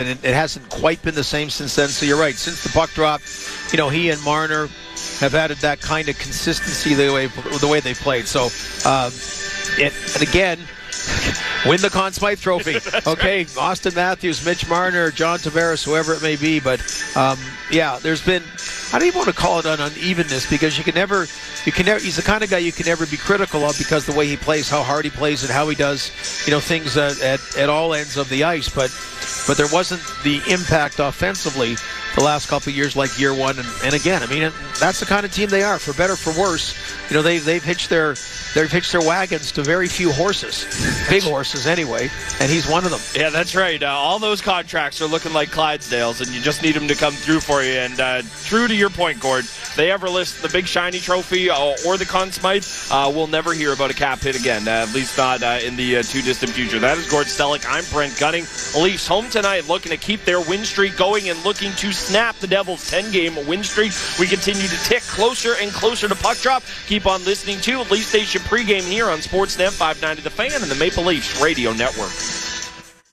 And it hasn't quite been the same since then. So you're right. Since the puck drop, he and Marner have added that kind of consistency the way they played. So, and again, win the Conn Smythe Trophy. Okay, Austin Matthews, Mitch Marner, John Tavares, whoever it may be. But, there's been, I don't even want to call it an unevenness, because you can never, he's the kind of guy you can never be critical of, because the way he plays, how hard he plays, and how he does, things at all ends of the ice. But there wasn't the impact offensively the last couple of years like year one. And again, that's the kind of team they are, for better, for worse. They've hitched their wagons to very few horses, big horses anyway, and he's one of them. Yeah, that's right. All those contracts are looking like Clydesdales, and you just need them to come through for you. And true to your point, Gord, if they ever list the big shiny trophy or the Conn Smythe, we'll never hear about a cap hit again, at least not in the too distant future. That is Gord Stellick. I'm Brent Gunning. Leafs home tonight, looking to keep their win streak going and looking to snap the Devils' 10-game win streak. We continue to tick closer and closer to puck drop. Keep on listening to Leaf Station pregame here on Sportsnet 590 The Fan and the Maple Leafs Radio Network.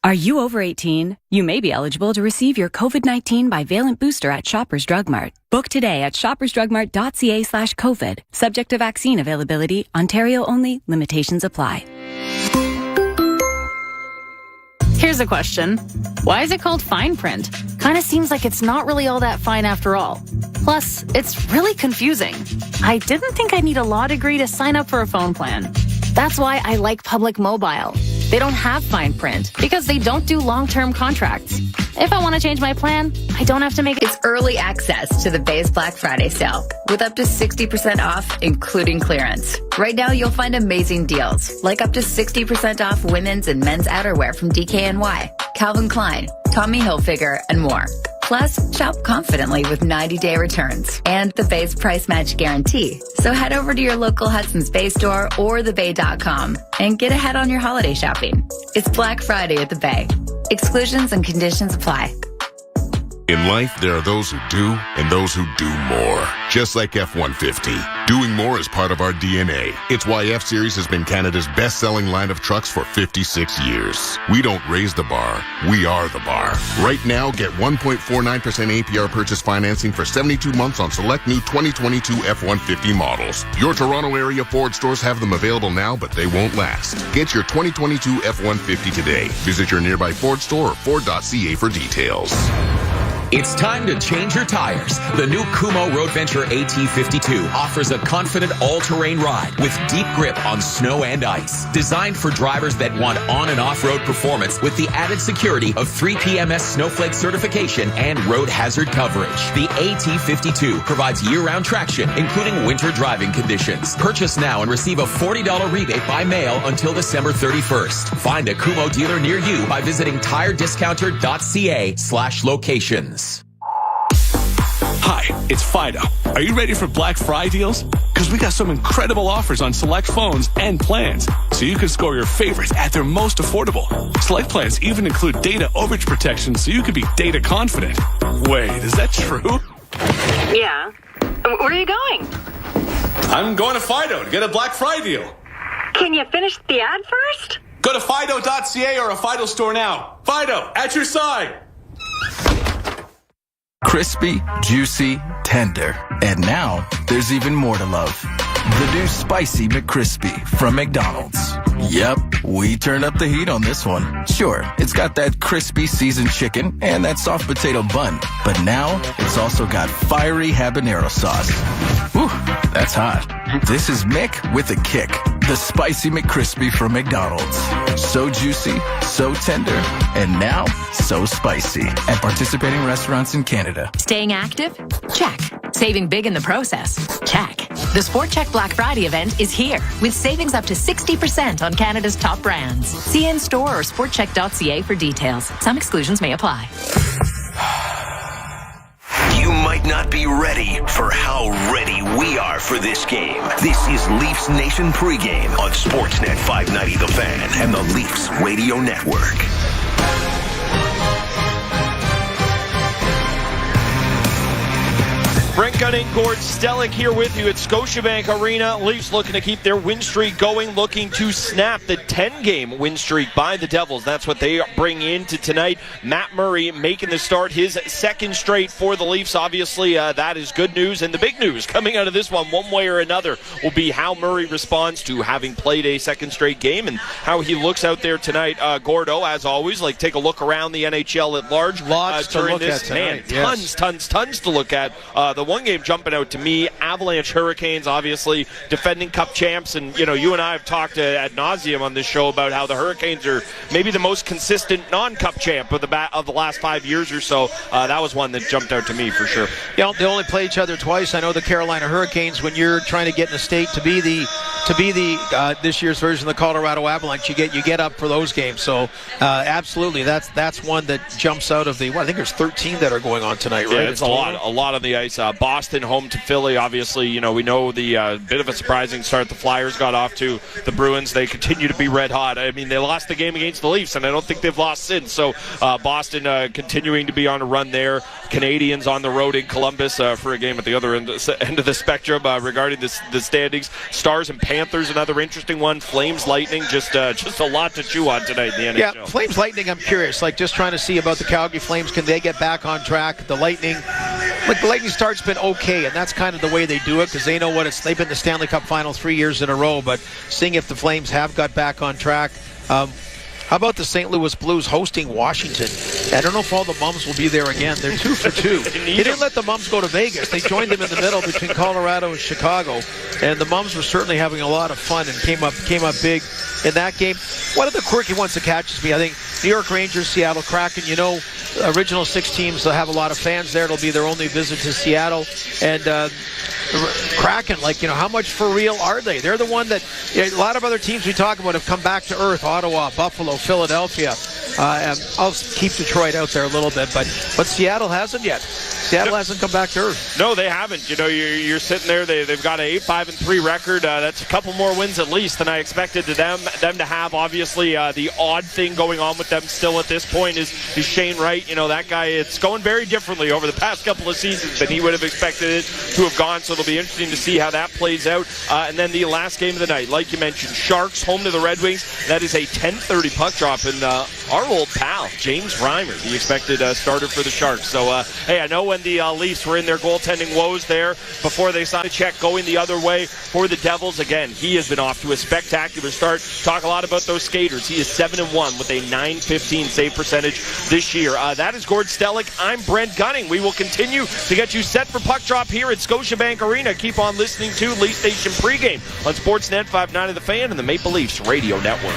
Are you over 18? You may be eligible to receive your COVID-19 bivalent booster at Shoppers Drug Mart. Book today at shoppersdrugmart.ca/COVID. Subject to vaccine availability. Ontario only. Limitations apply. Here's a question. Why is it called fine print? Kind of seems like it's not really all that fine after all. Plus, it's really confusing. I didn't think I'd need a law degree to sign up for a phone plan. That's why I like Public Mobile. They don't have fine print because they don't do long-term contracts. If I want to change my plan, I don't have to make it. It's early access to the Bay's Black Friday sale with up to 60% off, including clearance. Right now, you'll find amazing deals, like up to 60% off women's and men's outerwear from DKNY, Calvin Klein, Tommy Hilfiger, and more. Plus, shop confidently with 90-day returns and the Bay's price match guarantee. So head over to your local Hudson's Bay store or thebay.com and get ahead on your holiday shopping. It's Black Friday at the Bay. Exclusions and conditions apply. In life, there are those who do and those who do more. Just like F-150. Doing more is part of our DNA. It's why F-Series has been Canada's best-selling line of trucks for 56 years. We don't raise the bar. We are the bar. Right now, get 1.49% APR purchase financing for 72 months on select new 2022 F-150 models. Your Toronto area Ford stores have them available now, but they won't last. Get your 2022 F-150 today. Visit your nearby Ford store or Ford.ca for details. It's time to change your tires. The new Kumho Road Venture AT52 offers a confident all-terrain ride with deep grip on snow and ice. Designed for drivers that want on- and off-road performance with the added security of 3PMS Snowflake certification and road hazard coverage. The AT52 provides year-round traction, including winter driving conditions. Purchase now and receive a $40 rebate by mail until December 31st. Find a Kumho dealer near you by visiting tirediscounter.ca/locations. Hi, it's Fido. Are you ready for Black Friday deals? Because we got some incredible offers on select phones and plans, so you can score your favorites at their most affordable. Select plans even include data overage protection, so you can be data confident. Wait, is that true? Yeah. Where are you going? I'm going to Fido to get a Black Friday deal. Can you finish the ad first? Go to Fido.ca or a Fido store now. Fido, at your side. Crispy, juicy, tender. And now, there's even more to love. The new Spicy McCrispy from McDonald's. Yep, we turned up the heat on this one. Sure, it's got that crispy seasoned chicken and that soft potato bun. But now, it's also got fiery habanero sauce. Whew, that's hot. This is Mick with a kick. The Spicy McCrispy from McDonald's. So juicy, so tender, and now so spicy. At participating restaurants in Canada. Staying active? Check. Saving big in the process? Check. The Sport Check Black Friday event is here with savings up to 60% on Canada's top brands. See in store or sportcheck.ca for details. Some exclusions may apply. You might not be ready for how ready we are for this game. This is Leafs Nation pregame on Sportsnet 590 The Fan and the Leafs Radio Network. Brent Gunning, Gord Stellick here with you at Scotiabank Arena. Leafs looking to keep their win streak going, looking to snap the 10-game win streak by the Devils. That's what they bring into tonight. Matt Murray making the start, his second straight for the Leafs. Obviously, that is good news. And the big news coming out of this one way or another, will be how Murray responds to having played a second straight game and how he looks out there tonight. Gordo, as always, take a look around the NHL at large. Lots to look at tonight. Man, tons to look at. The one game jumping out to me, Avalanche Hurricanes, obviously defending Cup champs, and you and I have talked ad nauseum on this show about how the Hurricanes are maybe the most consistent non-Cup champ of the last 5 years or so. That was one that jumped out to me for sure. Yeah, they only play each other twice. I know the Carolina Hurricanes, when you're trying to get in a state to be the this year's version of the Colorado Avalanche, you get up for those games. So absolutely, that's one that jumps out of the. I think there's 13 that are going on tonight, right? Yeah, it's a lot on the ice. Boston home to Philly, obviously, we know the bit of a surprising start the Flyers got off to. The Bruins, they continue to be red hot. I mean, they lost the game against the Leafs, and I don't think they've lost since. So Boston continuing to be on a run there. Canadians on the road in Columbus for a game at the other end of the spectrum regarding the standings. Stars and Panthers, another interesting one. Flames, Lightning, just a lot to chew on tonight in the NHL. Yeah, Flames, Lightning, I'm curious. Just trying to see about the Calgary Flames. Can they get back on track? The Lightning, the Lightning start's been okay, and that's kind of the way they do it because they know what it's. They've been in the Stanley Cup Final 3 years in a row, but seeing if the Flames have got back on track. How about the St. Louis Blues hosting Washington? I don't know if all the mums will be there again. They're 2 for 2. They didn't let the mums go to Vegas. They joined them in the middle between Colorado and Chicago, and the mums were certainly having a lot of fun and came up big in that game. One of the quirky ones that catches me, I think, New York Rangers, Seattle Kraken. Original 6 teams, they'll have a lot of fans there. It'll be their only visit to Seattle. And Kraken, how much for real are they? They're the one that a lot of other teams we talk about have come back to earth. Ottawa, Buffalo, Philadelphia. I'll keep Detroit out there a little bit, but Seattle hasn't yet. Seattle hasn't come back to earth. No, they haven't. You're sitting there. They've got an 8-5-3 record. That's a couple more wins at least than I expected them to have. Obviously, the odd thing going on with them still at this point is Shane Wright. That guy, it's going very differently over the past couple of seasons than he would have expected it to have gone. So it'll be interesting to see how that plays out. And then the last game of the night, like you mentioned, Sharks home to the Red Wings. That is a 10:30 puck drop, and our old pal James Reimer, the expected starter for the Sharks. So hey, I know when the Leafs were in their goaltending woes there before they signed a check going the other way for the Devils. Again, he has been off to a spectacular start. Talk a lot about those skaters. He is 7-1 with a .915 save percentage this year. That is Gord Stellick. I'm Brent Gunning. We will continue to get you set for puck drop here at Scotiabank Arena. Keep on listening to Leafs Nation Pregame on Sportsnet 590 The Fan and the Maple Leafs Radio Network.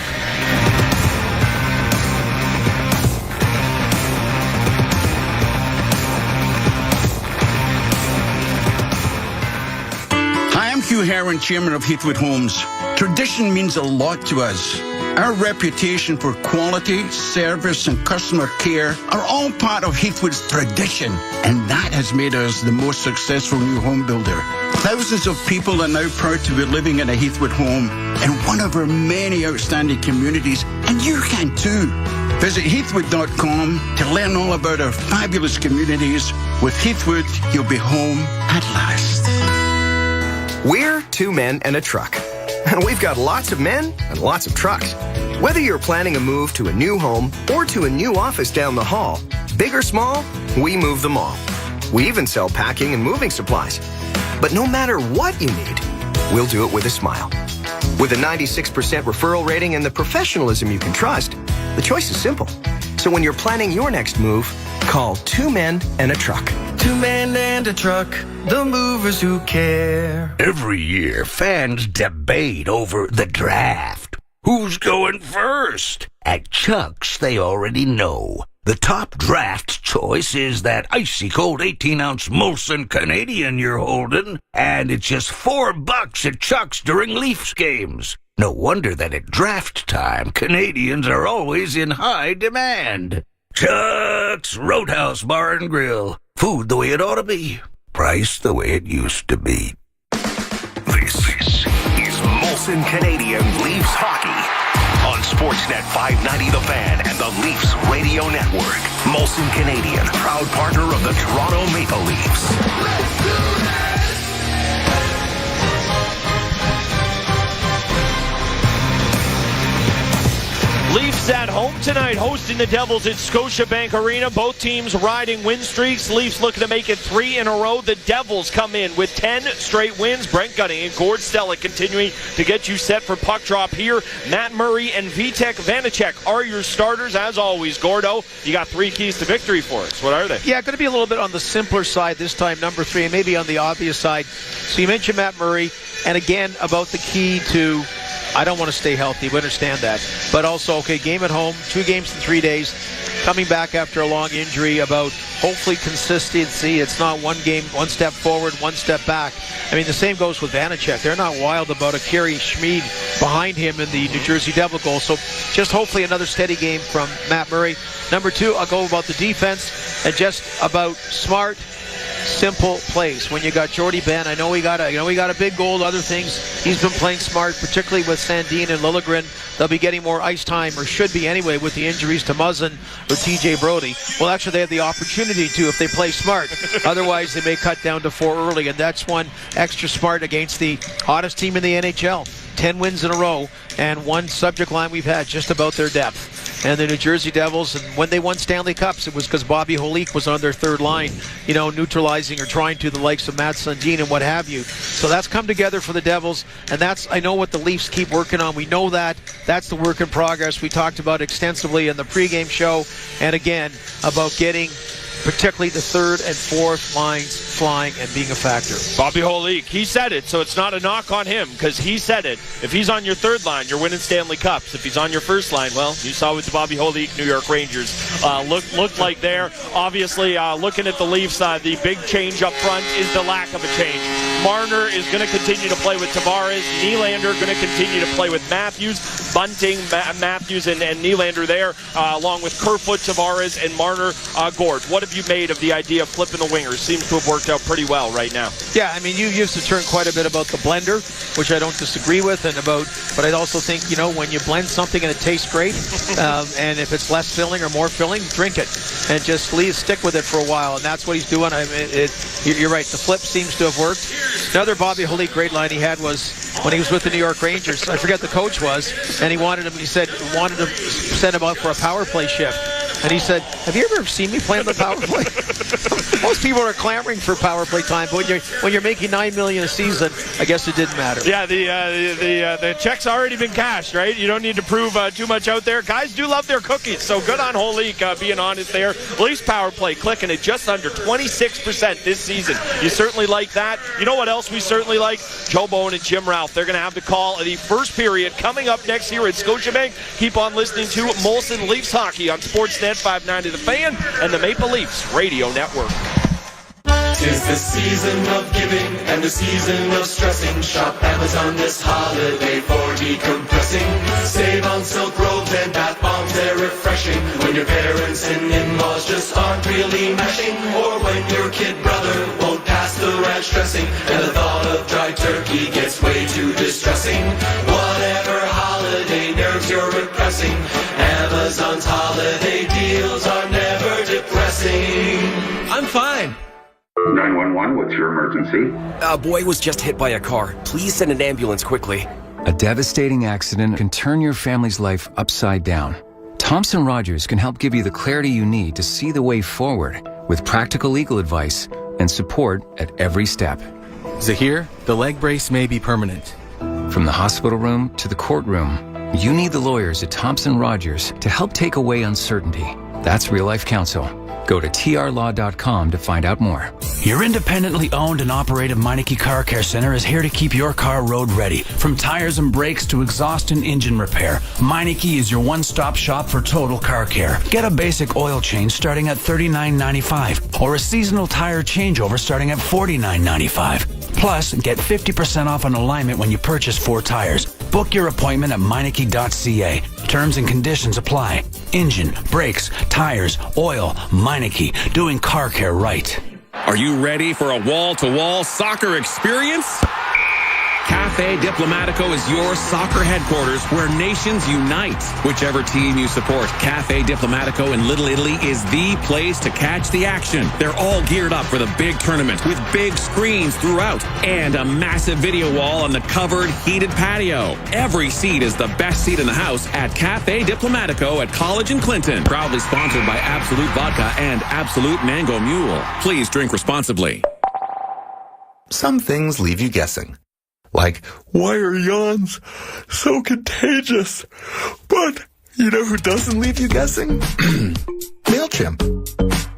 Hugh Heron, chairman of Heathwood Homes. Tradition means a lot to us. Our reputation for quality, service, and customer care are all part of Heathwood's tradition, and that has made us the most successful new home builder. Thousands of people are now proud to be living in a Heathwood home in one of our many outstanding communities, and you can too. Visit heathwood.com to learn all about our fabulous communities. With Heathwood, you'll be home at last. We're 2 men and a truck. We've got lots of men and lots of trucks. Whether you're planning a move to a new home or to a new office down the hall, big or small, we move them all. We even sell packing and moving supplies. But no matter what you need, we'll do it with a smile. With a 96% referral rating and the professionalism you can trust, the choice is simple. So when you're planning your next move, call 2 men and a truck. 2 men and a truck, the movers who care. Every year, fans debate over the draft. Who's going first? At Chuck's, they already know. The top draft choice is that icy cold 18-ounce Molson Canadian you're holding, and it's just $4 at Chuck's during Leafs games. No wonder that at draft time, Canadians are always in high demand. Chuck's Roadhouse Bar and Grill. Food the way it ought to be. Price the way it used to be. This is Molson Canadian Leafs Hockey. on Sportsnet 590 The Fan and the Leafs Radio Network. Molson Canadian, proud partner of the Toronto Maple Leafs. Let's do it! Leafs at home tonight, hosting the Devils at Scotiabank Arena. Both teams riding win streaks. Leafs looking to make it 3 in a row. The Devils come in with 10 straight wins. Brent Gunning and Gord Stellick continuing to get you set for puck drop here. Matt Murray and Vitek Vanacek are your starters. As always, Gordo, you got 3 keys to victory for us. What are they? Yeah, going to be a little bit on the simpler side this time, number 3, and maybe on the obvious side. So you mentioned Matt Murray, and again, about the key to... I don't want to stay healthy. We understand that. But also, okay, game at home, 2 games in 3 days, coming back after a long injury, about hopefully consistency. It's not one game, 1 step forward, 1 step back. I mean, the same goes with Vanacek. They're not wild about a Kerry Schmid behind him in the New Jersey Devil goal. So just hopefully another steady game from Matt Murray. Number 2, I'll go about the defense and just about smart, simple plays. When you got Jordy Ben, I know he got a big goal, other things. He's been playing smart, particularly with Sandin and Liljegren. They'll be getting more ice time, or should be anyway, with the injuries to Muzzin or TJ Brody. Well, actually, they have the opportunity to if they play smart. Otherwise, they may cut down to 4 early, and that's one extra smart against the hottest team in the NHL. 10 wins in a row, and one subject line we've had just about their depth. And the New Jersey Devils, and when they won Stanley Cups, it was because Bobby Holik was on their third line, neutralizing or trying to the likes of Matt Sundin and what have you. So that's come together for the Devils, and that's, I know, what the Leafs keep working on. We know that. That's the work in progress. We talked about extensively in the pregame show, and again, about getting particularly the 3rd and 4th lines flying and being a factor. Bobby Holik, he said it, so it's not a knock on him, because he said it. If he's on your 3rd line, you're winning Stanley Cups. If he's on your 1st line, well, you saw with the Bobby Holik New York Rangers looked like there. Obviously, looking at the Leafs, the big change up front is the lack of a change. Marner is going to continue to play with Tavares. Nylander going to continue to play with Matthews. Bunting, Matthews, and Nylander there, along with Kerfoot, Tavares, and Marner. Gord, what have you made of the idea of flipping the wingers? Seems to have worked out pretty well right now. Yeah, I mean, you used to turn quite a bit about the blender, which I don't disagree with, but I also think, when you blend something and it tastes great, and if it's less filling or more filling, drink it and just stick with it for a while, and that's what he's doing. I mean, you're right. The flip seems to have worked. Another Bobby Holik great line he had was when he was with the New York Rangers. I forget the coach was, and he wanted to send him out for a power play shift. And he said, have you ever seen me play on the power play? Most people are clamoring for power play time, but when you're making $9 million a season, I guess it didn't matter. Yeah, the check's already been cashed, right? You don't need to prove too much out there. Guys do love their cookies, so good on Holik being honest there. Leafs power play clicking at just under 26% this season. You certainly like that. You know what else we certainly like? Joe Bowen and Jim Ralph. They're going to have the call of the first period coming up next year at Scotiabank. Keep on listening to Molson Leafs Hockey on Sportsnet 590 The Fan and the Maple Leafs Radio Network. 'Tis the season of giving and the season of stressing. Shop Amazon this holiday for decompressing. Save on silk robes and bath bombs, they're refreshing. When your parents and in-laws just aren't really mashing, or when your kid brother won't pass the ranch dressing, and the thought of dry turkey gets way too distressing. Whatever holiday nerves you're repressing, Amazon's holiday deals are never depressing. I'm fine. 911, what's your emergency? A boy was just hit by a car. Please send an ambulance quickly. A devastating accident can turn your family's life upside down. Thompson Rogers can help give you the clarity you need to see the way forward with practical legal advice and support at every step. Zahir, the leg brace may be permanent. From the hospital room to the courtroom, you need the lawyers at Thompson Rogers to help take away uncertainty. That's real-life counsel. Go to trlaw.com to find out more. Your independently owned and operated Meineke Car Care Center is here to keep your car road ready. From tires and brakes to exhaust and engine repair, Meineke is your one-stop shop for total car care. Get a basic oil change starting at $39.95 or a seasonal tire changeover starting at $49.95. Plus, get 50% off on alignment when you purchase 4 tires. Book your appointment at Meineke.ca. Terms and conditions apply. Engine, brakes, tires, oil, Meineke, doing car care right. Are you ready for a wall-to-wall soccer experience? Cafe Cafe Diplomatico is your soccer headquarters where nations unite. Whichever team you support, Cafe Diplomatico in Little Italy is the place to catch the action. They're all geared up for the big tournament with big screens throughout and a massive video wall on the covered, heated patio. Every seat is the best seat in the house at Cafe Diplomatico at College and Clinton. Proudly sponsored by Absolute Vodka and Absolute Mango Mule. Please drink responsibly. Some things leave you guessing. Like, why are yawns so contagious? But you know who doesn't leave you guessing? MailChimp.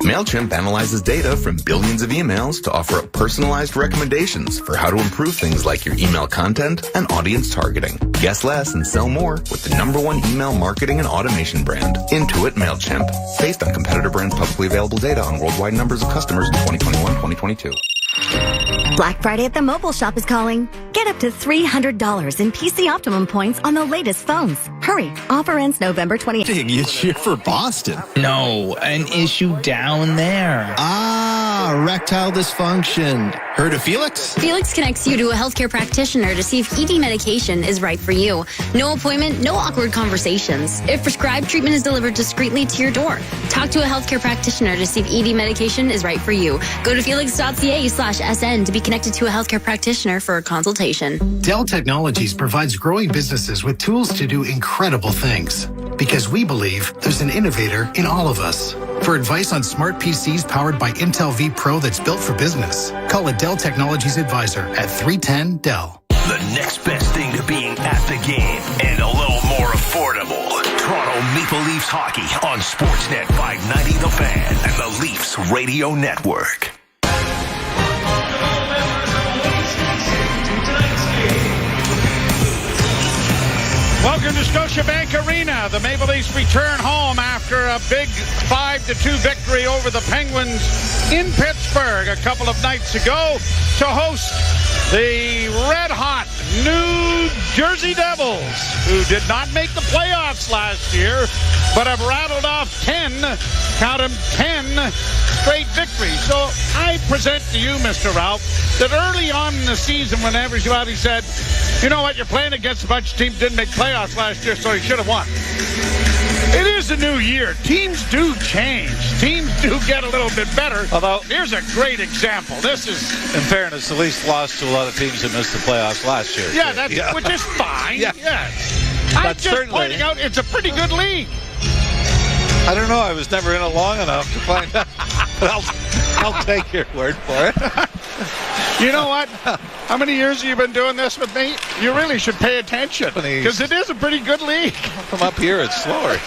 MailChimp analyzes data from billions of emails to offer up personalized recommendations for how to improve things like your email content and audience targeting. Guess less and sell more with the #1 email marketing and automation brand, Intuit MailChimp, based on competitor brands' publicly available data on worldwide numbers of customers in 2021-2022. Black Friday at the mobile shop is calling. Get up to $300 in PC Optimum points on the latest phones. Hurry, offer ends November 28th. You cheer for Boston. No, an issue down there. Erectile dysfunction. Heard of Felix? Felix connects you to a healthcare practitioner to see if ED medication is right for you. No appointment, no awkward conversations. If prescribed, treatment is delivered discreetly to your door. Talk to a healthcare practitioner to see if ED medication is right for you. Go to felix.ca/SN to be connected to a healthcare practitioner for a consultation. Dell Technologies provides growing businesses with tools to do incredible things. Because we believe there's an innovator in all of us. For advice on smart PCs powered by Intel V Pro that's built for business, call a Dell Technologies advisor at 310-DELL. The next best thing to being at the game and a little more affordable. Toronto Maple Leafs hockey on Sportsnet 590 The Fan and the Leafs Radio Network. Welcome to Scotiabank Arena. The Maple Leafs return home after a big 5-2 victory over the Penguins in Pittsburgh a couple of nights ago to host the red-hot New Jersey Devils, who did not make the playoffs last year, but have rattled off 10 straight victories. So I present to you, Mr. Ralph, that early on in the season when everybody said, you know what, you're playing against a bunch of teams that didn't make playoffs last year, so you should have won. It is a new year. Teams do change. Teams do get a little bit better. Although, here's a great example. This is... In fairness, the Leafs lost to a lot of teams that missed the playoffs last year. Yeah, which is fine. Yeah. I'm just pointing out it's a pretty good league. I don't know. I was never in it long enough to find out. But I'll take your word for it. You know what? How many years have you been doing this with me? You really should pay attention, because it is a pretty good league. From up here, it's slower.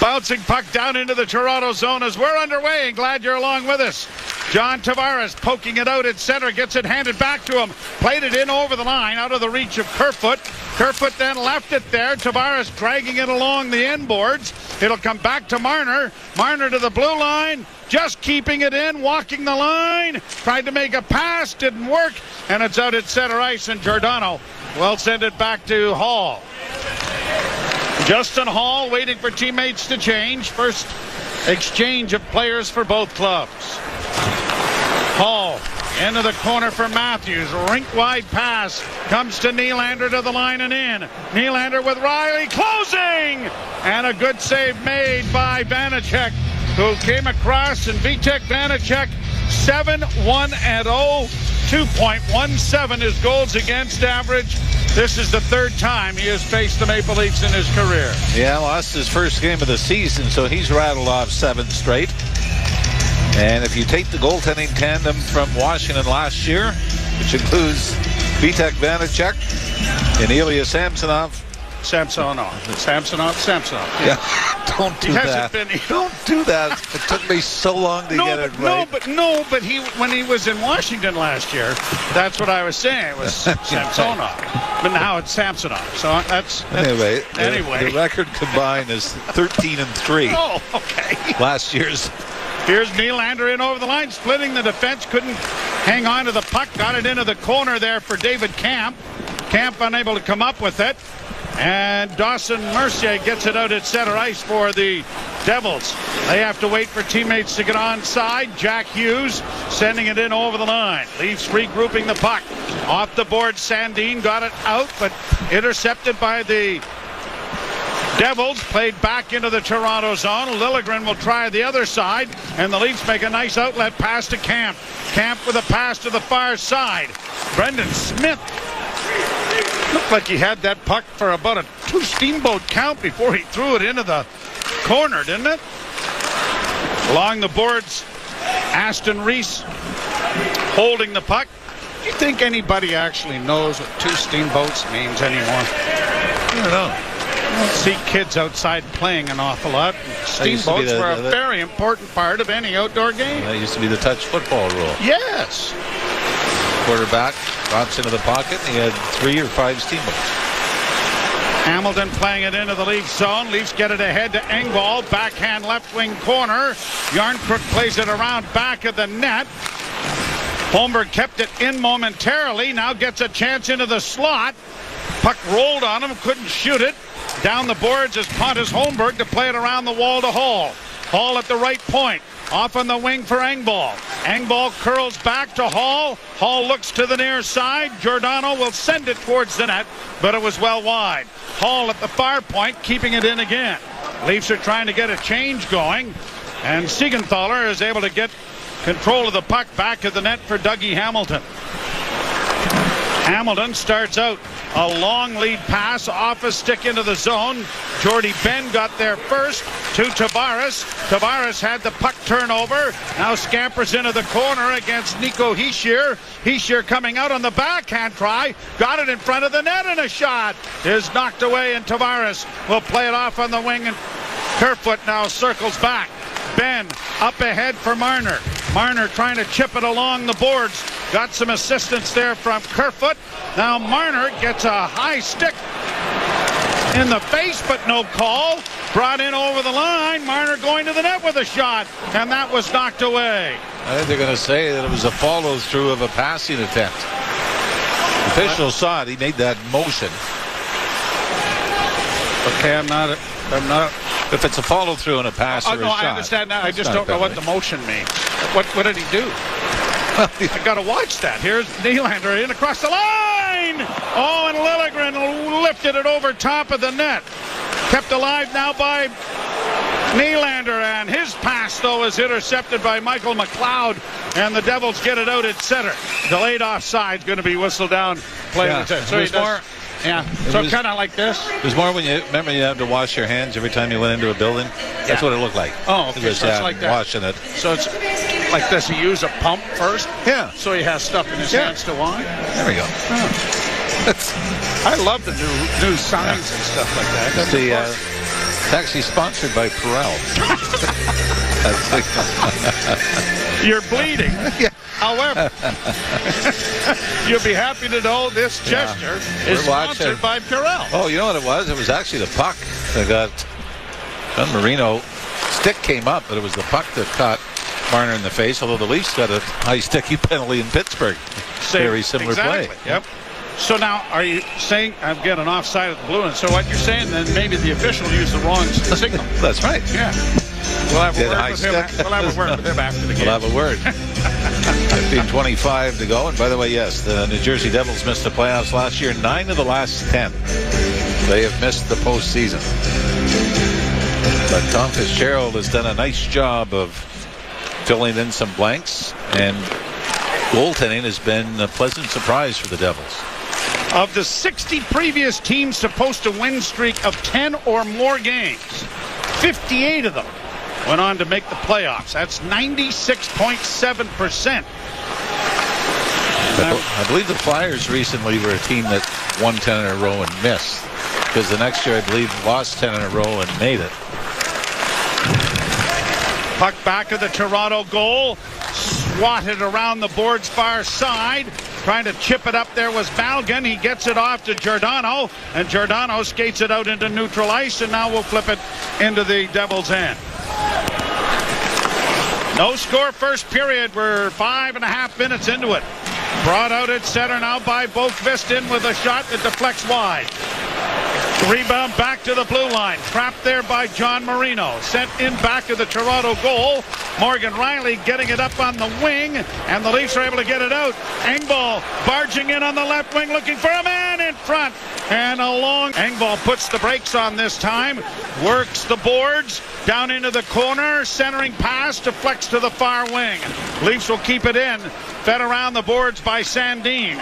Bouncing puck down into the Toronto zone as we're underway, and glad you're along with us. John Tavares poking it out at center, gets it handed back to him. Played it in over the line, out of the reach of Kerfoot. Kerfoot then left it there. Tavares dragging it along the end boards. It'll come back to Marner. Marner to the blue line. Just keeping it in, walking the line. Tried to make a pass, didn't work. And it's out at center ice, and Giordano will send it back to Hall. Justin Hall waiting for teammates to change. First exchange of players for both clubs. Hall into the corner for Matthews. Rink-wide pass comes to Nylander to the line and in. Nylander with Riley closing! And a good save made by Vanacek, who came across, and Vitek Vanacek 7-1-0, 2.17 is goals against average. This is the third time he has faced the Maple Leafs in his career. Yeah, lost his first game of the season, so he's rattled off 7 straight. And if you take the goaltending tandem from Washington last year, which includes Vitek Vanacek and Ilya Samsonov. Samsonov. Yeah, don't do that. Don't do that. It took me so long to get it right. But when he was in Washington last year, that's what I was saying. It was Samsonov. But now it's Samsonov. So that's anyway. The record combined is 13-3. Oh, okay. Last year's. Here's Nylander in over the line, splitting the defense. Couldn't hang on to the puck. Got it into the corner there for David Camp. Camp unable to come up with it. And Dawson Mercier gets it out at center ice for the Devils. They have to wait for teammates to get onside. Jack Hughes sending it in over the line. Leafs regrouping the puck. Off the board, Sandin got it out, but intercepted by the Devils. Played back into the Toronto zone. Liljegren will try the other side, and the Leafs make a nice outlet pass to Camp. Camp with a pass to the far side. Brendan Smith looked like he had that puck for about a 2 steamboat count before he threw it into the corner, didn't it? Along the boards, Aston Reese holding the puck. Do you think anybody actually knows what 2 steamboats means anymore? I don't know. I don't see kids outside playing an awful lot. Steamboats were a very important part of any outdoor game. That used to be the touch football rule. Yes. Quarterback drops into the pocket, and he had 3 or 5 steamboats. Hamilton playing it into the Leafs zone. Leafs get it ahead to Engvall. Backhand left wing corner. Yarncrook plays it around back of the net. Holmberg kept it in momentarily. Now gets a chance into the slot. Puck rolled on him. Couldn't shoot it. Down the boards is Pontus Holmberg to play it around the wall to Hall. Hall at the right point. Off on the wing for Engvall. Engvall curls back to Hall. Hall looks to the near side. Giordano will send it towards the net, but it was well wide. Hall at the far point, keeping it in again. Leafs are trying to get a change going, and Siegenthaler is able to get control of the puck back of the net for Dougie Hamilton. Hamilton starts out a long lead pass off a stick into the zone. Jordy Ben got there first to Tavares. Tavares had the puck turnover. Now scampers into the corner against Nico Hischier. Hischier coming out on the backhand try. Got it in front of the net, and a shot is knocked away, and Tavares will play it off on the wing, and Kerfoot now circles back. Ben up ahead for Marner. Marner trying to chip it along the boards. Got some assistance there from Kerfoot. Now Marner gets a high stick in the face, but no call. Brought in over the line. Marner going to the net with a shot, and that was knocked away. I think they're going to say that it was a follow-through of a passing attempt. The official saw it. He made that motion. Okay, I'm not. If it's a follow-through and a pass or a shot. I understand that. I just don't know what the motion means. What did he do? I got to watch that. Here's Nylander in across the line. Oh, and Liljegren lifted it over top of the net. Kept alive now by Nylander, and his pass, though, is intercepted by Michael McLeod, and the Devils get it out at center. Delayed offside going to be whistled down. So he does. Yeah, so kind of like this. It was more when you remember you had to wash your hands every time you went into a building. That's what it looked like. Oh, okay. So it's like that. Washing it. So it's like this. He used a pump first. Yeah. So he has stuff in his hands to wash. There we go. I love the new signs and stuff like that. That's it's actually sponsored by Perel. You're bleeding. Yeah. However, you'll be happy to know this gesture is sponsored by Perel. Oh, you know what it was? It was actually the puck that got John Marino. Stick came up, but it was the puck that caught Marner in the face, although the Leafs got a high sticky penalty in Pittsburgh. Very similar play. Yep. So now, are you saying, I'm getting offside at the blue, and so what you're saying, then maybe the official used the wrong signal. That's right. Yeah. We'll have a word with him. We'll have a word with him after the game. We'll have a word. 15:25 to go. And by the way, yes, the New Jersey Devils missed the playoffs last year. 9 of the last 10. They have missed the postseason. But Tom Fitzgerald has done a nice job of filling in some blanks, and goaltending has been a pleasant surprise for the Devils. Of the 60 previous teams to post a win streak of 10 or more games, 58 of them went on to make the playoffs. That's 96.7%. I believe the Flyers recently were a team that won 10 in a row and missed, because the next year I believe lost 10 in a row and made it. Puck back of the Toronto goal, swatted around the boards far side. Trying to chip it up there was Malgin. He gets it off to Giordano, and Giordano skates it out into neutral ice, and now we'll flip it into the Devils' end. No score first period. We're 5.5 minutes into it. Brought out at center now by Boqvist in with a shot that deflects wide. Rebound back to the blue line. Trapped there by John Marino. Sent in back of the Toronto goal. Morgan Riley getting it up on the wing, and the Leafs are able to get it out. Engvall barging in on the left wing, looking for a man in front. And along, Engvall puts the brakes on this time, works the boards, down into the corner, centering pass, deflects to the far wing. Leafs will keep it in, fed around the boards by Sandin.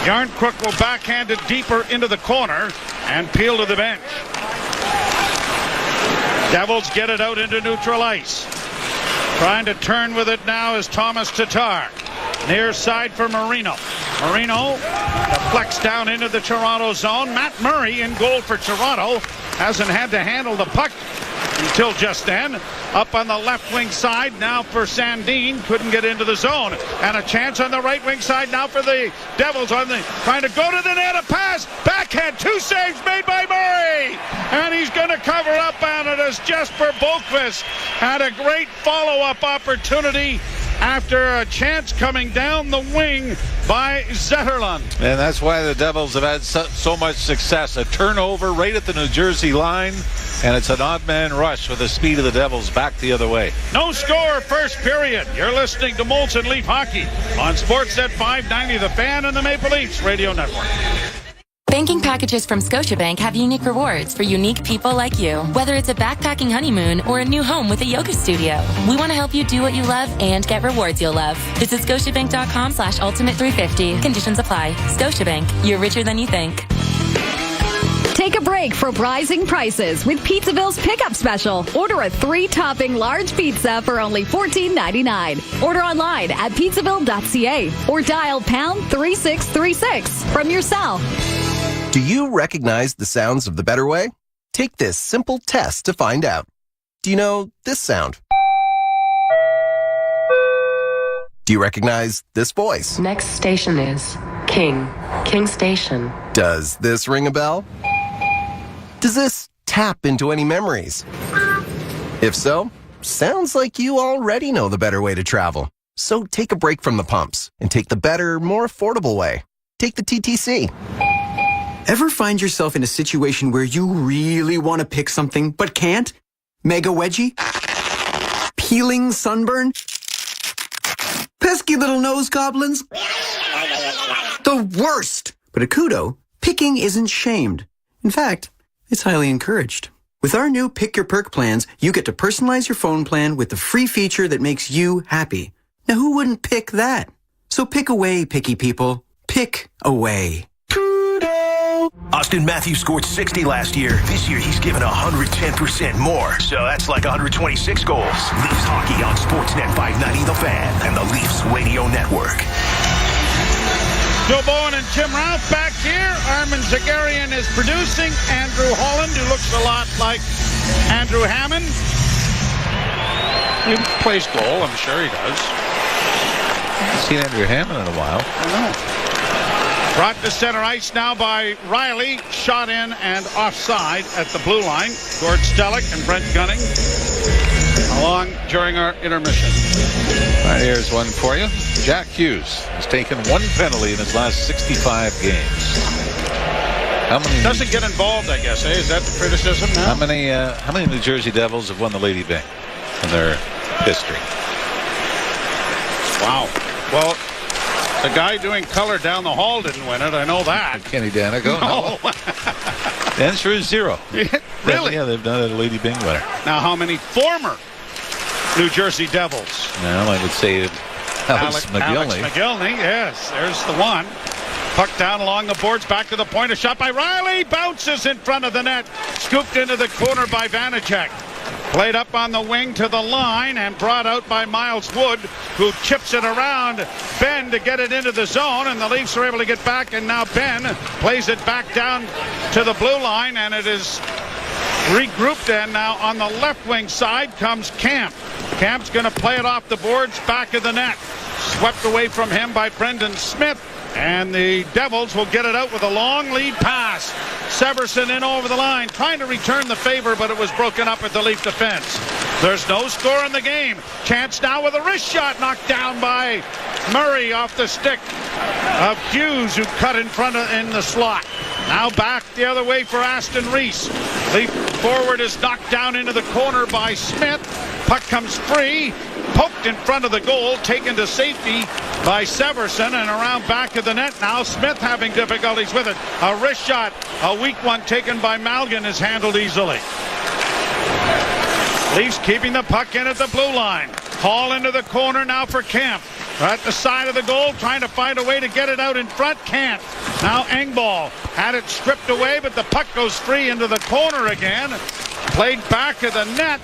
Yarncrook will backhand it deeper into the corner and peel to the bench. Devils get it out into neutral ice. Trying to turn with it now is Thomas Tatar. Near side for Marino. Marino deflects down into the Toronto zone. Matt Murray in goal for Toronto. Hasn't had to handle the puck until just then. Up on the left wing side now for Sandin. Couldn't get into the zone. And a chance on the right wing side now for the Devils. Trying to go to the net. A pass. Backhand. 2 saves made by Murray. And he's going to cover up on it as Jesper Boqvist had a great follow-up opportunity after a chance coming down the wing by Zetterlund. And that's why the Devils have had so much success. A turnover right at the New Jersey line, and it's an odd man rush with the speed of the Devils back the other way. No score, first period. You're listening to Molson Leaf Hockey on Sportsnet 590, The Fan and the Maple Leafs Radio Network. Banking packages from Scotiabank have unique rewards for unique people like you. Whether it's a backpacking honeymoon or a new home with a yoga studio, we want to help you do what you love and get rewards you'll love. Visit scotiabank.com/ultimate350. Conditions apply. Scotiabank. You're richer than you think. Take a break from rising prices with Pizzaville's pickup special. Order a 3-topping large pizza for only $14.99. Order online at pizzaville.ca or dial pound 3636 from your cell. Do you recognize the sounds of the better way? Take this simple test to find out. Do you know this sound? Do you recognize this voice? Next station is King Station. Does this ring a bell? Does this tap into any memories? If so, sounds like you already know the better way to travel. So take a break from the pumps and take the better, more affordable way. Take the TTC. Ever find yourself in a situation where you really want to pick something but can't? Mega wedgie? Peeling sunburn? Pesky little nose goblins? The worst! But at Kudo, picking isn't shamed. In fact, it's highly encouraged. With our new Pick Your Perk plans, you get to personalize your phone plan with the free feature that makes you happy. Now, who wouldn't pick that? So pick away, picky people. Pick away. Austin Matthews scored 60 last year. This year, he's given 110% more. So that's like 126 goals. Leafs hockey on Sportsnet 590 The Fan and the Leafs Radio Network. Joe Bowen and Jim Ralph back here. Armin Zagarian is producing. Andrew Holland, who looks a lot like Andrew Hammond. He plays goal, I'm sure he does. I haven't seen Andrew Hammond in a while. I know. Brought to center ice now by Riley. Shot in and offside at the blue line. Gord Stellick and Brent Gunning along during our intermission. All right, here's one for you. Jack Hughes has taken 1 penalty in his last 65 games. How many? Doesn't get involved, I guess. Is that the criticism now? How many New Jersey Devils have won the Lady Byng in their history? Wow. Well, the guy doing color down the hall didn't win it. I know that. Kenny Danico? No. The answer is 0. Really? Yeah, they've done a Lady Byng winner. Now, how many former New Jersey Devils? Well, I would say Alex McGillney. Alex McGillney, yes. There's the one. Puck down along the boards, back to the point. A shot by Riley. Bounces in front of the net. Scooped into the corner by Vanacek. Played up on the wing to the line and brought out by Miles Wood, who chips it around Ben to get it into the zone, and the Leafs are able to get back, and now Ben plays it back down to the blue line, and it is regrouped, and now on the left wing side comes Camp. Camp's going to play it off the boards, back of the net. Swept away from him by Brendan Smith, and the Devils will get it out with a long lead pass. Severson in over the line, trying to return the favor, but it was broken up at the Leaf defense. There's no score in the game. Chance now with a wrist shot knocked down by Murray off the stick of Hughes, who cut in the slot. Now back the other way for Aston Reese. Leaf forward is knocked down into the corner by Smith. Puck comes free, poked in front of the goal, taken to safety by Severson, and around back of the net now. Smith having difficulties with it. A wrist shot, a weak one taken by Malgin, is handled easily. Leafs keeping the puck in at the blue line. Hall into the corner now for Kemp. At the side of the goal, trying to find a way to get it out in front. Can't. Now Engvall had it stripped away, but the puck goes free into the corner again. Played back of the net.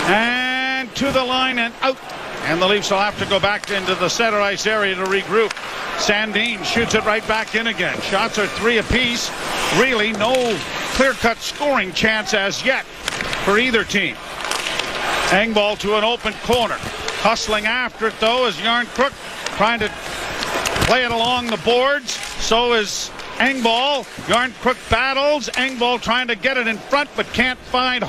And to the line and out. And the Leafs will have to go back into the center ice area to regroup. Sandin shoots it right back in again. Shots are 3 apiece. Really no clear-cut scoring chance as yet for either team. Engvall to an open corner. Hustling after it, though, is Yarncrook trying to play it along the boards. So is Engvall. Yarncrook battles. Engvall trying to get it in front, but can't find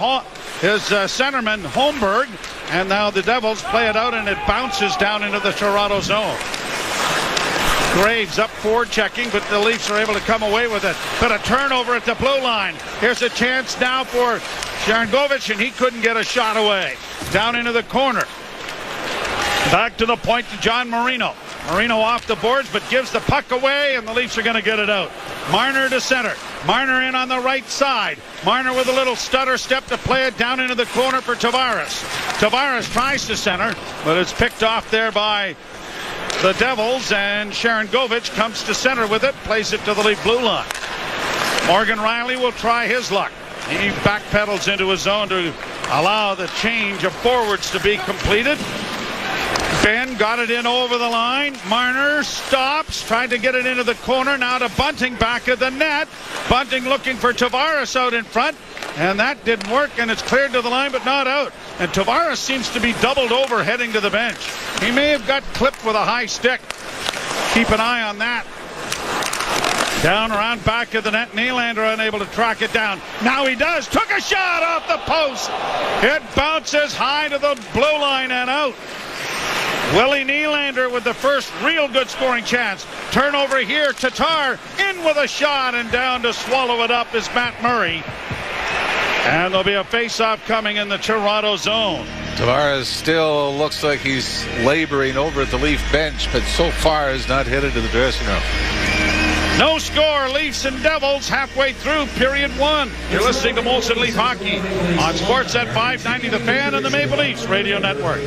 his centerman, Holmberg. And now the Devils play it out, and it bounces down into the Toronto zone. Graves up forward checking, but the Leafs are able to come away with it. But a turnover at the blue line. Here's a chance now for Sharangovich, and he couldn't get a shot away. Down into the corner. Back to the point to John Marino. Marino off the boards, but gives the puck away, and the Leafs are going to get it out. Marner to center. Marner in on the right side. Marner with a little stutter step to play it down into the corner for Tavares. Tavares tries to center, but it's picked off there by the Devils, and Sharangovich comes to center with it, plays it to the Leaf blue line. Morgan Riley will try his luck. He backpedals into his zone to allow the change of forwards to be completed. Ben got it in over the line. Marner stops, tried to get it into the corner. Now to Bunting back of the net. Bunting looking for Tavares out in front. And that didn't work, and it's cleared to the line, but not out. And Tavares seems to be doubled over heading to the bench. He may have got clipped with a high stick. Keep an eye on that. Down around back of the net. Nylander unable to track it down. Now he does. Took a shot off the post. It bounces high to the blue line and out. Willie Nylander with the first real good scoring chance. Turnover here. Tatar in with a shot, and down to swallow it up is Matt Murray. And there'll be a face-off coming in the Toronto zone. Tavares still looks like he's laboring over at the Leaf bench, but so far has not hit it to the dressing room. No score, Leafs and Devils halfway through period 1. You're listening to Molson Leaf Hockey on Sportsnet 590 The Fan and the Maple Leafs Radio Network.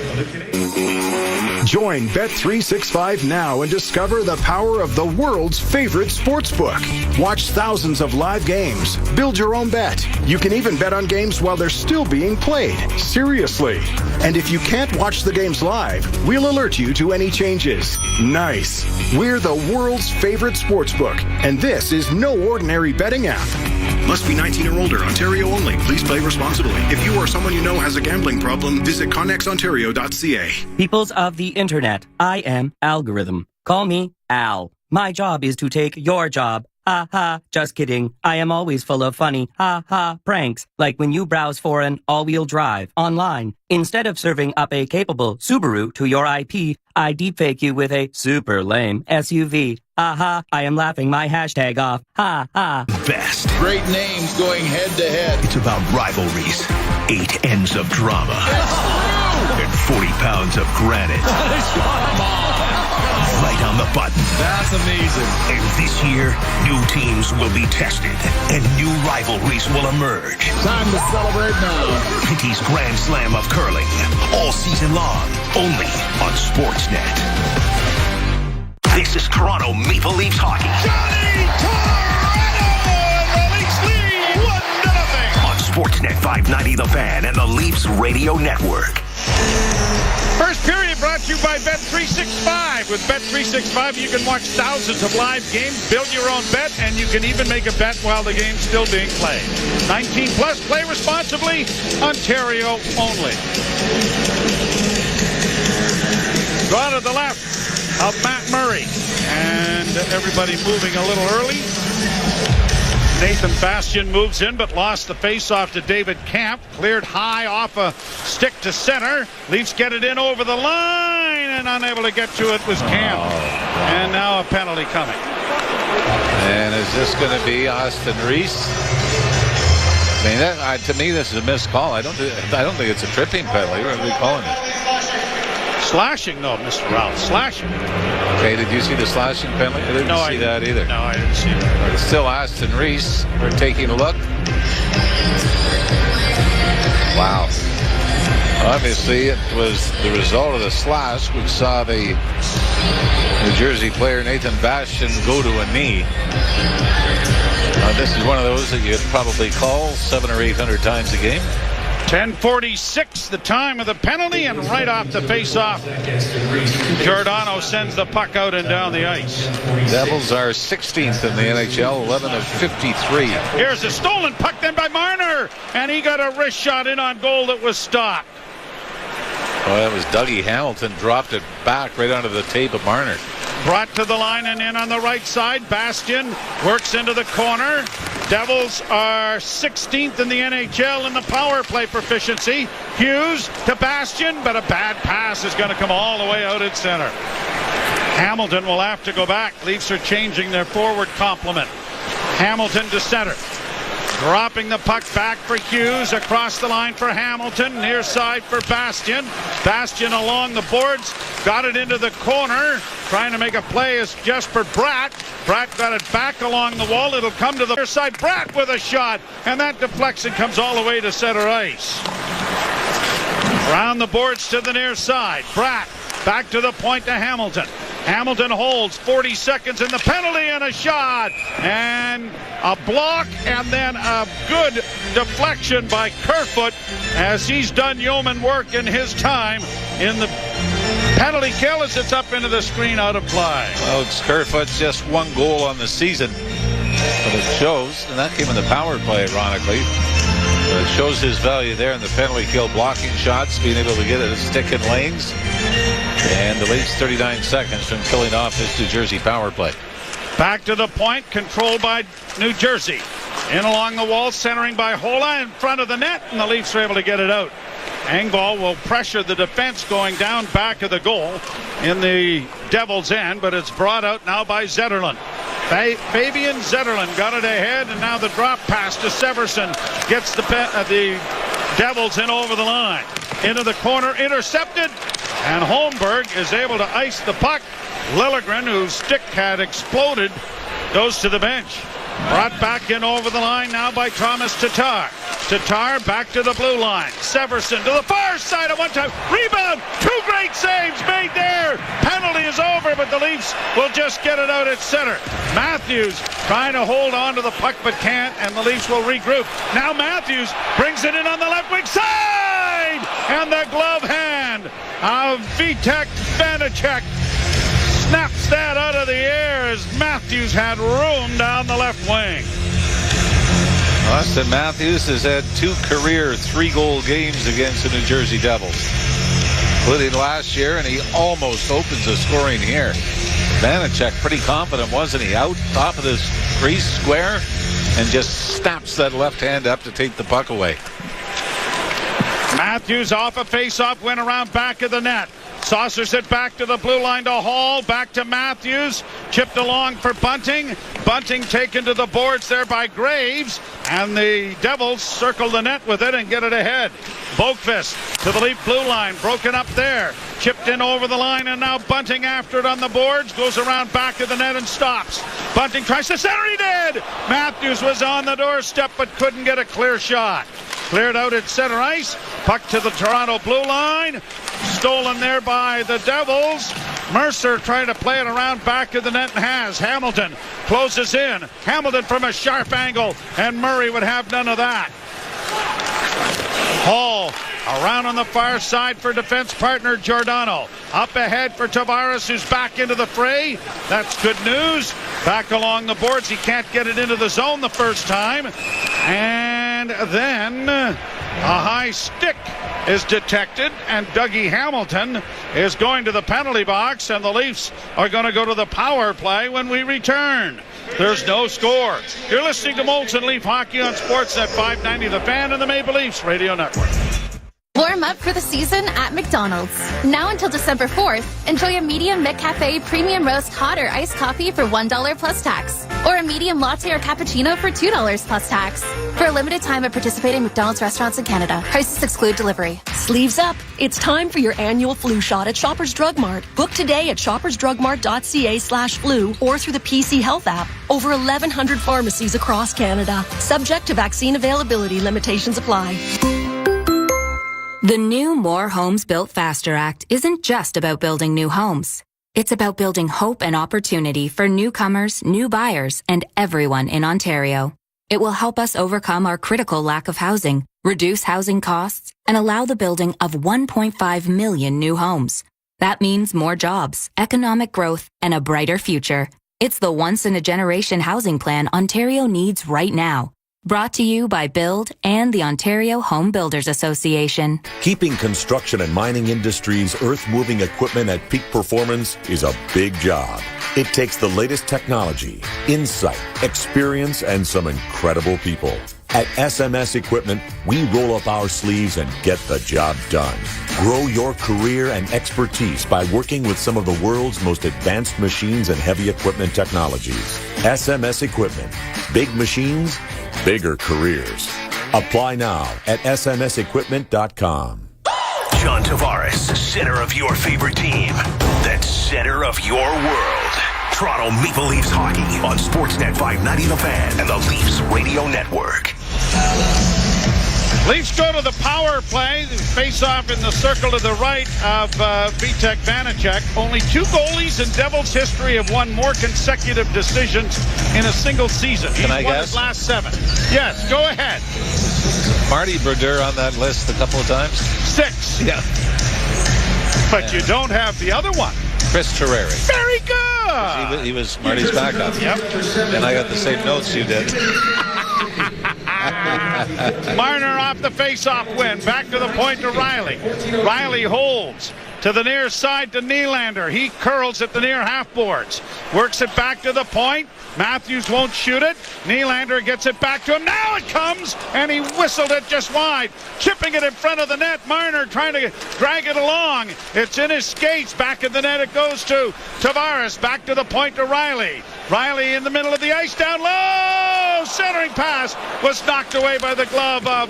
Join Bet365 now and discover the power of the world's favorite sportsbook. Watch thousands of live games. Build your own bet. You can even bet on games while they're still being played. Seriously. And if you can't watch the games live, we'll alert you to any changes. Nice. We're the world's favorite sportsbook, and this is no ordinary betting app. Must be 19 or older. Ontario only. Please play responsibly. If you or someone you know has a gambling problem, visit connexontario.ca. Peoples of the Internet, I am Algorithm. Call me Al. My job is to take your job. Ha ha, just kidding. I am always full of funny ha ha pranks, like when you browse for an all-wheel drive online. Instead of serving up a capable Subaru to your IP, I deepfake you with a super lame SUV. Ha ha, I am laughing my hashtag off. Ha ha. Best. Great names going head to head. It's about rivalries, 8 ends of drama, and 40 pounds of granite. Right on the button. That's amazing. And this year, new teams will be tested, and new rivalries will emerge. Time to celebrate now. Pinty's Grand Slam of Curling, all season long, only on Sportsnet. This is Toronto Maple Leafs hockey. Johnny Torino! Leafs lead 1-0. On Sportsnet 590 The Fan and the Leafs Radio Network. First period brought to you by Bet365. With Bet365, you can watch thousands of live games, build your own bet, and you can even make a bet while the game's still being played. 19 plus, play responsibly, Ontario only. Draw to the left of Matt Murray. And everybody moving a little early. Nathan Bastian moves in, but lost the faceoff to David Camp. Cleared high off a stick to center. Leafs get it in over the line, and unable to get to it was Camp. And now a penalty coming. And is this going to be Austin Reese? I mean, to me, this is a missed call. I don't think it's a tripping penalty. What are they calling it? Slashing, though, Mr. Ralph. Slashing. Okay, did you see the slashing penalty? I didn't see that either. No, I didn't see that. It's still Aston Reese. We're taking a look. Wow. Obviously, it was the result of the slash which saw the New Jersey player Nathan Bastian go to a knee. This is one of those that you'd probably call 700 or 800 times a game. 10:46, the time of the penalty, and right off the face-off, Giordano sends the puck out and down the ice. Devils are 16th in the NHL, 11 of 53. Here's a stolen puck then by Marner, and he got a wrist shot in on goal that was stopped. Oh, that was Dougie Hamilton, dropped it back right onto the tape of Marner. Brought to the line and in on the right side. Bastian works into the corner. Devils are 16th in the NHL in the power play proficiency. Hughes to Bastian, but a bad pass is going to come all the way out at center. Hamilton will have to go back. Leafs are changing their forward complement. Hamilton to center. Dropping the puck back for Hughes, across the line for Hamilton, near side for Bastian. Bastian along the boards, got it into the corner, trying to make a play is Jesper Bratt. Bratt got it back along the wall. It'll come to the near side. Bratt with a shot, and that deflection comes all the way to center ice. Around the boards to the near side. Bratt back to the point to Hamilton. Hamilton holds 40 seconds in the penalty and a shot and a block and then a good deflection by Kerfoot as he's done yeoman work in his time in the penalty kill as it's up into the screen out of play. Well, it's Kerfoot's just one goal on the season, but it shows, and that came in the power play ironically. But it shows his value there in the penalty kill, blocking shots, being able to get it a stick in lanes. And the Leafs 39 seconds from killing off this New Jersey power play. Back to the point, controlled by New Jersey. In along the wall, centering by Hola in front of the net, and the Leafs are able to get it out. Engvall will pressure the defense going down back of the goal in the Devils' end, but it's brought out now by Zetterlund. Fabian Zetterlund got it ahead, and now the drop pass to Severson gets the Devils in over the line. Into the corner, intercepted, and Holmberg is able to ice the puck. Liljegren, whose stick had exploded, goes to the bench. Brought back in over the line now by Thomas Tatar. Tatar back to the blue line. Severson to the far side at one time. Rebound. Two great saves made there. Penalty is over, but the Leafs will just get it out at center. Matthews trying to hold on to the puck but can't, and the Leafs will regroup. Now Matthews brings it in on the left wing side, and the glove hand of Vitek Vanacek snaps that out of the air as Matthews had room down the left wing. Austin Matthews has had 2 career 3-goal games against the New Jersey Devils, including last year, and he almost opens the scoring here. Vanacek pretty confident, wasn't he? Out top of this crease square and just snaps that left hand up to take the puck away. Matthews off a face-off, went around back of the net. Saucers it back to the blue line to Hall, back to Matthews, chipped along for Bunting. Bunting taken to the boards there by Graves, and the Devils circle the net with it and get it ahead. Boqvist to the Leaf blue line, broken up there, chipped in over the line, and now Bunting after it on the boards, goes around back of the net and stops. Bunting tries to center, he did! Matthews was on the doorstep but couldn't get a clear shot. Cleared out at center ice, puck to the Toronto blue line, stolen there by the Devils. Mercer trying to play it around back of the net and has. Hamilton closes in. Hamilton from a sharp angle, and Murray would have none of that. Hall around on the far side for defense partner Giordano. Up ahead for Tavares, who's back into the fray. That's good news. Back along the boards. He can't get it into the zone the first time. And then a high stick is detected, and Dougie Hamilton is going to the penalty box, and the Leafs are going to go to the power play when we return. There's no score. You're listening to Molson Leaf Hockey on Sportsnet 590 The Fan and the Maple Leafs Radio Network. Warm up for the season at McDonald's. Now until December 4th, enjoy a medium McCafe premium roast hot or iced coffee for $1 plus tax. Or a medium latte or cappuccino for $2 plus tax. For a limited time at participating McDonald's restaurants in Canada. Prices exclude delivery. Sleeves up. It's time for your annual flu shot at Shoppers Drug Mart. Book today at shoppersdrugmart.ca/flu or through the PC Health app. Over 1,100 pharmacies across Canada. Subject to vaccine availability. Limitations apply. The new More Homes Built Faster Act isn't just about building new homes. It's about building hope and opportunity for newcomers, new buyers, and everyone in Ontario. It will help us overcome our critical lack of housing, reduce housing costs, and allow the building of 1.5 million new homes. That means more jobs, economic growth, and a brighter future. It's the once-in-a-generation housing plan Ontario needs right now. Brought to you by Build and the Ontario Home Builders Association. Keeping construction and mining industries earth-moving equipment at peak performance is a big job. It takes the latest technology, insight, experience, and some incredible people. At SMS Equipment, we roll up our sleeves and get the job done. Grow your career and expertise by working with some of the world's most advanced machines and heavy equipment technologies. SMS Equipment. Big machines, bigger careers. Apply now at smsequipment.com. John Tavares, center of your favorite team. That's center of your world. Toronto Maple Leafs hockey on Sportsnet 590 The Fan and the Leafs Radio Network. Leafs go to the power play. Face off in the circle to the right of Vitek Vanacek. Only 2 goalies in Devils history have won more consecutive decisions in a single season. He's won his last 7. Yes, go ahead. Marty Brodeur on that list a couple of times? 6. Yeah. But you don't have the other one. Chris Terreri. Very good. He was Marty's backup. Yep. And I got the same notes you did. Marner off the face-off win. Back to the point to Riley. Riley holds to the near side to Nylander. He curls at the near half boards. Works it back to the point. Matthews won't shoot it. Nylander gets it back to him. Now it comes, and he whistled it just wide. Chipping it in front of the net. Marner trying to drag it along. It's in his skates. Back in the net it goes to Tavares. Back to the point to Riley. Riley in the middle of the ice, down low. Centering pass was knocked away by the glove of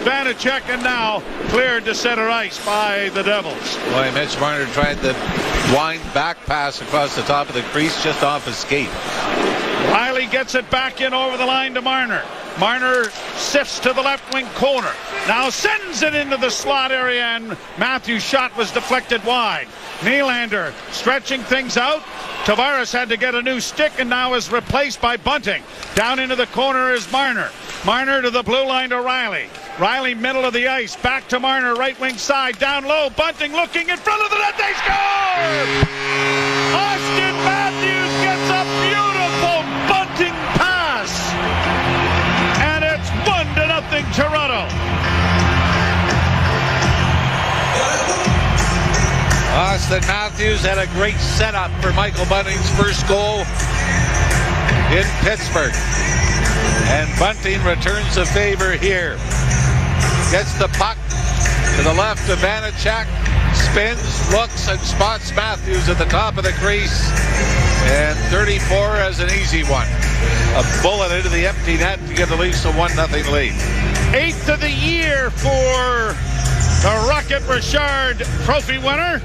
Vanacek, and now cleared to center ice by the Devils. Boy, Mitch Marner tried the wind back pass across the top of the crease just off his skate. Riley gets it back in over the line to Marner. Marner sifts to the left wing corner. Now sends it into the slot area, and Matthews' shot was deflected wide. Nylander stretching things out. Tavares had to get a new stick and now is replaced by Bunting. Down into the corner is Marner. Marner to the blue line to Riley. Riley middle of the ice. Back to Marner, right wing side. Down low. Bunting looking in front of the net. They score! Austin Matthews gets a beautiful Bunting pass. And it's 1-0 Toronto. Austin Matthews had a great setup for Michael Bunting's first goal in Pittsburgh. And Bunting returns the favor here. Gets the puck to the left of Vanacek. Spins, looks, and spots Matthews at the top of the crease. And 34 has an easy one. A bullet into the empty net to give the Leafs a 1-0 lead. 8th of the year for the Rocket Richard Trophy winner.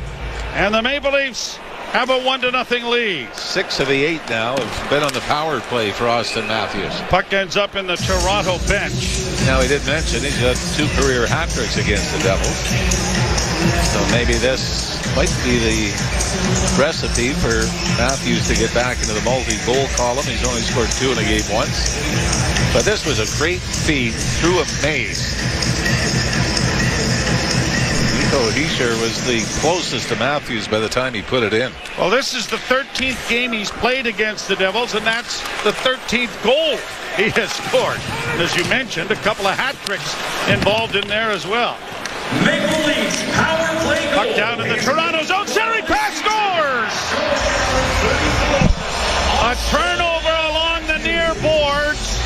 And the Maple Leafs have a 1-0 lead. 6 of the 8 now have been on the power play for Austin Matthews. Puck ends up in the Toronto bench. Now, he did mention he's got 2 career hat tricks against the Devils. So maybe this might be the recipe for Matthews to get back into the multi-goal column. He's only scored 2 in a game once. But this was a great feed through a maze. Hischier was the closest to Matthews by the time he put it in. Well, this is the 13th game he's played against the Devils, and that's the 13th goal he has scored. As you mentioned, a couple of hat tricks involved in there as well. Maple Leafs power play goal. Puck down in the Toronto zone. Centering pass, scores! A turnover along the near boards,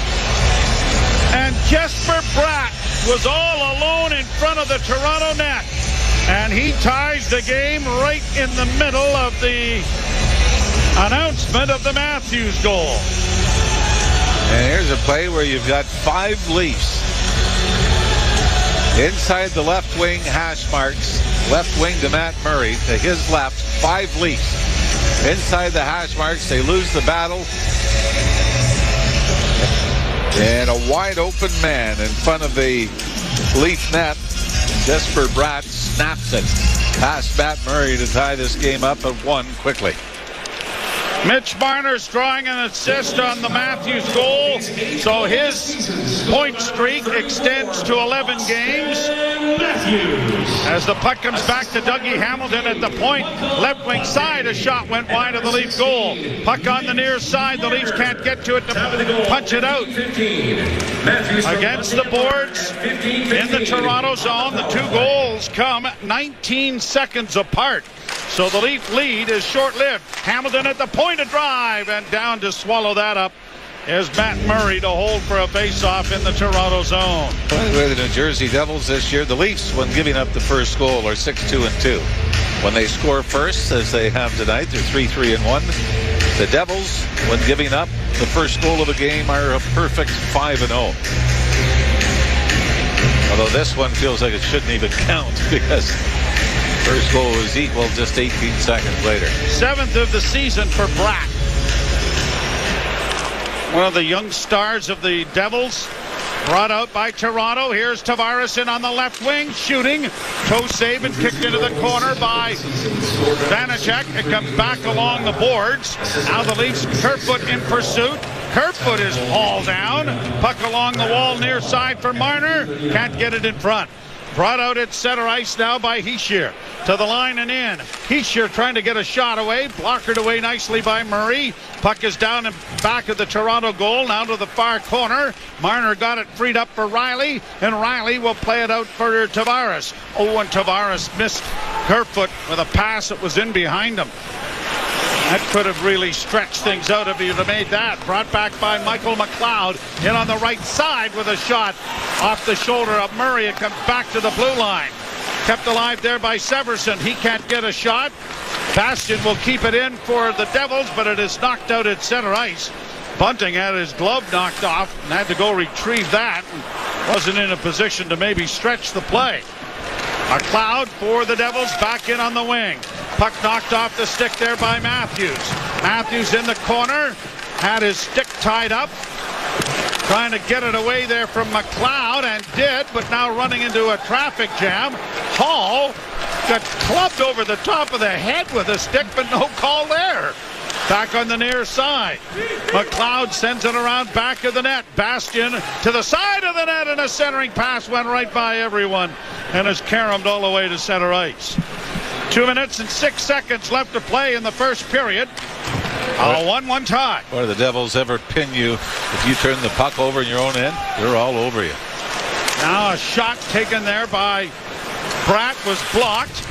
and Jesper Bratt was all alone in front of the Toronto net. And he ties the game right in the middle of the announcement of the Matthews goal. And here's a play where you've got 5 Leafs. Inside the left wing hash marks. Left wing to Matt Murray. To his left, 5 Leafs. Inside the hash marks, they lose the battle. And a wide open man in front of the Leaf net. Jesper Bratt snaps it past Matt Murray to tie this game up at 1 quickly. Mitch Marner's drawing an assist on the Matthews goal, so his point streak extends to 11 games. As the puck comes back to Dougie Hamilton at the point, left wing side, a shot went wide of the Leaf goal. Puck on the near side, the Leafs can't get to it to punch it out. Against the boards in the Toronto zone, the 2 goals come 19 seconds apart. So the Leaf lead is short-lived. Hamilton at the point of drive, and down to swallow that up is Matt Murray to hold for a face-off in the Toronto zone. By the way, the New Jersey Devils this year, the Leafs, when giving up the first goal, are 6-2-2. When they score first, as they have tonight, they're 3-3-1. The Devils, when giving up the first goal of a game, are a perfect 5-0. Although this one feels like it shouldn't even count because first goal was equal just 18 seconds later. 7th of the season for Bratt. One of the young stars of the Devils, brought out by Toronto. Here's Tavares in on the left wing, shooting. Toe save and kicked into the corner by Vanacek. It comes back along the boards. Now the Leafs, Kerfoot in pursuit. Kerfoot is hauled down. Puck along the wall near side for Marner. Can't get it in front. Brought out at center ice now by Hischier. To the line and in. Hischier trying to get a shot away. Blockered away nicely by Murray. Puck is down in back of the Toronto goal. Now to the far corner. Marner got it freed up for Riley. And Riley will play it out for Tavares. Oh, and Tavares missed Kerfoot with a pass that was in behind him. That could have really stretched things out if he'd have made that. Brought back by Michael McLeod. In on the right side with a shot off the shoulder of Murray. It comes back to the blue line. Kept alive there by Severson. He can't get a shot. Bastian will keep it in for the Devils, but it is knocked out at center ice. Bunting had his glove knocked off and had to go retrieve that. Wasn't in a position to maybe stretch the play. McLeod for the Devils, back in on the wing. Puck knocked off the stick there by Matthews. Matthews in the corner, had his stick tied up. Trying to get it away there from McLeod, and did, but now running into a traffic jam. Hall got clubbed over the top of the head with a stick, but no call there. Back on the near side. McLeod sends it around back of the net. Bastian to the side of the net, and a centering pass went right by everyone and is caromed all the way to center ice. 2 minutes and 6 seconds left to play in the first period. A 1-1 tie. Or the Devils ever pin you if you turn the puck over in your own end? They're all over you. Now a shot taken there by Bratt was blocked.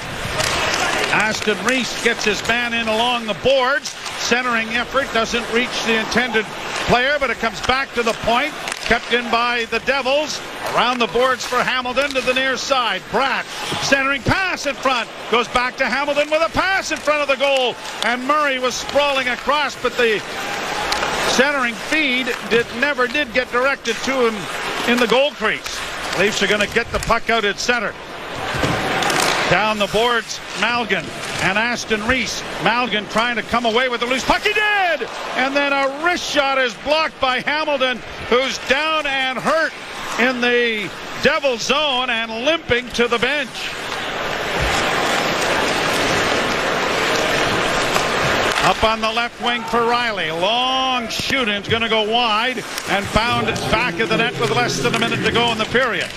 Aston Reese gets his man in along the boards. Centering effort doesn't reach the intended player, but it comes back to the point. Kept in by the Devils. Around the boards for Hamilton to the near side. Bratt centering pass in front. Goes back to Hamilton with a pass in front of the goal. And Murray was sprawling across, but the centering feed never did get directed to him in the goal crease. Leafs are going to get the puck out at center. Down the boards, Malgin and Aston Reese. Malgin trying to come away with the loose puck. He did! And then a wrist shot is blocked by Hamilton, who's down and hurt in the Devil zone and limping to the bench. Up on the left wing for Riley. Long shooting. It's going to go wide and found back of the net with less than a minute to go in the period.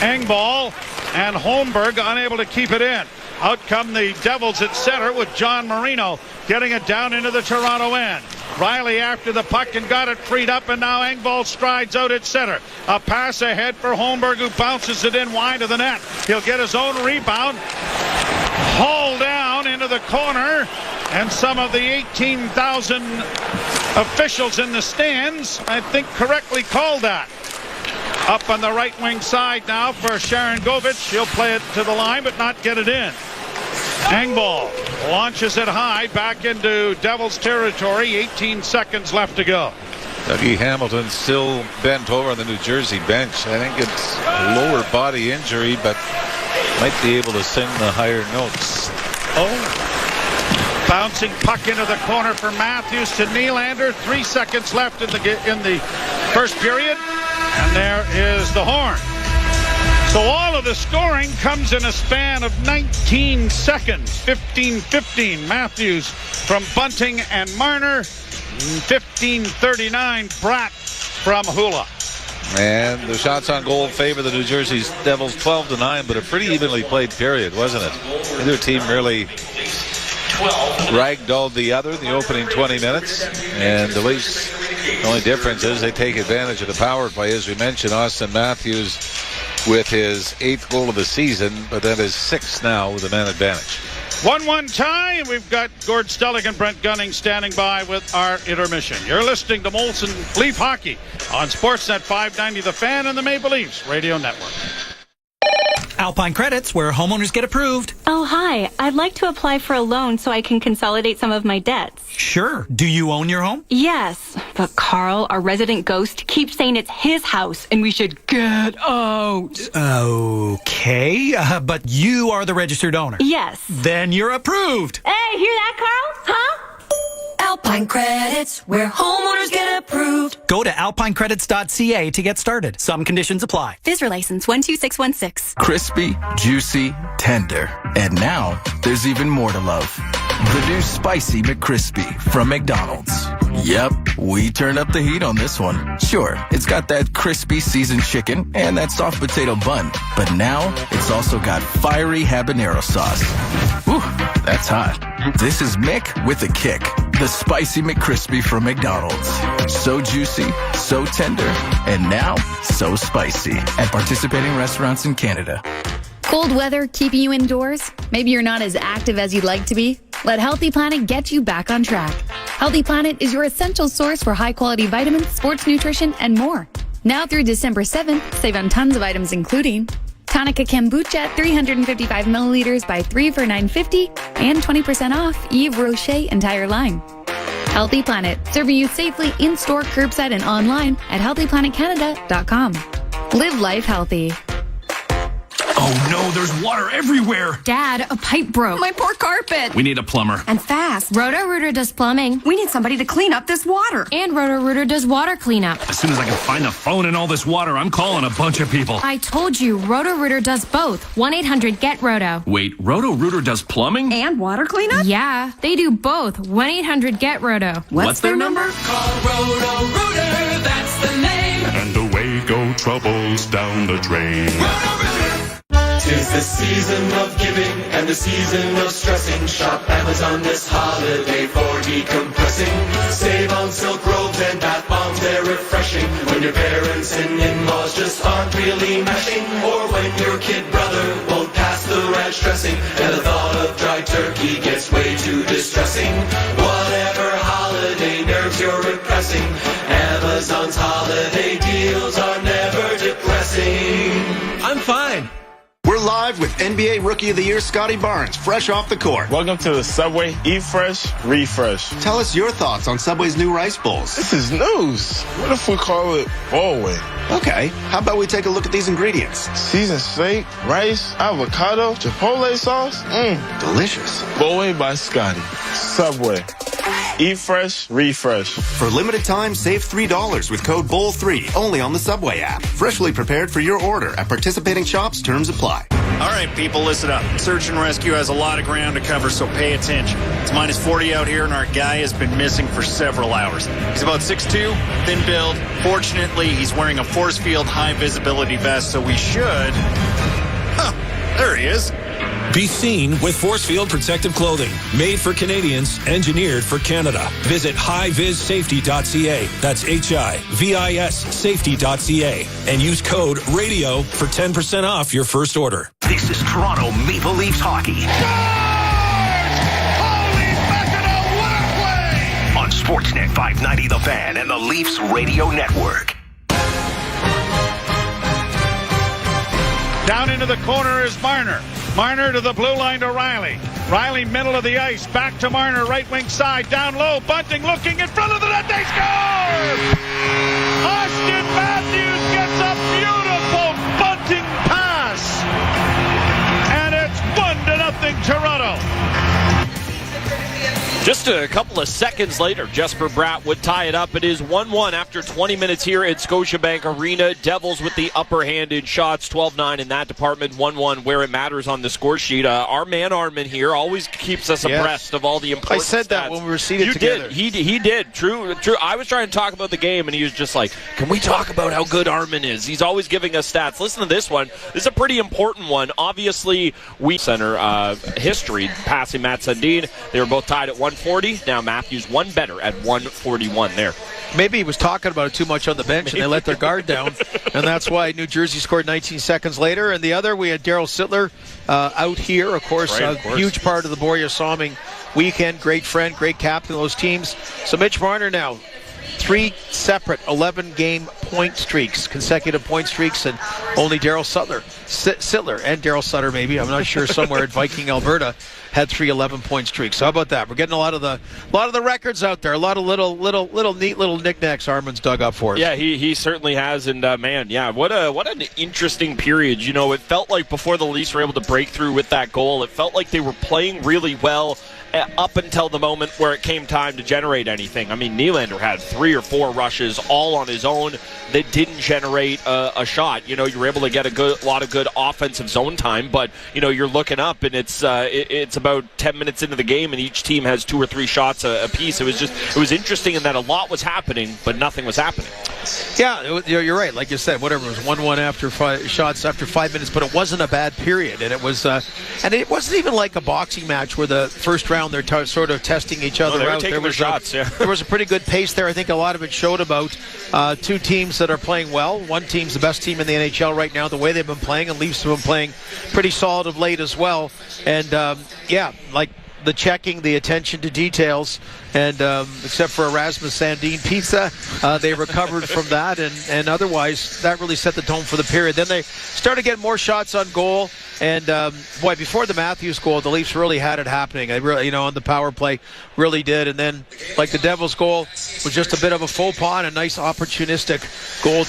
Engvall and Holmberg unable to keep it in. Out come the Devils at center with John Marino getting it down into the Toronto end. Riley after the puck and got it freed up, and now Engvall strides out at center. A pass ahead for Holmberg, who bounces it in wide of the net. He'll get his own rebound. Hauled down into the corner, and some of the 18,000 officials in the stands, I think, correctly called that. Up on the right wing side now for Sharangovich. He'll play it to the line but not get it in. Engvall launches it high back into Devils territory. 18 seconds left to go. Dougie Hamilton still bent over on the New Jersey bench. I think it's a lower body injury, but might be able to sing the higher notes. Bouncing puck into the corner for Matthews to Nylander. 3 seconds left in the first period. And there is the horn. So all of the scoring comes in a span of 19 seconds. 15-15 Matthews from Bunting and Marner. 15-39 Bratt from Hula. And the shots on goal favor the New Jersey Devils 12-9, but a pretty evenly played period, wasn't it? Neither team really ragdolled the other in the opening 20 minutes. And the Leafs, the only difference is they take advantage of the power play. As we mentioned, Austin Matthews with his 8th goal of the season, but that is 6 now with a man advantage. 1-1 tie, and we've got Gord Stellick and Brent Gunning standing by with our intermission. You're listening to Molson Leaf Hockey on Sportsnet 590 The Fan and the Maple Leafs Radio Network. Alpine Credits, where homeowners get approved. Oh, hi. I'd like to apply for a loan so I can consolidate some of my dets. Sure. Do you own your home? Yes, but Carl, our resident ghost, keeps saying it's his house and we should get out. Okay, but you are the registered owner. Yes. Then you're approved. Hey, hear that, Carl? Huh? Alpine Credits, where homeowners get approved. Go to alpinecredits.ca to get started. Some conditions apply. FSRA license 12616. Crispy, juicy, tender. And now, there's even more to love. The new Spicy McCrispy from McDonald's. Yep, we turned up the heat on this one. Sure, it's got that crispy seasoned chicken and that soft potato bun. But now, it's also got fiery habanero sauce. Whew, that's hot. This is Mick with a kick. The Spicy McCrispy from McDonald's. So juicy, so tender, and now so spicy. At participating restaurants in Canada. Cold weather keeping you indoors? Maybe you're not as active as you'd like to be? Let Healthy Planet get you back on track. Healthy Planet is your essential source for high-quality vitamins, sports nutrition, and more. Now through December 7th, save on tons of items including Tonica Kombucha 355 milliliters by 3 for $9.50 and 20% off Yves Rocher entire line. Healthy Planet, serving you safely in-store, curbside, and online at healthyplanetcanada.com. Live life healthy. Oh no, there's water everywhere. Dad, a pipe broke. My poor carpet. We need a plumber. And fast. Roto-Rooter does plumbing. We need somebody to clean up this water. And Roto-Rooter does water cleanup. As soon as I can find the phone in all this water, I'm calling a bunch of people. I told you, Roto-Rooter does both. 1-800-GET-ROTO. Wait, Roto-Rooter does plumbing? And water cleanup? Yeah, they do both. 1-800-GET-ROTO. What's their number? Call Roto-Rooter, that's the name. And away go troubles down the drain. Roto-Rooter. 'Tis the season of giving and the season of stressing. Shop Amazon this holiday for decompressing. Save on silk robes and bath bombs, they're refreshing. When your parents and in-laws just aren't really meshing. Or when your kid brother won't pass the ranch dressing. And the thought of dry turkey gets way too distressing. Whatever holiday nerves you're repressing, Amazon's holiday deals are never depressing. I'm fine. We're live with NBA Rookie of the Year Scotty Barnes, fresh off the court. Welcome to the Subway Eat Fresh, Refresh. Tell us your thoughts on Subway's new rice bowls. This is news. What if we call it Bowl-Way? Okay, how about we take a look at these ingredients? Seasoned steak, rice, avocado, chipotle sauce. Delicious. Bowl-Way by Scotty. Subway. Eat fresh, refresh. For limited time, save $3 with code BOWL3 only on the Subway app. Freshly prepared for your order at participating shops. Terms apply. All right, people, listen up. Search and rescue has a lot of ground to cover, so pay attention. It's minus 40 out here, and our guy has been missing for several hours. He's about 6'2", thin build. Fortunately, he's wearing a force field high visibility vest, so we should... there he is. Be seen with Force Field protective clothing. Made for Canadians, engineered for Canada. Visit highvissafety.ca. That's HIVIS safety.ca. And use code RADIO for 10% off your first order. This is Toronto Maple Leafs hockey. On Sportsnet 590 The Fan and the Leafs Radio Network. Down into the corner is Marner. Marner to the blue line to Riley. Riley, middle of the ice. Back to Marner, right wing side. Down low. Bunting looking in front of the net. They score! Austin Matthews gets a beautiful bunting pass. And it's 1-0 Toronto. Just a couple of seconds later, Jesper Bratt would tie it up. It is 1-1 after 20 minutes here at Scotiabank Arena. Devils with the upper hand in shots, 12-9 in that department, 1-1 where it matters on the score sheet. Our man Armin here always keeps us abreast of all the important I said that stats. when we were seated together. He did. True. I was trying to talk about the game, and he was just like, can we talk about how good Armin is? He's always giving us stats. Listen to this one. This is a pretty important one. Obviously, we center history, passing Matt Sundin. They were both tied at 140. Now Matthews one better at 141 there. Maybe he was talking about it too much on the bench, and they let their guard down, and that's why New Jersey scored 19 seconds later. And the other, we had Daryl Sittler out here, of course, huge part of the Borja-Salming weekend. Great friend, great captain of those teams. So Mitch Marner now, 3 separate 11-game point streaks, consecutive point streaks, and only Daryl Sittler and Daryl Sutter, maybe, I'm not sure, somewhere at Viking, Alberta, had 3 11-point streaks. So how about that? We're getting a lot of the records out there, a lot of little neat little knickknacks Armin's dug up for us. Yeah, he certainly has, and man, yeah, what an interesting period. You know, it felt like before the Leafs were able to break through with that goal, it felt like they were playing really well up until the moment where it came time to generate anything. I mean, Nylander had 3 or 4 rushes all on his own that didn't generate a shot. You know, you were able to get a lot of good offensive zone time, but you know, you're looking up and it's about 10 minutes into the game and each team has 2 or 3 shots a piece. It was interesting in that a lot was happening, but nothing was happening. Yeah, you're right. Like you said, whatever, it was 1-1 after 5 shots after 5 minutes, but it wasn't a bad period, and it wasn't even like a boxing match where the first round they're sort of testing each other out. Taking their shots, yeah. There was a pretty good pace there. I think a lot of it showed about 2 teams that are playing well. One team's the best team in the NHL right now, the way they've been playing, and Leafs have been playing pretty solid of late as well. And like the checking, the attention to details, and except for Erasmus Sandin pizza, they recovered from that, and otherwise that really set the tone for the period. Then they started getting more shots on goal. And, before the Matthews goal, the Leafs really had it happening. They really, on the power play, really did. And then, like the Devils' goal was just a bit of a faux pas and a nice opportunistic goal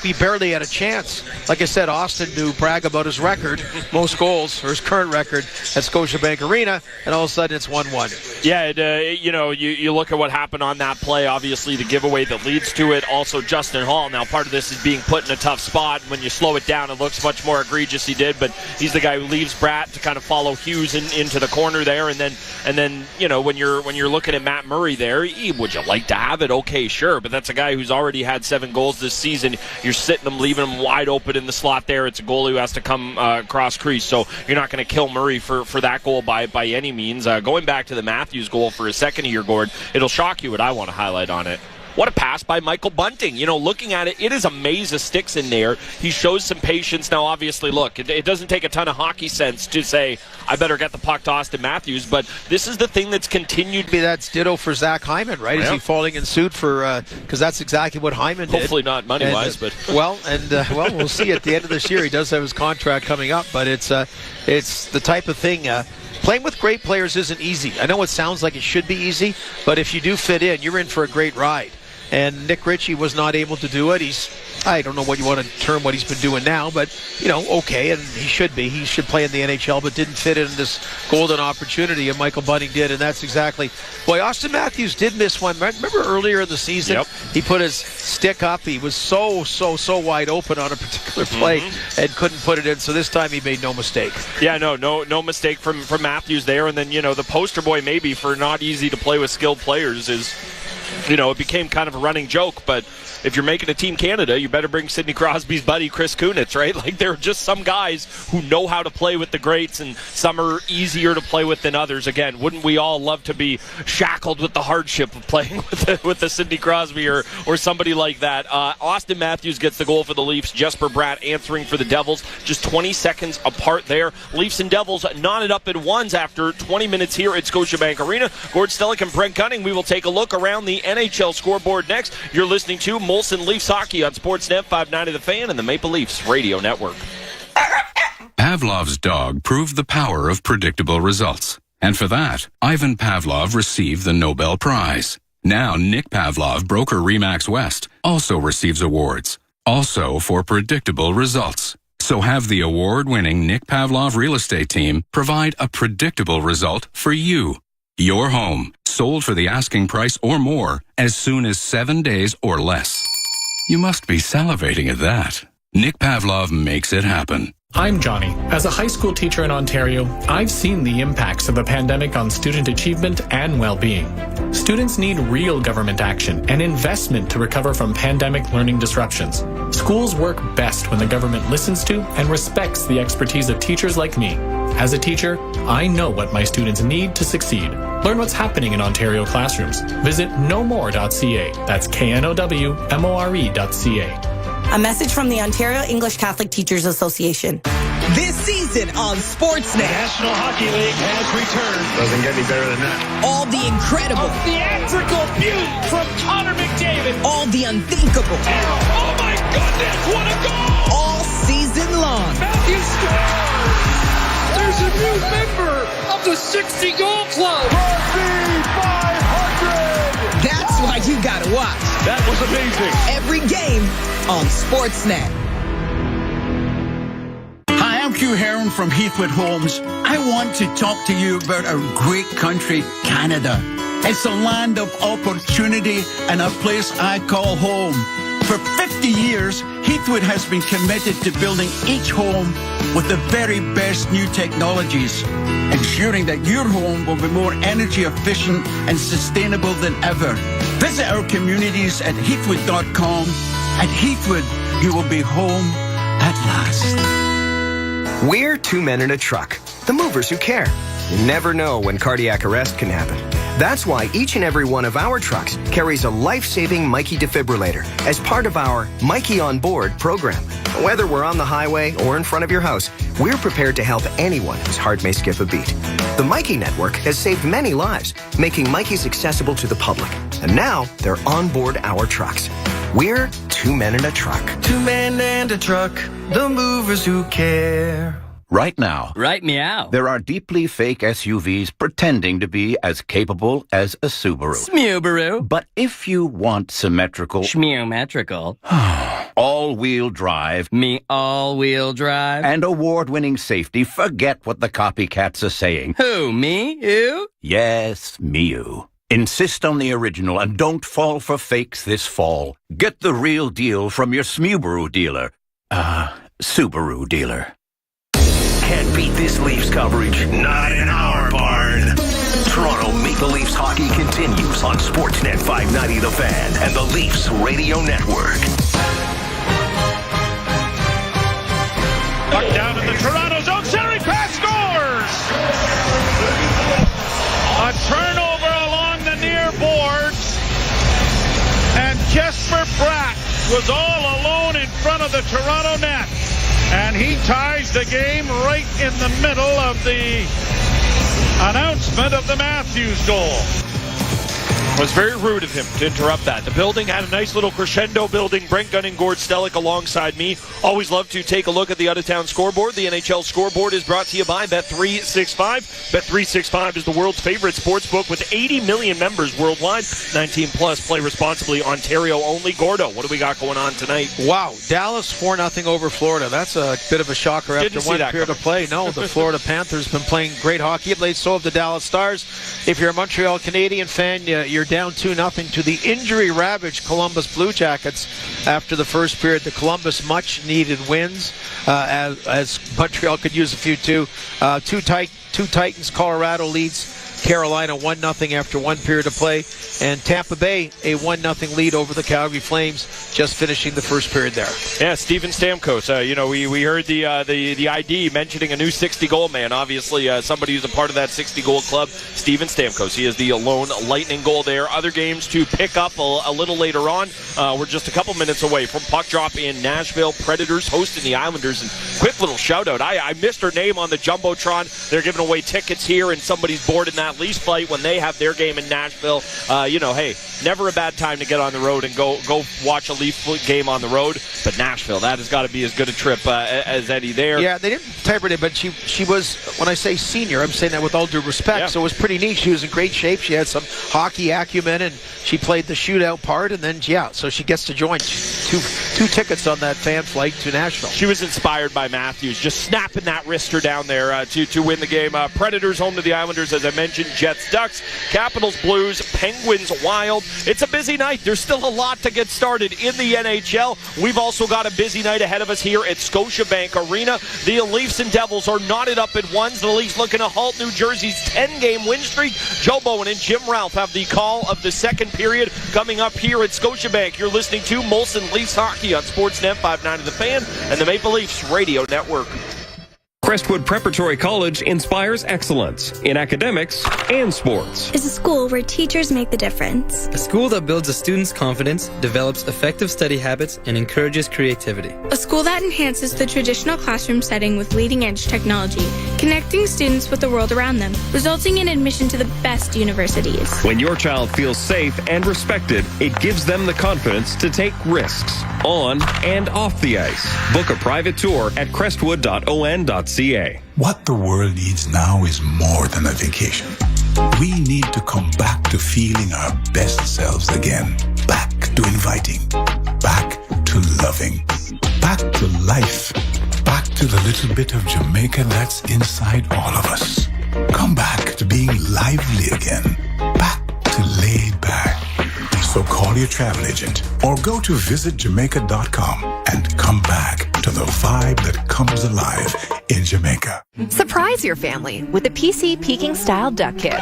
we barely had a chance. Like I said, Austin knew brag about his record, most goals, or his current record at Scotiabank Arena, and all of a sudden it's 1-1. Yeah, you look at what happened on that play, obviously the giveaway that leads to it. Also, Justin Hall, now part of this is being put in a tough spot. When you slow it down, it looks much more egregious. He did, but he's the guy who leaves Bratt to kind of follow Hughes into the corner there, and then when you're looking at Matt Murray there, would you like to have it? Okay, sure, but that's a guy who's already had 7 goals this season. You're sitting him, leaving him wide open in the slot there. It's a goalie who has to come across crease, so you're not going to kill Murray for that goal by any means. Going back to the Matthews goal for a second here, Gord, it'll shock you what I want to highlight on it. What a pass by Michael Bunting. Looking at it, it is a maze of sticks in there. He shows some patience. Now, obviously, look, it doesn't take a ton of hockey sense to say, I better get the puck to Austin Matthews, but this is the thing that's continued. That's ditto for Zach Hyman, right? Yeah. Is he falling in suit for, because that's exactly what Hyman did. Hopefully not money-wise, but. Well, we'll see at the end of this year. He does have his contract coming up, but it's the type of thing. Playing with great players isn't easy. I know it sounds like it should be easy, but if you do fit in, you're in for a great ride. And Nick Ritchie was not able to do it. I don't know what you want to term what he's been doing now, but, okay, and he should be. He should play in the NHL, but didn't fit in this golden opportunity, and Michael Bunting did, and that's exactly. Boy, Austin Matthews did miss one. Remember earlier in the season, He put his stick up. He was so wide open on a particular play and couldn't put it in, so this time he made no mistake. Yeah, no mistake from Matthews there, and then, the poster boy maybe for not easy to play with skilled players is, it became kind of a running joke, but if you're making a Team Canada, you better bring Sidney Crosby's buddy Chris Kunitz, right? Like, there are just some guys who know how to play with the greats, and some are easier to play with than others. Again, wouldn't we all love to be shackled with the hardship of playing with the Sidney Crosby or somebody like that? Austin Matthews gets the goal for the Leafs. Jesper Bratt answering for the Devils. Just 20 seconds apart there. Leafs and Devils knotted up at ones after 20 minutes here at Scotiabank Arena. Gord Stellick and Brent Gunning. We will take a look around the NHL scoreboard next. You're listening to Molson Leafs Hockey on Sportsnet 590 The Fan and the Maple Leafs Radio Network. Pavlov's dog proved the power of predictable results. And for that, Ivan Pavlov received the Nobel Prize. Now Nick Pavlov, broker Remax West, also receives awards, also for predictable results. So have the award-winning Nick Pavlov real estate team provide a predictable result for you. Your home, sold for the asking price or more, as soon as 7 days or less. You must be salivating at that. Nick Pavlov makes it happen. I'm Johnny. As a high school teacher in Ontario, I've seen the impacts of the pandemic on student achievement and well-being. Students need real government action and investment to recover from pandemic learning disruptions. Schools work best when the government listens to and respects the expertise of teachers like me. As a teacher, I know what my students need to succeed. Learn what's happening in Ontario classrooms. Visit knowmore.ca. That's knowmore.ca. A message from the Ontario English Catholic Teachers Association. This season on Sportsnet. The National Hockey League has returned. Doesn't get any better than that. All the incredible. A theatrical beauty from Connor McDavid. All the unthinkable. And, oh my goodness, what a goal! All season long. Matthew scores! There's a new member of the 60-goal club. Rugby 500! That's why you gotta watch. That was amazing. Every game on Sportsnet. Hi, I'm Hugh Heron from Heathwood Homes. I want to talk to you about our great country, Canada. It's a land of opportunity and a place I call home. For 50 years, Heathwood has been committed to building each home with the very best new technologies, ensuring that your home will be more energy efficient and sustainable than ever. Visit our communities at heathwood.com. At Heathwood, you will be home at last. We're two men in a truck, the movers who care. You never know when cardiac arrest can happen. That's why each and every one of our trucks carries a life-saving Mikey defibrillator as part of our Mikey on Board program. Whether we're on the highway or in front of your house, we're prepared to help anyone whose heart may skip a beat. The Mikey Network has saved many lives, making Mikeys accessible to the public. And now they're on board our trucks. We're two men in a truck. Two men and a truck, the movers who care. Right now. Right meow. There are deeply fake SUVs pretending to be as capable as a Subaru. Smubaru. But if you want symmetrical... Schmeometrical. all-wheel drive... Me all-wheel drive. And award-winning safety, forget what the copycats are saying. Who, me? You? Yes, me you. Insist on the original and don't fall for fakes this fall. Get the real deal from your Smubaru dealer. Subaru dealer. Can't beat this Leafs coverage. Not in our barn. Toronto Maple Leafs hockey continues on Sportsnet 590 The Fan and the Leafs Radio Network. Puck down in the Toronto zone. Sari pass scores! A turnover along the near boards. And Jesper Bratt was all alone in front of the Toronto net. And he ties the game right in the middle of the announcement of the Matthews goal. It was very rude of him to interrupt that. The building had a nice little crescendo building. Brent Gunning, Gord Stellick alongside me. Always love to take a look at the out-of-town scoreboard. The NHL scoreboard is brought to you by Bet365. Bet365 is the world's favorite sports book with 80 million members worldwide. 19 plus. Play responsibly. Ontario only. Gordo, what do we got going on tonight? Wow. Dallas 4-0 over Florida. That's a bit of a shocker after one period of play. No, the Florida Panthers been playing great hockey of late. So have the Dallas Stars. If you're a Montreal Canadian fan, you're down 2-0 to the injury-ravaged Columbus Blue Jackets after the first period. The Columbus much-needed wins, as Montreal could use a few too. Two Titans. Colorado leads Carolina 1-0 after one period of play, and Tampa Bay a 1-0 lead over the Calgary Flames, just finishing the first period there. Yeah, Steven Stamkos. We heard the ID mentioning a new 60-goal man. Obviously, somebody who's a part of that 60-goal club, Steven Stamkos. He is the lone Lightning goal there. Other games to pick up a little later on. We're just a couple minutes away from puck drop in Nashville. Predators hosting the Islanders. And quick little shout out. I missed her name on the Jumbotron. They're giving away tickets here, and somebody's boarding that that Leafs flight when they have their game in Nashville. Hey, never a bad time to get on the road and go watch a Leaf game on the road. But Nashville, that has got to be as good a trip as any there. Yeah, they didn't interpret it, but she was, when I say senior, I'm saying that with all due respect, so it was pretty neat. She was in great shape. She had some hockey acumen, and she played the shootout part, and then, so she gets to join two tickets on that fan flight to Nashville. She was inspired by Matthews, just snapping that wrister down there to win the game. Predators home to the Islanders, as I mentioned. Jets, Ducks, Capitals, Blues, Penguins, Wild. It's a busy night. There's still a lot to get started in the NHL. We've also got a busy night ahead of us here at Scotiabank Arena. The Leafs and Devils are knotted up at ones. The Leafs looking to halt New Jersey's 10-game win streak. Joe Bowen and Jim Ralph have the call of the second period coming up here at Scotiabank. You're listening to Molson Leafs Hockey on Sportsnet 590 The Fan and the Maple Leafs Radio Network. Crestwood Preparatory College inspires excellence in academics and sports. Is a school where teachers make the difference. A school that builds a student's confidence, develops effective study habits, and encourages creativity. A school that enhances the traditional classroom setting with leading-edge technology, connecting students with the world around them, resulting in admission to the best universities. When your child feels safe and respected, it gives them the confidence to take risks on and off the ice. Book a private tour at crestwood.on.ca. What the world needs now is more than a vacation. We need to come back to feeling our best selves again. Back to inviting. Back to loving. Back to life. Back to the little bit of Jamaica that's inside all of us. Come back to being lively again. Back to laid back. So call your travel agent or go to visitjamaica.com and come back to the vibe that comes alive in Jamaica. Surprise your family with the PC Peking Style Duck Kit.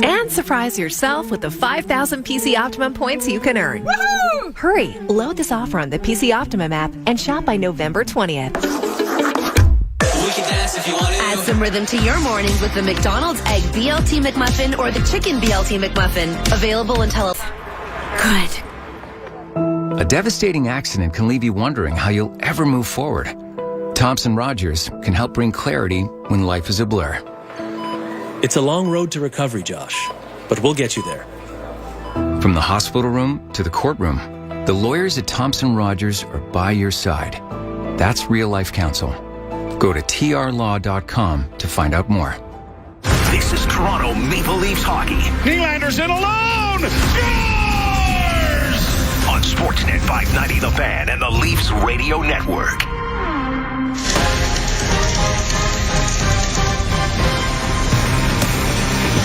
And surprise yourself with the 5,000 PC Optimum points you can earn. Woo-hoo! Hurry, load this offer on the PC Optimum app and shop by November 20th. Add some rhythm to your morning with the McDonald's Egg BLT McMuffin or the Chicken BLT McMuffin. Available until... Good. A devastating accident can leave you wondering how you'll ever move forward. Thompson Rogers can help bring clarity when life is a blur. It's a long road to recovery, Josh, but we'll get you there. From the hospital room to the courtroom, the lawyers at Thompson Rogers are by your side. That's real life counsel. Go to trlaw.com to find out more. This is Toronto Maple Leafs hockey. Nylander's in alone! Scores! On Sportsnet 590 The Fan and the Leafs Radio Network.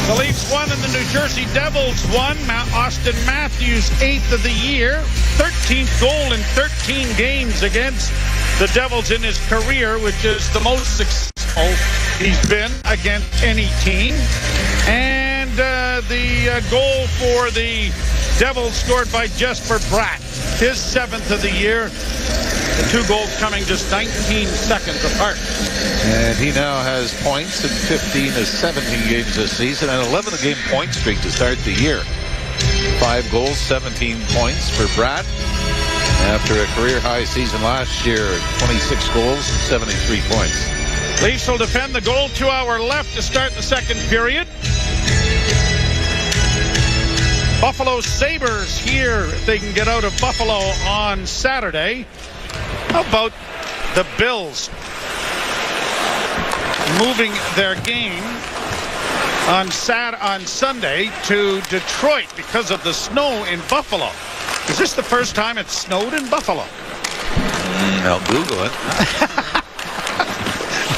The Leafs won and the New Jersey Devils won. Austin Matthews, 8th of the year. 13th goal in 13 games against the Devils in his career, which is the most successful he's been against any team. And the goal for the Devils scored by Jesper Bratt, his 7th of the year. The two goals coming just 19 seconds apart. And he now has points in 15 of 17 games this season, and 11-game point streak to start the year. 5 goals, 17 points for Bratt. After a career-high season last year, 26 goals, 73 points. Leafs will defend the goal. 2 hours left to start the second period. Buffalo Sabres here, if they can get out of Buffalo on Saturday. How about the Bills moving their game on Sunday to Detroit because of the snow in Buffalo? Is this the first time it's snowed in Buffalo? I'll Google it.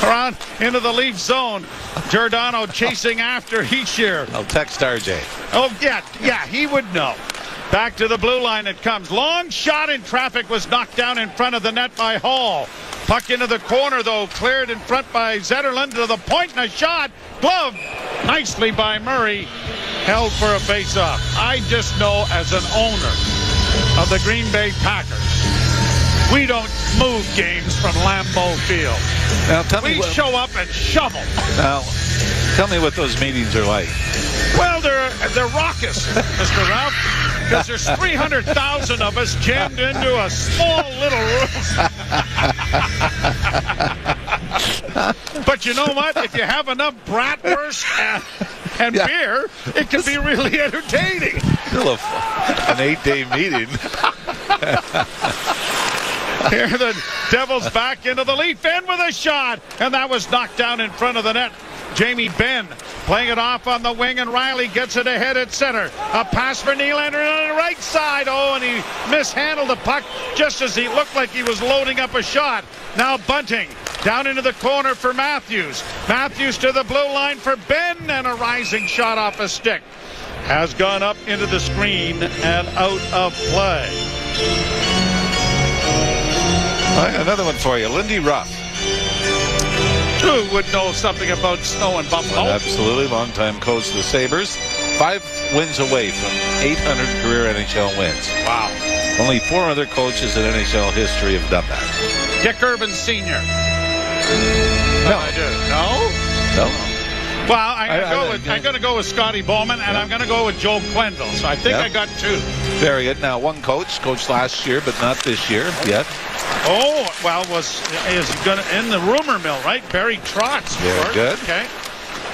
Around into the Leaf zone. Giordano chasing after Heischer. I'll text RJ. Oh, yeah, he would know. Back to the blue line it comes. Long shot in traffic was knocked down in front of the net by Hall. Puck into the corner, though, cleared in front by Zetterlund to the point, and a shot. Glove nicely by Murray. Held for a face-off. I just know as an owner of the Green Bay Packers, we don't move games from Lambeau Field. Now, tell me show up and shovel. Now, tell me what those meetings are like. Well, they're raucous, Mr. Ralph, because there's 300,000 of us jammed into a small little room. But you know what? If you have enough bratwurst and beer, it can be really entertaining. Still an 8-day meeting. Here the Devils back into the Leaf end with a shot, and that was knocked down in front of the net. Jamie Benn playing it off on the wing, and Riley gets it ahead at center. A pass for Nylander on the right side. Oh, and he mishandled the puck just as he looked like he was loading up a shot. Now Bunting down into the corner for Matthews. Matthews to the blue line for Benn, and a rising shot off a stick has gone up into the screen and out of play. Another one for you, Lindy Ruff. Who would know something about snow in Buffalo? Absolutely, longtime coach of the Sabres. 5 wins away from 800 career NHL wins. Wow. Only 4 other coaches in NHL history have done that. Dick Irvin Sr. No. No? Well, I'm going to go with Scotty Bowman, and I'm going to go with Joe Quenneville. So I think I got 2. Very good. Now, one coached last year, but not this year yet. Oh, well, is going to in the rumor mill, right? Barry Trotz. Very good. Okay.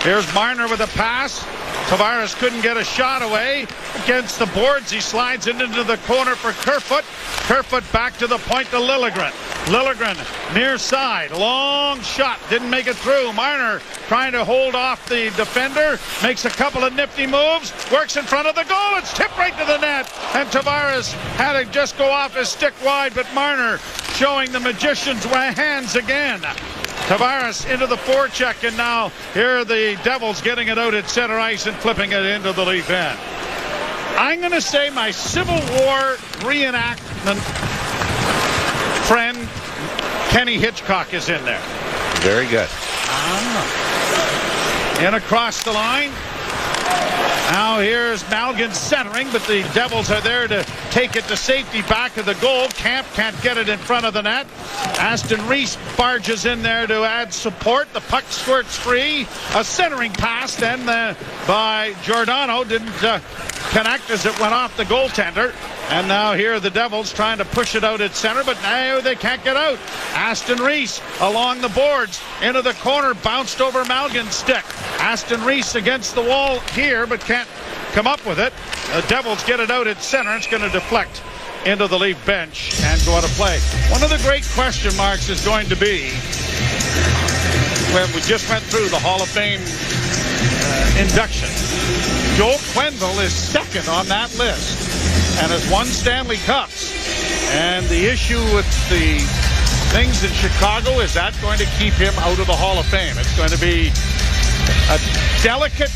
Here's Marner with a pass. Tavares couldn't get a shot away. Against the boards, he slides it into the corner for Kerfoot. Kerfoot back to the point to Liljegren. Liljegren near side. Long shot. Didn't make it through. Marner trying to hold off the defender. Makes a couple of nifty moves. Works in front of the goal. It's tipped right to the net. And Tavares had to just go off his stick wide, but Marner showing the magician's hands again. Tavares into the forecheck, and now here are the Devils getting it out at center ice and flipping it into the Leaf end. I'm going to say my Civil War reenactment friend Kenny Hitchcock is in there. Very good. In across the line. Now here's Malgin centering, but the Devils are there to take it to safety back of the goal. Camp can't get it in front of the net. Aston Reese barges in there to add support. The puck squirts free. A centering pass then by Giordano didn't connect as it went off the goaltender. And now here are the Devils trying to push it out at center, but now they can't get out. Aston Reese along the boards into the corner, bounced over Malgin's stick. Aston Reese against the wall here, but can't come up with it. The Devils get it out at center. It's going to deflect into the Leaf bench and go out of play. One of the great question marks is going to be when we just went through the Hall of Fame induction. Joe Quenneville is second on that list and has won Stanley Cups. And the issue with the things in Chicago is that going to keep him out of the Hall of Fame. It's going to be a delicate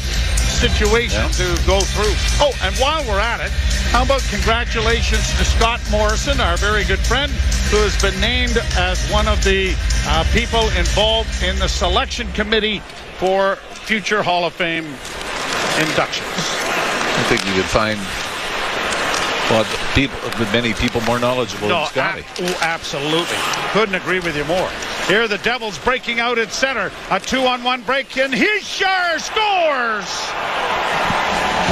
situation to go through. Oh, and while we're at it, how about congratulations to Scott Morrison, our very good friend, who has been named as one of the people involved in the selection committee for future Hall of Fame inductions. I think you could find many people more knowledgeable than Scotty. Absolutely. Couldn't agree with you more. Here are the Devils breaking out at center. A 2-on-1 break in. Hischier scores!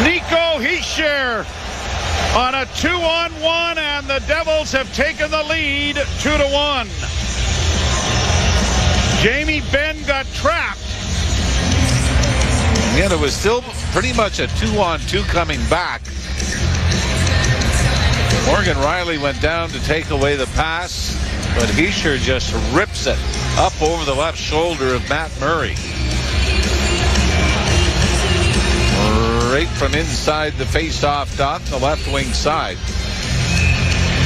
Nico Hischier on a 2-on-1, and the Devils have taken the lead 2-1. Jamie Benn got trapped. Yeah, it was still pretty much a 2-on-2 coming back. Morgan Riley went down to take away the pass, but Hischier just rips it up over the left shoulder of Matt Murray. Right from inside the face-off dot, the left wing side.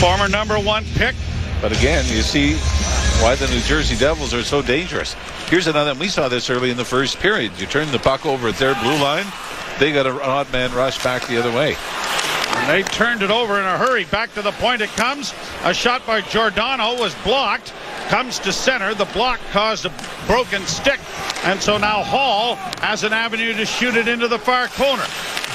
Former #1 pick. But again, you see why the New Jersey Devils are so dangerous. Here's another, we saw this early in the first period. You turn the puck over at their blue line, they got an odd man rush back the other way. And they turned it over in a hurry. Back to the point it comes. A shot by Giordano was blocked. Comes to center. The block caused a broken stick. And so now Hall has an avenue to shoot it into the far corner.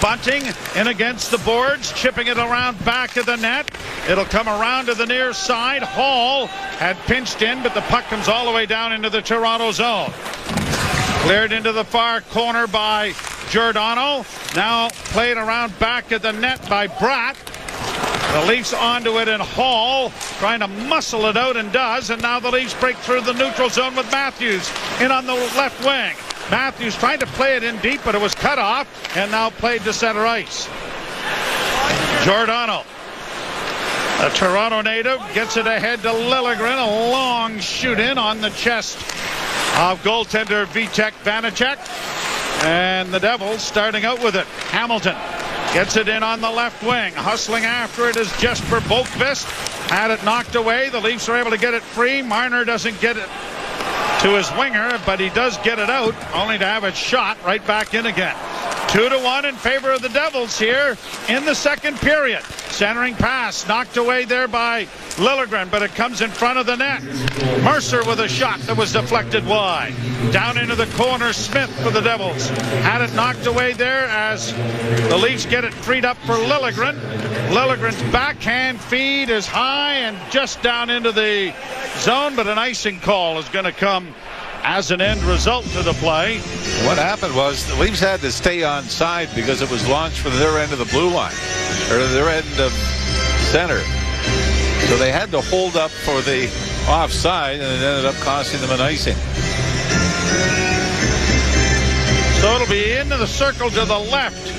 Bunting in against the boards, chipping it around back of the net. It'll come around to the near side. Hall had pinched in, but the puck comes all the way down into the Toronto zone. Cleared into the far corner by Giordano. Now played around back of the net by Bratt. The Leafs onto it, and Hall trying to muscle it out, and does. And now the Leafs break through the neutral zone with Matthews in on the left wing. Matthews trying to play it in deep, but it was cut off, and now played to center ice. Giordano, a Toronto native, gets it ahead to Liljegren. A long shoot in on the chest of goaltender Vitek Vanacek. And the Devils starting out with it. Hamilton gets it in on the left wing. Hustling after it is Jesper Boqvist. Had it knocked away. The Leafs are able to get it free. Marner doesn't get it to his winger, but he does get it out, only to have it shot right back in again. 2-1 in favor of the Devils here in the second period. Centering pass knocked away there by Liljegren, but it comes in front of the net. Mercer with a shot that was deflected wide. Down into the corner, Smith for the Devils. Had it knocked away there as the Leafs get it freed up for Liljegren. Liljegren's backhand feed is high and just down into the zone, but an icing call is going to come as an end result to the play. What happened was the Leafs had to stay on side because it was launched from their end of the blue line, or their end of center. So they had to hold up for the offside, and it ended up costing them an icing. So it'll be into the circle to the left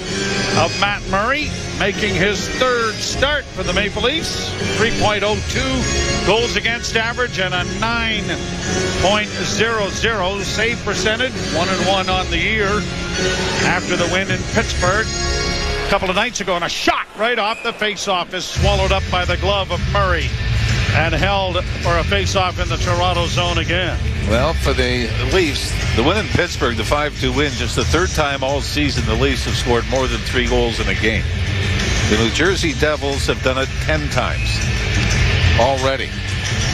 of Matt Murray, making his third start for the Maple Leafs. 3.02 goals against average and a 9.00 save percentage. 1-1 on the year after the win in Pittsburgh a couple of nights ago. And a shot right off the faceoff is swallowed up by the glove of Murray and held for a faceoff in the Toronto zone again. Well, for the Leafs, the win in Pittsburgh, the 5-2 win, just the third time all season the Leafs have scored more than 3 goals in a game. The New Jersey Devils have done it 10 times already,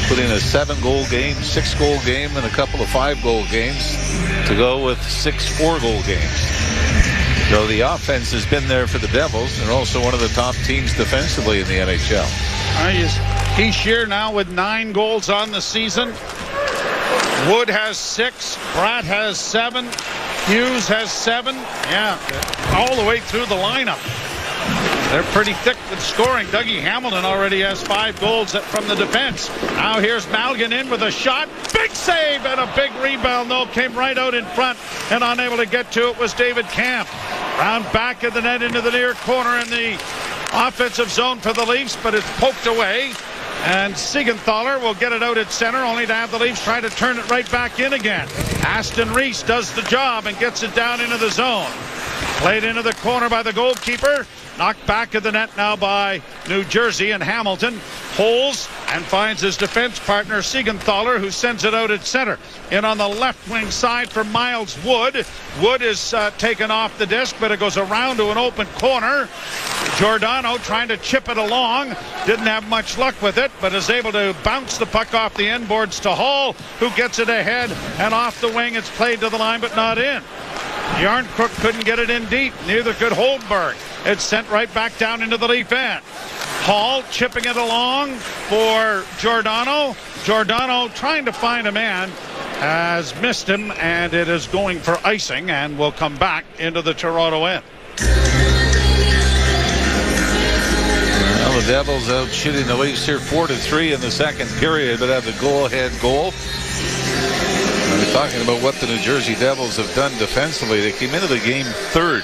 putting a 7-goal game, 6-goal game, and a couple of 5-goal games to go with 6 4-goal games. So the offense has been there for the Devils. They're also one of the top teams defensively in the NHL. Heishier now with 9 goals on the season. Wood has 6. Bratt has 7. Hughes has 7. Yeah, all the way through the lineup. They're pretty thick with scoring. Dougie Hamilton already has 5 goals from the defense. Now here's Malgin in with a shot. Big save and a big rebound, though. Came right out in front, and unable to get to it was David Camp. Round back of the net into the near corner in the offensive zone for the Leafs, but it's poked away. And Siegenthaler will get it out at center, only to have the Leafs try to turn it right back in again. Aston Reese does the job and gets it down into the zone. Played into the corner by the goalkeeper. Knocked back of the net now by New Jersey, and Hamilton holds and finds his defense partner Siegenthaler, who sends it out at center. In on the left wing side for Miles Wood. Wood is taken off the disc, but it goes around to an open corner. Giordano trying to chip it along. Didn't have much luck with it, but is able to bounce the puck off the inboards to Hall, who gets it ahead and off the wing. It's played to the line, but not in. Yarncrook couldn't get it in deep. Neither could Holdberg. It's sent right back down into the Leaf end. Hall chipping it along for Giordano. Giordano trying to find a man, has missed him, and it is going for icing and will come back into the Toronto end. Well, the Devils out shooting the Leafs here 4-3 in the second period, but have the go-ahead goal. We're talking about what the New Jersey Devils have done defensively. They came into the game third.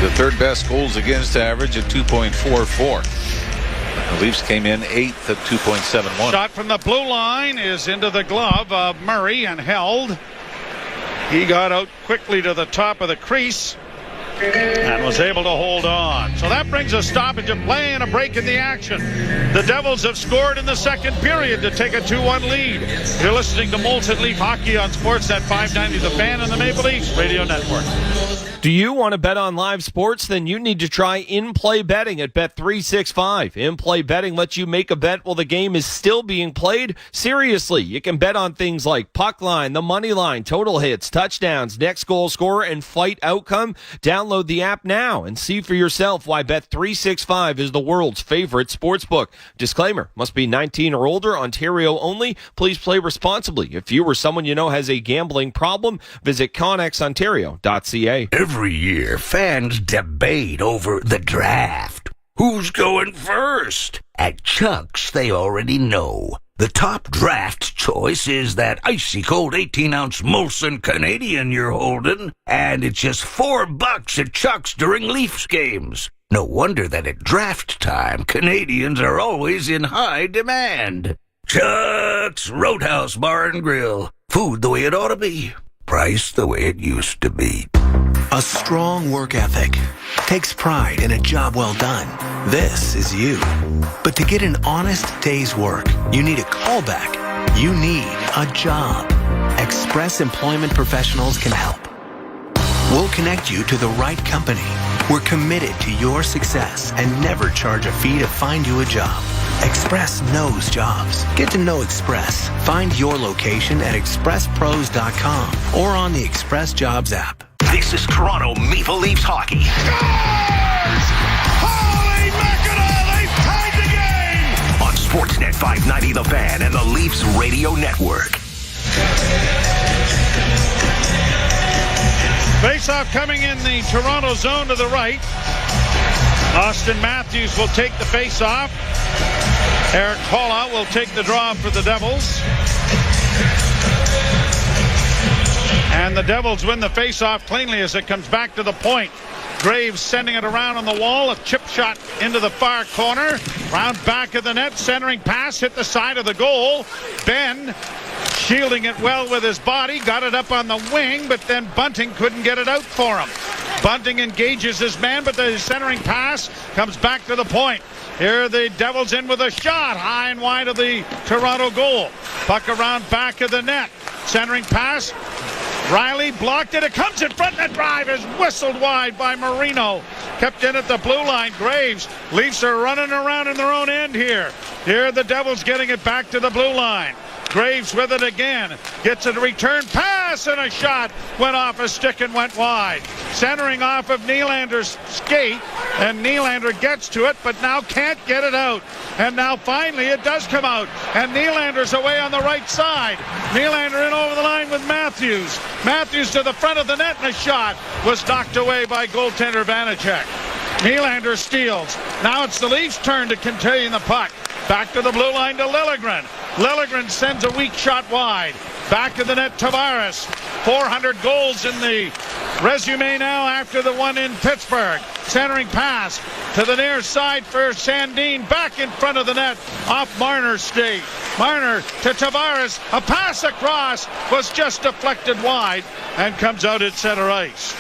The third best goals against average at 2.44. The Leafs came in 8th at 2.71. Shot from the blue line is into the glove of Murray and held. He got out quickly to the top of the crease and was able to hold on. So that brings a stoppage of play and a break in the action. The Devils have scored in the second period to take a 2-1 lead. You're listening to Molson Leaf Hockey on Sportsnet 590, The Fan and the Maple Leafs Radio Network. Do you want to bet on live sports? Then you need to try in-play betting at Bet365. In-play betting lets you make a bet while the game is still being played. Seriously, you can bet on things like puck line, the money line, total hits, touchdowns, next goal scorer, and fight outcome. Download the app now and see for yourself why Bet365 is the world's favorite sportsbook. Disclaimer, must be 19 or older, Ontario only. Please play responsibly. If you or someone you know has a gambling problem, visit ConnexOntario.ca. Every year, fans debate over the draft. Who's going first? At Chuck's, they already know. The top draft choice is that icy cold 18-ounce Molson Canadian you're holding, and it's just $4 at Chuck's during Leafs games. No wonder that at draft time, Canadians are always in high demand. Chuck's Roadhouse Bar and Grill. Food the way it ought to be. Price the way it used to be. A strong work ethic takes pride in a job well done. This is you. But to get an honest day's work, you need a callback. You need a job. Express Employment Professionals can help. We'll connect you to the right company. We're committed to your success and never charge a fee to find you a job. Express knows jobs. Get to know Express. Find your location at expresspros.com or on the Express Jobs app. This is Toronto Maple Leafs hockey. Holy mackerel, they've tied the game! On Sportsnet 590 The Fan and the Leafs Radio Network. Face-off coming in the Toronto zone to the right. Austin Matthews will take the face-off. Eric Paula will take the draw for the Devils. And the Devils win the face-off cleanly as it comes back to the point. Graves sending it around on the wall. A chip shot into the far corner. Round back of the net. Centering pass hit the side of the goal. Ben shielding it well with his body. Got it up on the wing, but then Bunting couldn't get it out for him. Bunting engages his man, but the centering pass comes back to the point. Here the Devils in with a shot high and wide of the Toronto goal. Puck around back of the net. Centering pass. Riley blocked it. It comes in front. The drive is whistled wide by Marino. Kept in at the blue line. Graves. Leafs are running around in their own end here. Here the Devils getting it back to the blue line. Graves with it again. Gets a return pass and a shot. Went off a stick and went wide. Centering off of Nylander's skate. And Nylander gets to it, but now can't get it out. And now finally it does come out. And Nylander's away on the right side. Nylander in over the line with Matthews. Matthews to the front of the net, and a shot was knocked away by goaltender Vanacek. Nylander steals. Now it's the Leafs' turn to contain the puck. Back to the blue line to Liljegren. Liljegren sends a weak shot wide. Back of the net, Tavares. 400 goals in the resume now after the one in Pittsburgh. Centering pass to the near side for Sandin. Back in front of the net off Marner's skate. Marner to Tavares. A pass across was just deflected wide and comes out at center ice.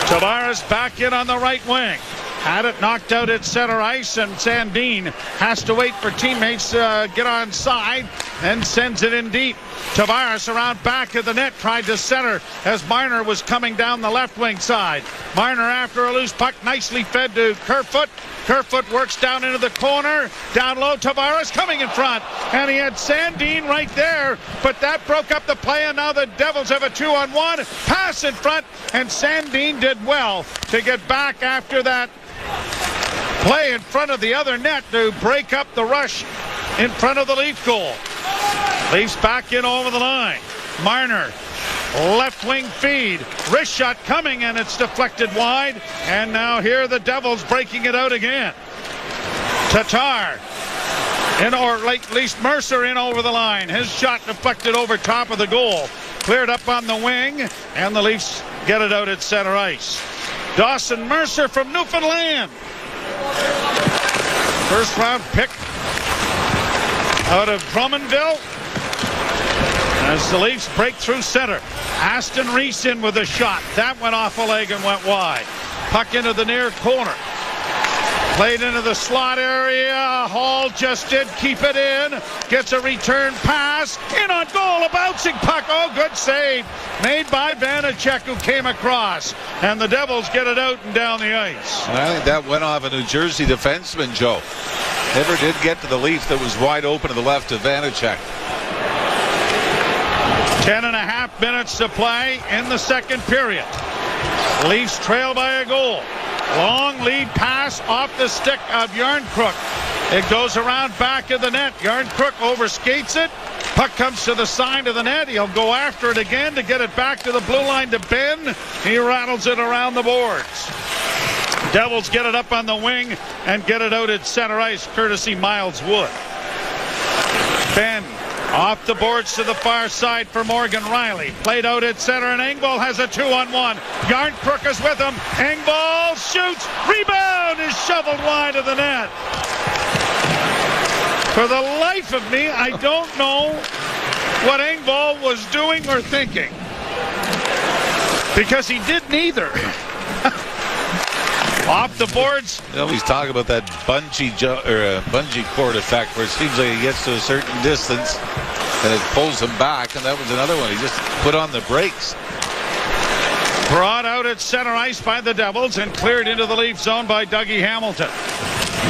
Tavares back in on the right wing. Had it knocked out at center ice, and Sandin has to wait for teammates to get on side and sends it in deep. Tavares around back of the net tried to center as Marner was coming down the left wing side. Marner after a loose puck, nicely fed to Kerfoot. Kerfoot works down into the corner. Down low, Tavares coming in front. And he had Sandin right there, but that broke up the play, and now the Devils have a 2-on-1. Pass in front, and Sandin did well to get back after that play in front of the other net to break up the rush in front of the Leaf goal. Leafs back in over the line. Marner, left wing feed. Wrist shot coming, and it's deflected wide. And now here the Devils breaking it out again. Tatar, or at least Mercer in over the line. His shot deflected over top of the goal. Cleared up on the wing, and the Leafs get it out at center ice. Dawson Mercer from Newfoundland. First round pick out of Drummondville. As the Leafs break through center. Aston Reese in with a shot. That went off a leg and went wide. Puck into the near corner. Played into the slot area. Hall just did keep it in. Gets a return pass. In on goal. A bouncing puck. Oh, good save. Made by Vanacek, who came across. And the Devils get it out and down the ice. And I think that went off a New Jersey defenseman, Joe. Never did get to the Leaf that was wide open to the left of Vanacek. 10.5 minutes to play in the second period. Leafs trail by a goal. Long lead pass off the stick of Yarncrook. It goes around back of the net. Yarncrook overskates it. Puck comes to the side of the net. He'll go after it again to get it back to the blue line to Ben. He rattles it around the boards. Devils get it up on the wing and get it out at center ice, courtesy Miles Wood. Ben off the boards to the far side for Morgan Riley. Played out at center, and Engvall has a 2-on-1. Yarncrook is with him. Engvall shoots. Rebound is shoveled wide of the net. For the life of me, I don't know what Engvall was doing or thinking, because he did neither. Off the boards. You know, he's talking about that bungee cord effect, where it seems like he gets to a certain distance and it pulls him back, and that was another one. He just put on the brakes. Brought out at center ice by the Devils and cleared into the Leaf zone by Dougie Hamilton.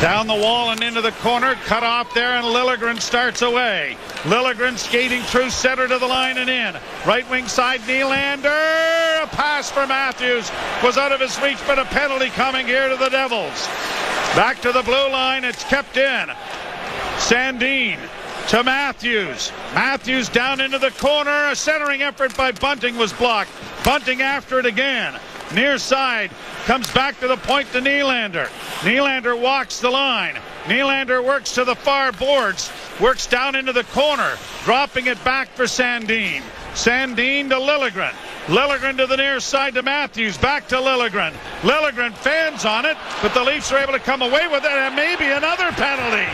Down the wall and into the corner, cut off there, and Liljegren starts away. Liljegren skating through center to the line and in. Right wing side, Nylander. A pass for Matthews was out of his reach, but a penalty coming here to the Devils. Back to the blue line, it's kept in. Sandin to Matthews. Matthews down into the corner. A centering effort by Bunting was blocked. Bunting after it again. Near side, comes back to the point to Nylander. Nylander walks the line. Nylander works to the far boards, works down into the corner, dropping it back for Sandin. Sandin to Liljegren. Liljegren to the near side to Matthews, back to Liljegren. Liljegren fans on it, but the Leafs are able to come away with it, and maybe another penalty.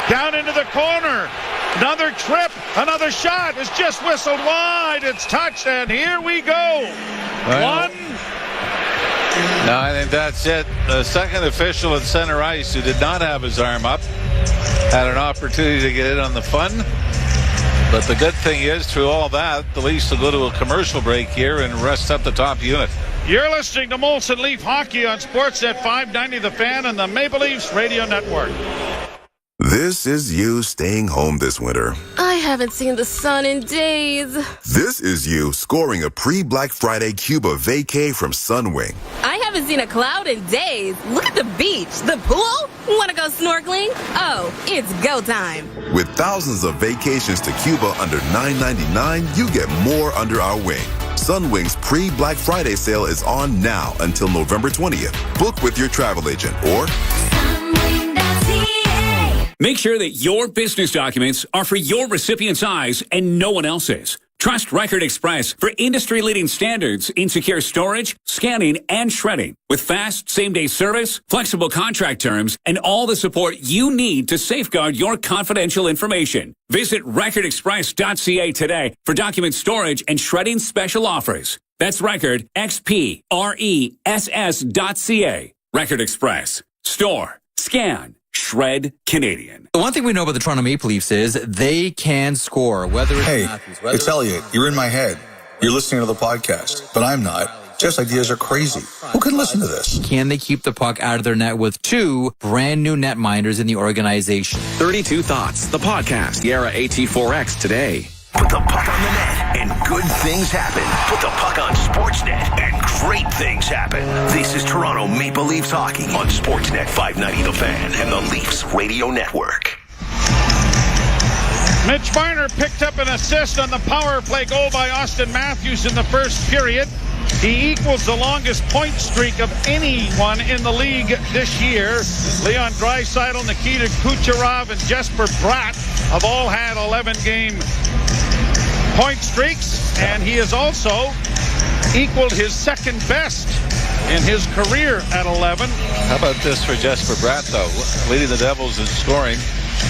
Down into the corner. Another trip, another shot is just whistled wide. It's touched, and here we go. One. No, I think that's it. The second official at center ice, who did not have his arm up, had an opportunity to get in on the fun. But the good thing is, through all that, the Leafs will go to a commercial break here and rest up the top unit. You're listening to Molson Leaf Hockey on Sportsnet 590 The Fan and the Maple Leafs Radio Network. This is you staying home this winter. I haven't seen the sun in days. This is you scoring a pre-Black Friday Cuba vacay from Sunwing. I haven't seen a cloud in days. Look at the beach, the pool. Want to go snorkeling? Oh, it's go time. With thousands of vacations to Cuba under $9.99, you get more under our wing. Sunwing's pre-Black Friday sale is on now until November 20th. Book with your travel agent or make sure that your business documents are for your recipient's eyes and no one else's. Trust Record Express for industry-leading standards in secure storage, scanning, and shredding. With fast, same-day service, flexible contract terms, and all the support you need to safeguard your confidential information. Visit recordexpress.ca today for document storage and shredding special offers. That's Record, XPRESS.ca. Record Express. Store, scan, shred Canadian. The one thing we know about the Toronto Maple Leafs is they can score, whether it's Matthews, it's Elliot. You're in my head. You're listening to the podcast, but I'm not. Jeff's ideas are crazy. Who can listen to this? Can they keep the puck out of their net with two brand new netminders in the organization? 32 Thoughts, the podcast. Yara AT4X today. Put the puck on the net and good things happen. Put the puck on Sportsnet and great things happen. This is Toronto Maple Leafs hockey on Sportsnet 590 The Fan and the Leafs Radio Network. Mitch Marner picked up an assist on the power play goal by Austin Matthews in the first period. He equals the longest point streak of anyone in the league this year. Leon Draisaitl, Nikita Kucherov, and Jesper Bratt have all had 11-game point streaks, and he has also equaled his second best in his career at 11. How about this for Jesper Bratt, though? Leading the Devils in scoring,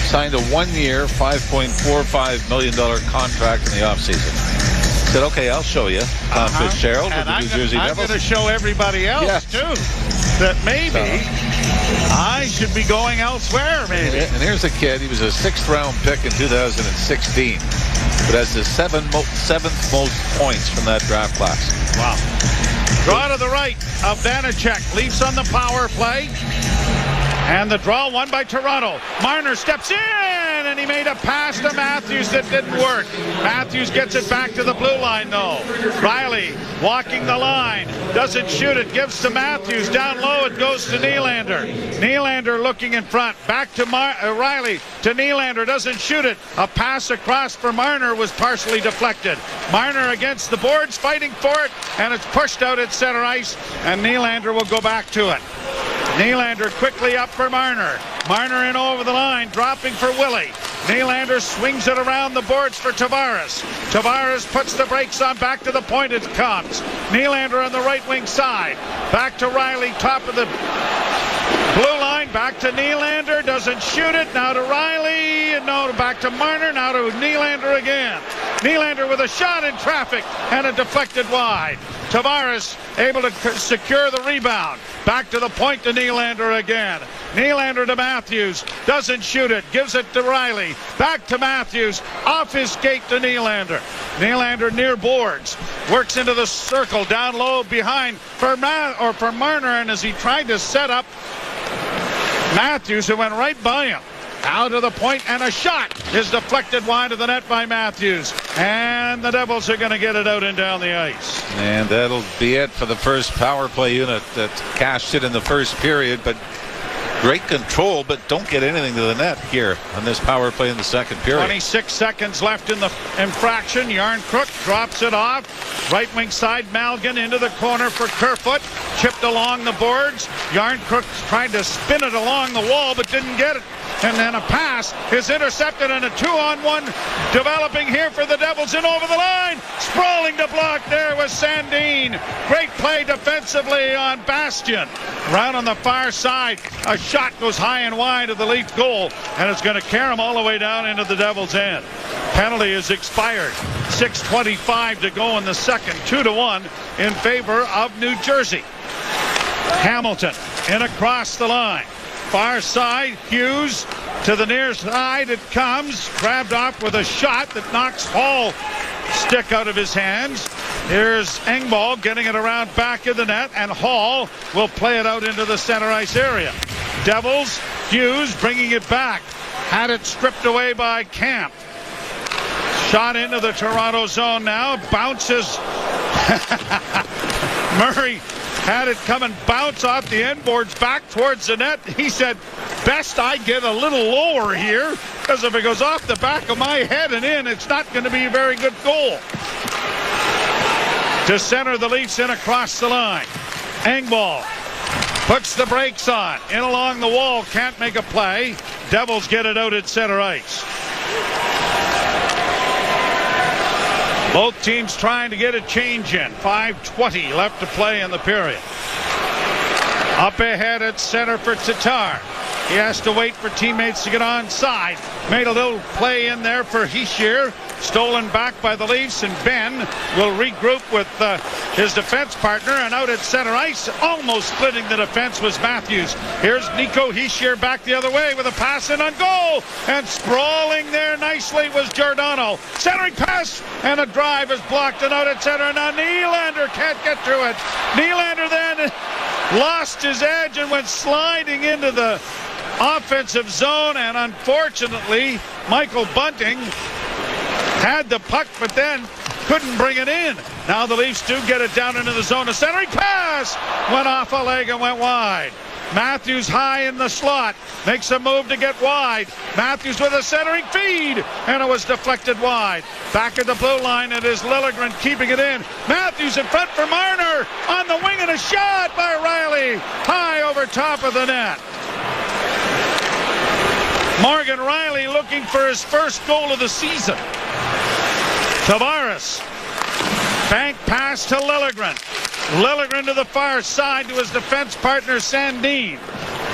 signed a one-year, $5.45 million contract in the offseason. Said, okay, I'll show you. Tom Fitzgerald with the New Jersey Devils. I'm going to show everybody else, too, that maybe I should be going elsewhere, maybe. And here's a kid. He was a sixth-round pick in 2016, but has the seventh most points from that draft class. Wow. Draw to the right of Vanacek. Leafs on the power play. And the draw won by Toronto. Marner steps in, and he made a pass to Matthews that didn't work. Matthews gets it back to the blue line, though. Riley walking the line. Doesn't shoot it. Gives to Matthews. Down low, it goes to Nylander. Nylander looking in front. Back to Riley. To Nylander. Doesn't shoot it. A pass across for Marner was partially deflected. Marner against the boards, fighting for it, and it's pushed out at center ice, and Nylander will go back to it. Nylander quickly up for Marner. Marner in over the line, dropping for Willie. Nylander swings it around the boards for Tavares. Tavares puts the brakes on, back to the point it comes. Nylander on the right wing side. Back to Riley, top of the blue line, back to Nylander, doesn't shoot it, now to Riley, no, back to Marner, now to Nylander again. Nylander with a shot in traffic and a deflected wide. Tavares able to secure the rebound. Back to the point to Nylander again. Nylander to Matthews, doesn't shoot it, gives it to Riley. Back to Matthews, off his skate to Nylander. Nylander near boards, works into the circle, down low behind for Marner, and as he tried to set up Matthews, who went right by him. Out of the point, and a shot is deflected wide of the net by Matthews. And the Devils are going to get it out and down the ice. And that'll be it for the first power play unit that cashed it in the first period. But great control, but don't get anything to the net here on this power play in the second period. 26 seconds left in the infraction. Yarncrook drops it off. Right wing side, Malgin into the corner for Kerfoot. Chipped along the boards. Yarncrook tried to spin it along the wall, but didn't get it. And then a pass is intercepted, and a 2-on-1 developing here for the Devils in over the line. Sprawling to block there was Sandin. Great play defensively on Bastian. Round on the far side, a shot goes high and wide of the Leaf goal, and it's going to carry him all the way down into the Devils' end. Penalty is expired. 6:25 to go in the second. 2-1 in favor of New Jersey. Hamilton in across the line. Far side, Hughes to the near side. It comes, grabbed off with a shot that knocks Hall stick out of his hands. Here's Engvall getting it around back of the net, and Hall will play it out into the center ice area. Devils, Hughes bringing it back. Had it stripped away by Camp. Shot into the Toronto zone now. Bounces. Murray had it come and bounce off the end boards back towards the net. He said, best I get a little lower here, because if it goes off the back of my head and in, it's not going to be a very good goal. To center, the Leafs in across the line. Engvall puts the brakes on. In along the wall, can't make a play. Devils get it out at center ice. Both teams trying to get a change in. 5:20 left to play in the period. Up ahead at center for Tatar. He has to wait for teammates to get on side. Made a little play in there for Hischier. Stolen back by the Leafs, and Ben will regroup with his defense partner, and out at center ice, almost splitting the defense, was Matthews. Here's Nico Hischier back the other way with a pass in on goal, and sprawling there nicely was Giordano. Centering pass, and a drive is blocked, and out at center, and now Nylander can't get to it. Nylander then lost his edge and went sliding into the offensive zone, and unfortunately Michael Bunting had the puck, but then couldn't bring it in. Now the Leafs do get it down into the zone. A centering pass went off a leg and went wide. Matthews high in the slot, makes a move to get wide. Matthews with a centering feed, and it was deflected wide. Back at the blue line, it is Liljegren keeping it in. Matthews in front for Marner, on the wing, and a shot by Riley, high over top of the net. Morgan Riley looking for his first goal of the season. Tavares, bank pass to Liljegren. Liljegren to the far side to his defense partner Sandin.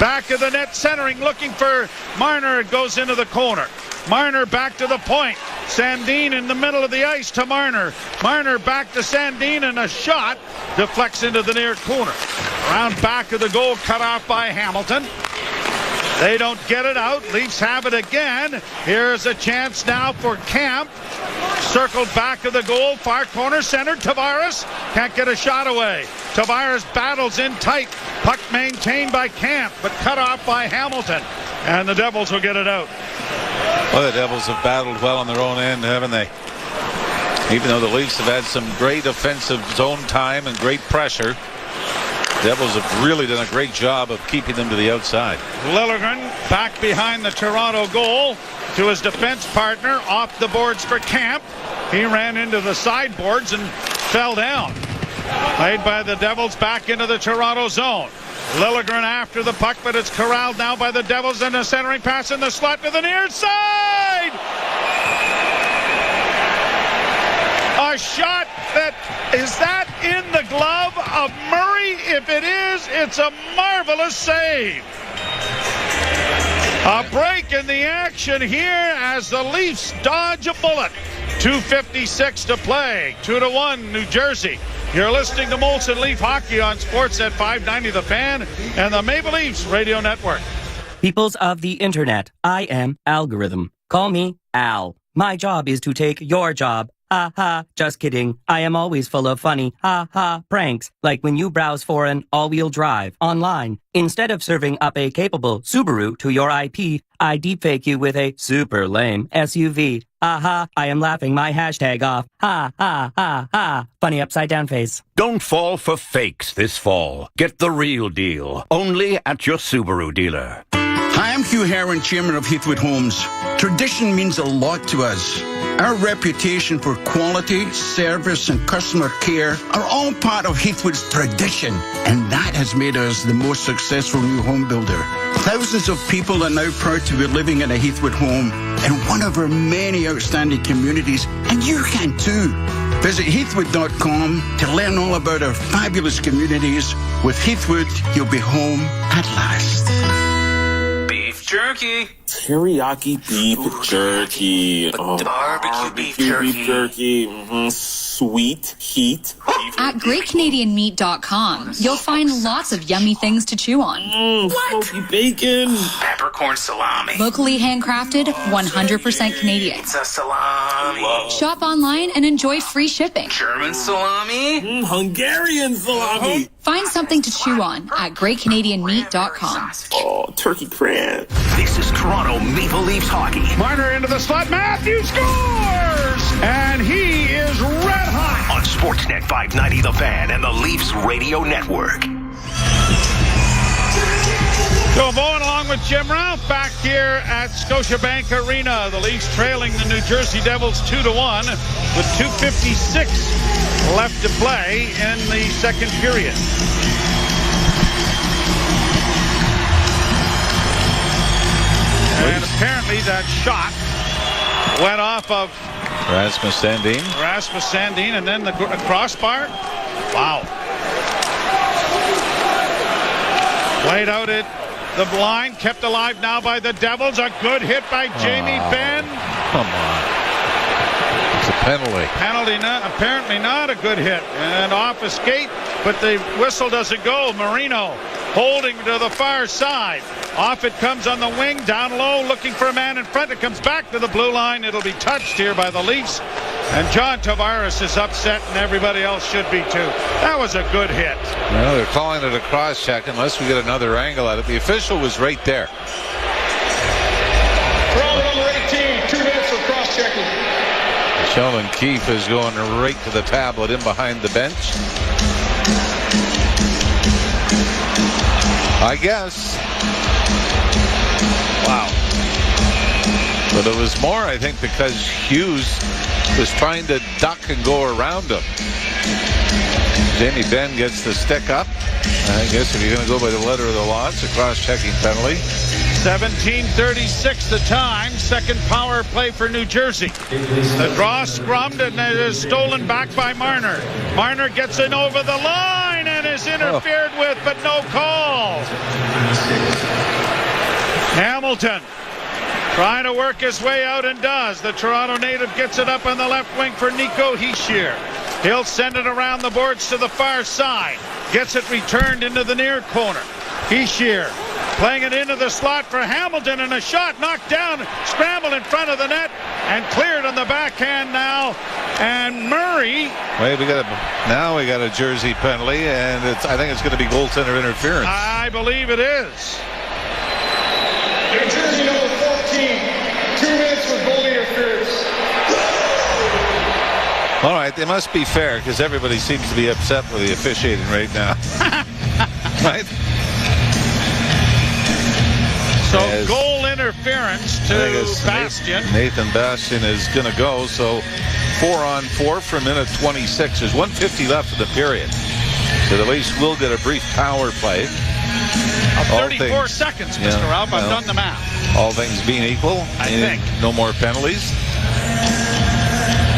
Back of the net, centering, looking for Marner. It goes into the corner. Marner back to the point. Sandin in the middle of the ice to Marner. Marner back to Sandin, and a shot deflects into the near corner. Around back of the goal, cut off by Hamilton. They don't get it out. Leafs have it again. Here's a chance now for Camp. Circled back of the goal, far corner, centered. Tavares can't get a shot away. Tavares battles in tight. Puck maintained by Camp, but cut off by Hamilton. And the Devils will get it out. Well, the Devils have battled well on their own end, haven't they? Even though the Leafs have had some great offensive zone time and great pressure, Devils have really done a great job of keeping them to the outside. Liljegren back behind the Toronto goal to his defense partner, off the boards for Camp. He ran into the sideboards and fell down. Played by the Devils back into the Toronto zone. Liljegren after the puck, but it's corralled now by the Devils, and a centering pass in the slot to the near side. A shot is that in the glove of Murray? If it is, it's a marvelous save. A break in the action here as the Leafs dodge a bullet. 2:56 to play. 2-1 New Jersey. You're listening to Molson Leaf Hockey on Sportsnet 590 The Fan and the Maple Leafs Radio Network. Peoples of the Internet, I am Algorithm. Call me Al. My job is to take your job. Ha ha, just kidding. I am always full of funny ha ha pranks, like when you browse for an all-wheel drive online. Instead of serving up a capable Subaru to your IP, I deepfake you with a super lame SUV. Ha ha, I am laughing my hashtag off. Ha ha ha ha. Funny upside down face. Don't fall for fakes this fall. Get the real deal. Only at your Subaru dealer. Hi, I'm Hugh Herron, chairman of Heathwood Homes. Tradition means a lot to us. Our reputation for quality, service, and customer care are all part of Heathwood's tradition, and that has made us the most successful new home builder. Thousands of people are now proud to be living in a Heathwood home in one of our many outstanding communities, and you can too. Visit heathwood.com to learn all about our fabulous communities. With Heathwood, you'll be home at last. Beef jerky. Teriyaki beef jerky. Barbecue beef jerky. Sweet heat. At GreatCanadianMeat.com, you'll find lots of yummy things to chew on. Smoky bacon. Peppercorn salami. Locally handcrafted, 100% Canadian. Pizza salami. Shop online and enjoy free shipping. German salami. Hungarian salami. Find something to chew on at GreatCanadianMeat.com. Oh, turkey crab. This is Toronto Maple Leafs hockey. Marner into the slot. Matthews scores! And he is red hot. On Sportsnet 590 The Fan and the Leafs Radio Network. So Bowen along with Jim Ralph back here at Scotiabank Arena. The Leafs trailing the New Jersey Devils 2-1 with 2:56 left to play in the second period. And apparently that shot went off of Rasmus Sandin, and then the crossbar. Wow. Played out at the blind, kept alive now by the Devils. A good hit by Jamie Benn. Come on. It's a penalty. Apparently not a good hit. And off a skate, but the whistle doesn't go. Marino holding to the far side. Off it comes on the wing, down low, looking for a man in front. It comes back to the blue line. It'll be touched here by the Leafs. And John Tavares is upset, and everybody else should be too. That was a good hit. Well, they're calling it a cross-check unless we get another angle at it. The official was right there. Problem number 18, 2 minutes for cross-checking. Sheldon Keefe is going right to the tablet in behind the bench. I guess. Wow. But it was more, I think, because Hughes was trying to duck and go around him. Jamie Benn gets the stick up. I guess if you're going to go by the letter of the law, it's a cross-checking penalty. 17:36 the time. Second power play for New Jersey. The draw scrummed and it is stolen back by Marner. Marner gets in over the line and is interfered with, but no call. Hamilton trying to work his way out and does. The Toronto native gets it up on the left wing for Nico Hischier. He'll send it around the boards to the far side. Gets it returned into the near corner. Hischier playing it into the slot for Hamilton, and a shot knocked down, scrambled in front of the net, and cleared on the backhand now. And Murray. Wait, we got a Jersey penalty, and I think it's going to be goaltender interference. I believe it is. New Jersey number 14, 2 minutes for goal interference. All right, they must be fair because everybody seems to be upset with the officiating right now. Right? So goal interference to Bastian. Nathan Bastian is going to go, so 4-on-4 for a minute 26. There's 1:50 left of the period. So the Leafs will get a brief power play. 34 seconds, Mr. Ralph. I've done the math. All things being equal, I think. No more penalties.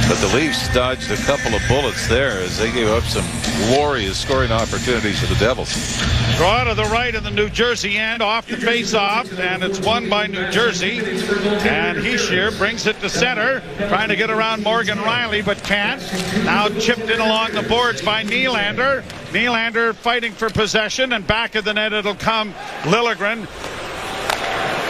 But the Leafs dodged a couple of bullets there as they gave up some glorious scoring opportunities for the Devils. Draw out of the right in the New Jersey end, off the face-off, and it's won by New Jersey. And Hischier brings it to center, trying to get around Morgan Riley, but can't. Now chipped in along the boards by Nylander. Nylander fighting for possession, and back of the net it'll come Liljegren,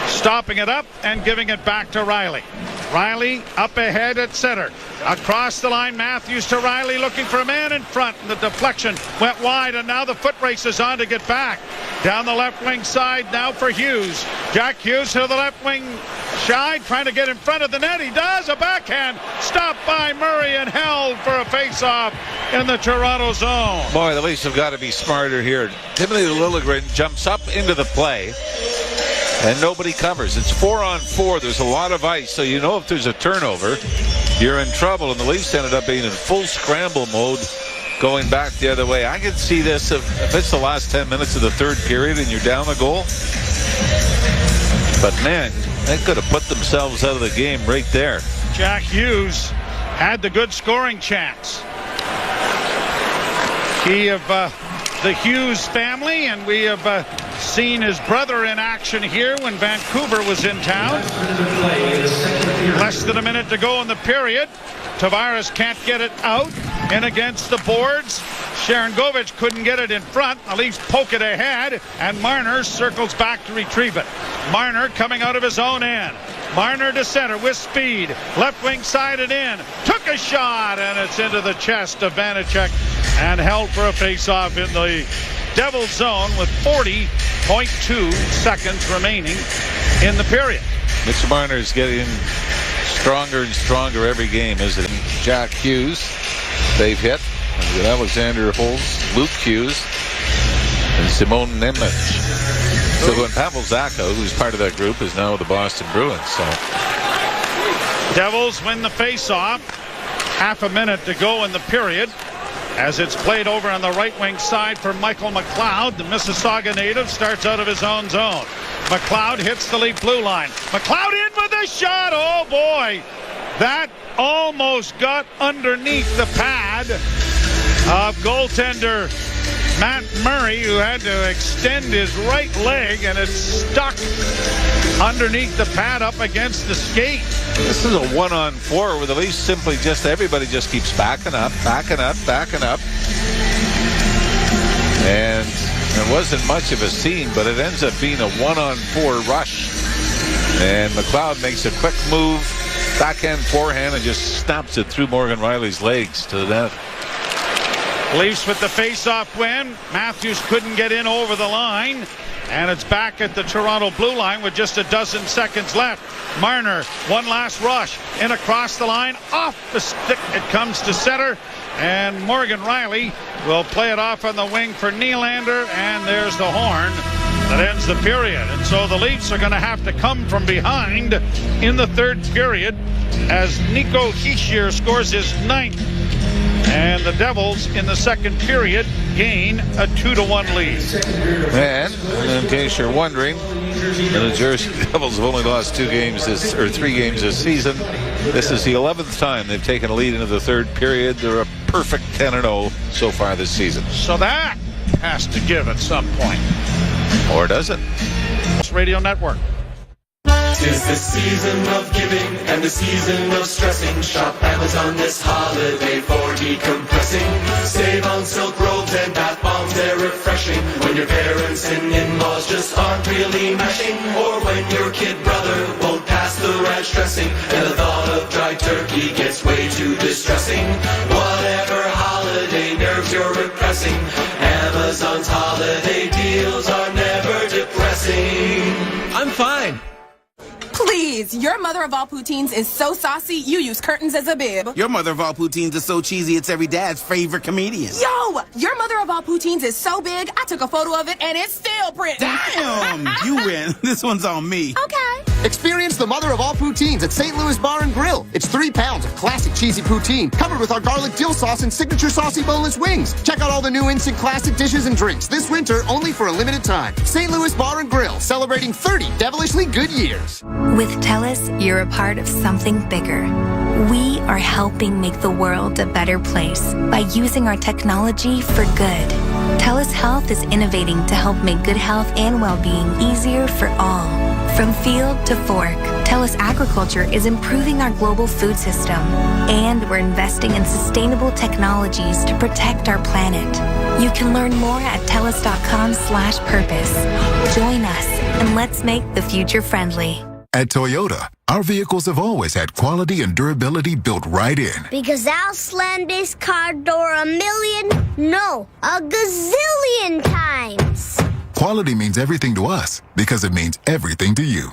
stopping it up and giving it back to Riley. Riley up ahead at center. Across the line, Matthews to Riley, looking for a man in front, and the deflection went wide, and now the foot race is on to get back. Down the left wing side now for Hughes. Jack Hughes to the left wing side, trying to get in front of the net. He does. A backhand stopped by Murray and held for a face-off in the Toronto zone. Boy, the Leafs have got to be smarter here. Timothy Liljegren jumps up into the play, and nobody covers. It's 4-on-4. There's a lot of ice, so you know if there's a turnover, you're in trouble. And the Leafs ended up being in full scramble mode going back the other way. I can see this if it's the last 10 minutes of the third period and you're down a goal. But, man, they could have put themselves out of the game right there. Jack Hughes had the good scoring chance. He of the Hughes family, and we have seen his brother in action here when Vancouver was in town. Less than a minute to go in the period. Tavares can't get it out. In against the boards. Sharangovich couldn't get it in front. The Leafs poke it ahead, and Marner circles back to retrieve it. Marner coming out of his own end. Marner to center with speed. Left wing side and in. Took a shot, and it's into the chest of Vanacek and held for a face-off in the Devils zone with 40.2 seconds remaining in the period. Mitch Marner is getting stronger and stronger every game, isn't it? Jack Hughes, they've hit. And Alexander Holtz, Luke Hughes, and Simone Nemec. So when Pavel Zacha, who's part of that group, is now with the Boston Bruins. So Devils win the face-off. Half a minute to go in the period, as it's played over on the right wing side for Michael McLeod. The Mississauga native starts out of his own zone. McLeod hits the Leaf blue line. McLeod in with a shot. Oh boy, that almost got underneath the pad of goaltender Matt Murray, who had to extend his right leg, and it stuck underneath the pad up against the skate. This is a 1-on-4 where the Leafs simply everybody just keeps backing up. And it wasn't much of a scene, but it ends up being a 1-on-4 rush. And McLeod makes a quick move, backhand, forehand, and just snaps it through Morgan Riley's legs to the net. Leafs with the face-off win. Matthews couldn't get in over the line. And it's back at the Toronto blue line with just a dozen seconds left. Marner, one last rush. In across the line. Off the stick. It comes to center. And Morgan Riley will play it off on the wing for Nylander. And there's the horn that ends the period. And so the Leafs are going to have to come from behind in the third period as Nico Hischier scores his 9th. And the Devils in the second period gain a 2-1 lead. And in case you're wondering, the New Jersey Devils have only lost 3 games this season. This is the 11th time they've taken a lead into the third period. They're a perfect 10-0 so far this season. So that has to give at some point. Or does it? Radio Network. 'Tis the season of giving and the season of stressing. Shop Amazon this holiday for decompressing. Save on silk robes and bath bombs, they're refreshing. When your parents and in-laws just aren't really meshing, or when your kid brother won't pass the ranch dressing, and the thought of dry turkey gets way too distressing. Whatever holiday nerves you're repressing, Amazon's holiday deals are never depressing. I'm fine. Please, your mother of all poutines is so saucy, you use curtains as a bib. Your mother of all poutines is so cheesy, it's every dad's favorite comedian. Yo, your mother of all poutines is so big, I took a photo of it and it's still printing. Damn, you win. This one's on me. Okay. Experience the mother of all poutines at St. Louis Bar and Grill. It's 3 pounds of classic cheesy poutine covered with our garlic dill sauce and signature saucy boneless wings. Check out all the new instant classic dishes and drinks this winter only for a limited time. St. Louis Bar and Grill, celebrating 30 devilishly good years. With TELUS, you're a part of something bigger. We are helping make the world a better place by using our technology for good. TELUS Health is innovating to help make good health and well-being easier for all. From field to fork, TELUS Agriculture is improving our global food system. And we're investing in sustainable technologies to protect our planet. You can learn more at TELUS.com/purpose. Join us and let's make the future friendly. At Toyota, our vehicles have always had quality and durability built right in. Because I'll slam this car door a gazillion times. Quality means everything to us because it means everything to you.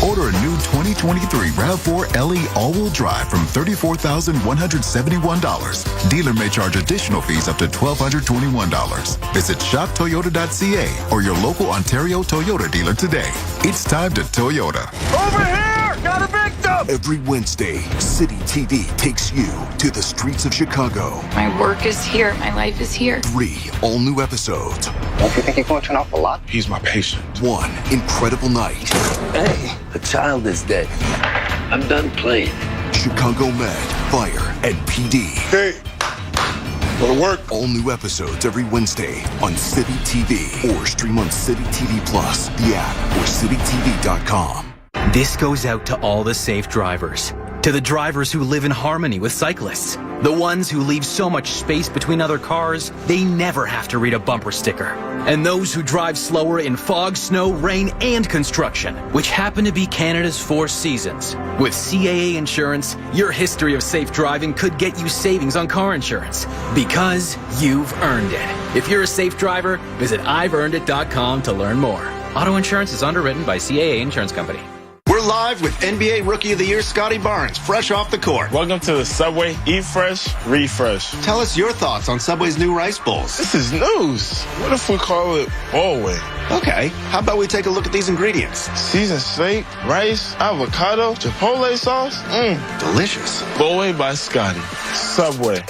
Order a new 2023 RAV4 LE all-wheel drive from $34,171. Dealer may charge additional fees up to $1,221. Visit shoptoyota.ca or your local Ontario Toyota dealer today. It's time to Toyota. Over here! Got a victim! Every Wednesday, City TV takes you to the streets of Chicago. My work is here. My life is here. 3 all-new episodes. Don't you think you're going to turn off a lot? He's my patient. 1 incredible night. Hey, the child is dead. I'm done playing. Chicago Med, Fire, and PD. Hey, go to work. All new episodes every Wednesday on City TV or stream on City TV Plus, the app, or citytv.com. This goes out to all the safe drivers. To the drivers who live in harmony with cyclists. The ones who leave so much space between other cars, they never have to read a bumper sticker. And those who drive slower in fog, snow, rain, and construction, which happen to be Canada's 4 seasons. With CAA Insurance, your history of safe driving could get you savings on car insurance. Because you've earned it. If you're a safe driver, visit I'veEarnedIt.com to learn more. Auto insurance is underwritten by CAA Insurance Company. We're live with NBA Rookie of the Year Scotty Barnes, fresh off the court. Welcome to the Subway Eat Fresh, Refresh. Tell us your thoughts on Subway's new rice bowls. This is news. What if we call it Bowlway? Okay, how about we take a look at these ingredients? Seasoned steak, rice, avocado, chipotle sauce. Delicious. Bowlway by Scotty. Subway.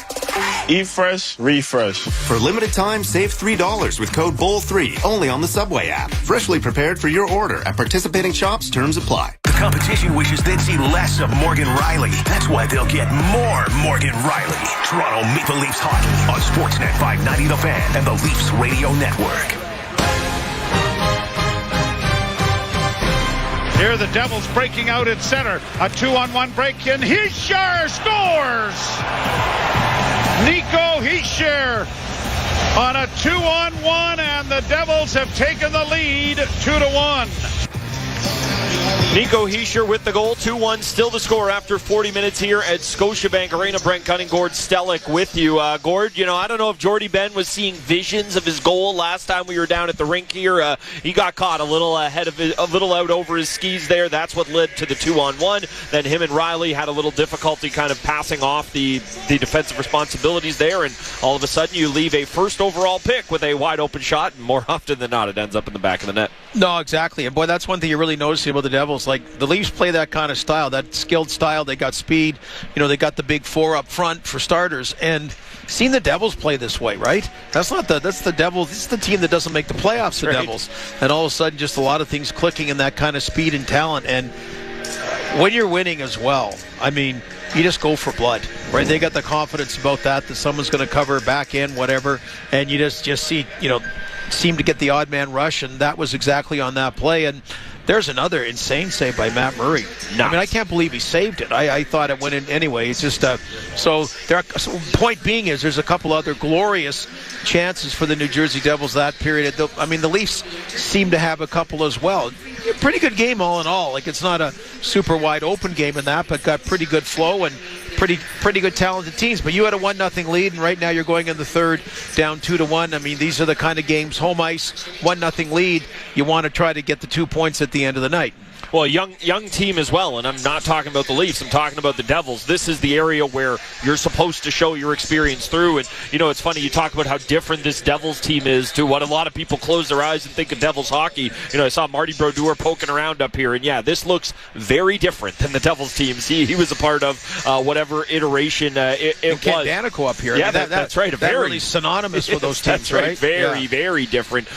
Eat fresh, refresh. For limited time, save $3 with code BOWL3 only on the Subway app. Freshly prepared for your order at participating shops. Terms apply. The competition wishes they'd see less of Morgan Riley. That's why they'll get more Morgan Riley. Toronto Maple Leafs hockey on Sportsnet 590 The Fan and the Leafs Radio Network. Here are the Devils breaking out at center. A 2-on-1 break in. Hischier scores! Nico Hischier on a 2-on-1, and the Devils have taken the lead 2-1. Nico Hischier with the goal, 2-1, still the score after 40 minutes here at Scotiabank Arena. Brent Cunning, Gord Stellick with you. Gord, I don't know if Jordy Ben was seeing visions of his goal last time we were down at the rink here. He got caught a little ahead of a little out over his skis there. That's what led to the 2-on-1. Then him and Riley had a little difficulty kind of passing off the defensive responsibilities there, and all of a sudden you leave a first overall pick with a wide open shot, and more often than not it ends up in the back of the net. No, exactly. And boy, that's one thing you're really noticing about the Devils. Like, the Leafs play that kind of style, that skilled style. They got speed. They got the big 4 up front for starters. And seeing the Devils play this way, right? That's the Devils. This is the team that doesn't make the playoffs, the Devils. And all of a sudden, just a lot of things clicking in that kind of speed and talent. And when you're winning as well, you just go for blood, right? They got the confidence about that someone's going to cover back end, whatever. And you just see, seem to get the odd man rush, and that was exactly on that play. And there's another insane save by Matt Murray. Nice. I can't believe he saved it. I thought it went in anyway. It's just point being is there's a couple other glorious chances for the New Jersey Devils that period. The Leafs seem to have a couple as well. Pretty good game all in all. Like, it's not a super wide open game in that, but got pretty good flow and pretty good talented teams. But you had a 1-0 lead, and right now you're going in the third down 2-1. These are the kind of games, home ice, 1-0 lead. You want to try to get the 2 points at the end of the night. Well, young team as well, and I'm not talking about the Leafs. I'm talking about the Devils. This is the area where you're supposed to show your experience through. And, it's funny, you talk about how different this Devils team is to what a lot of people close their eyes and think of Devils hockey. I saw Marty Brodeur poking around up here, and this looks very different than the Devils teams. He was a part of whatever iteration it was. Ken Danico up here. Yeah, that's right. That's really synonymous with those teams, that's right? Very different.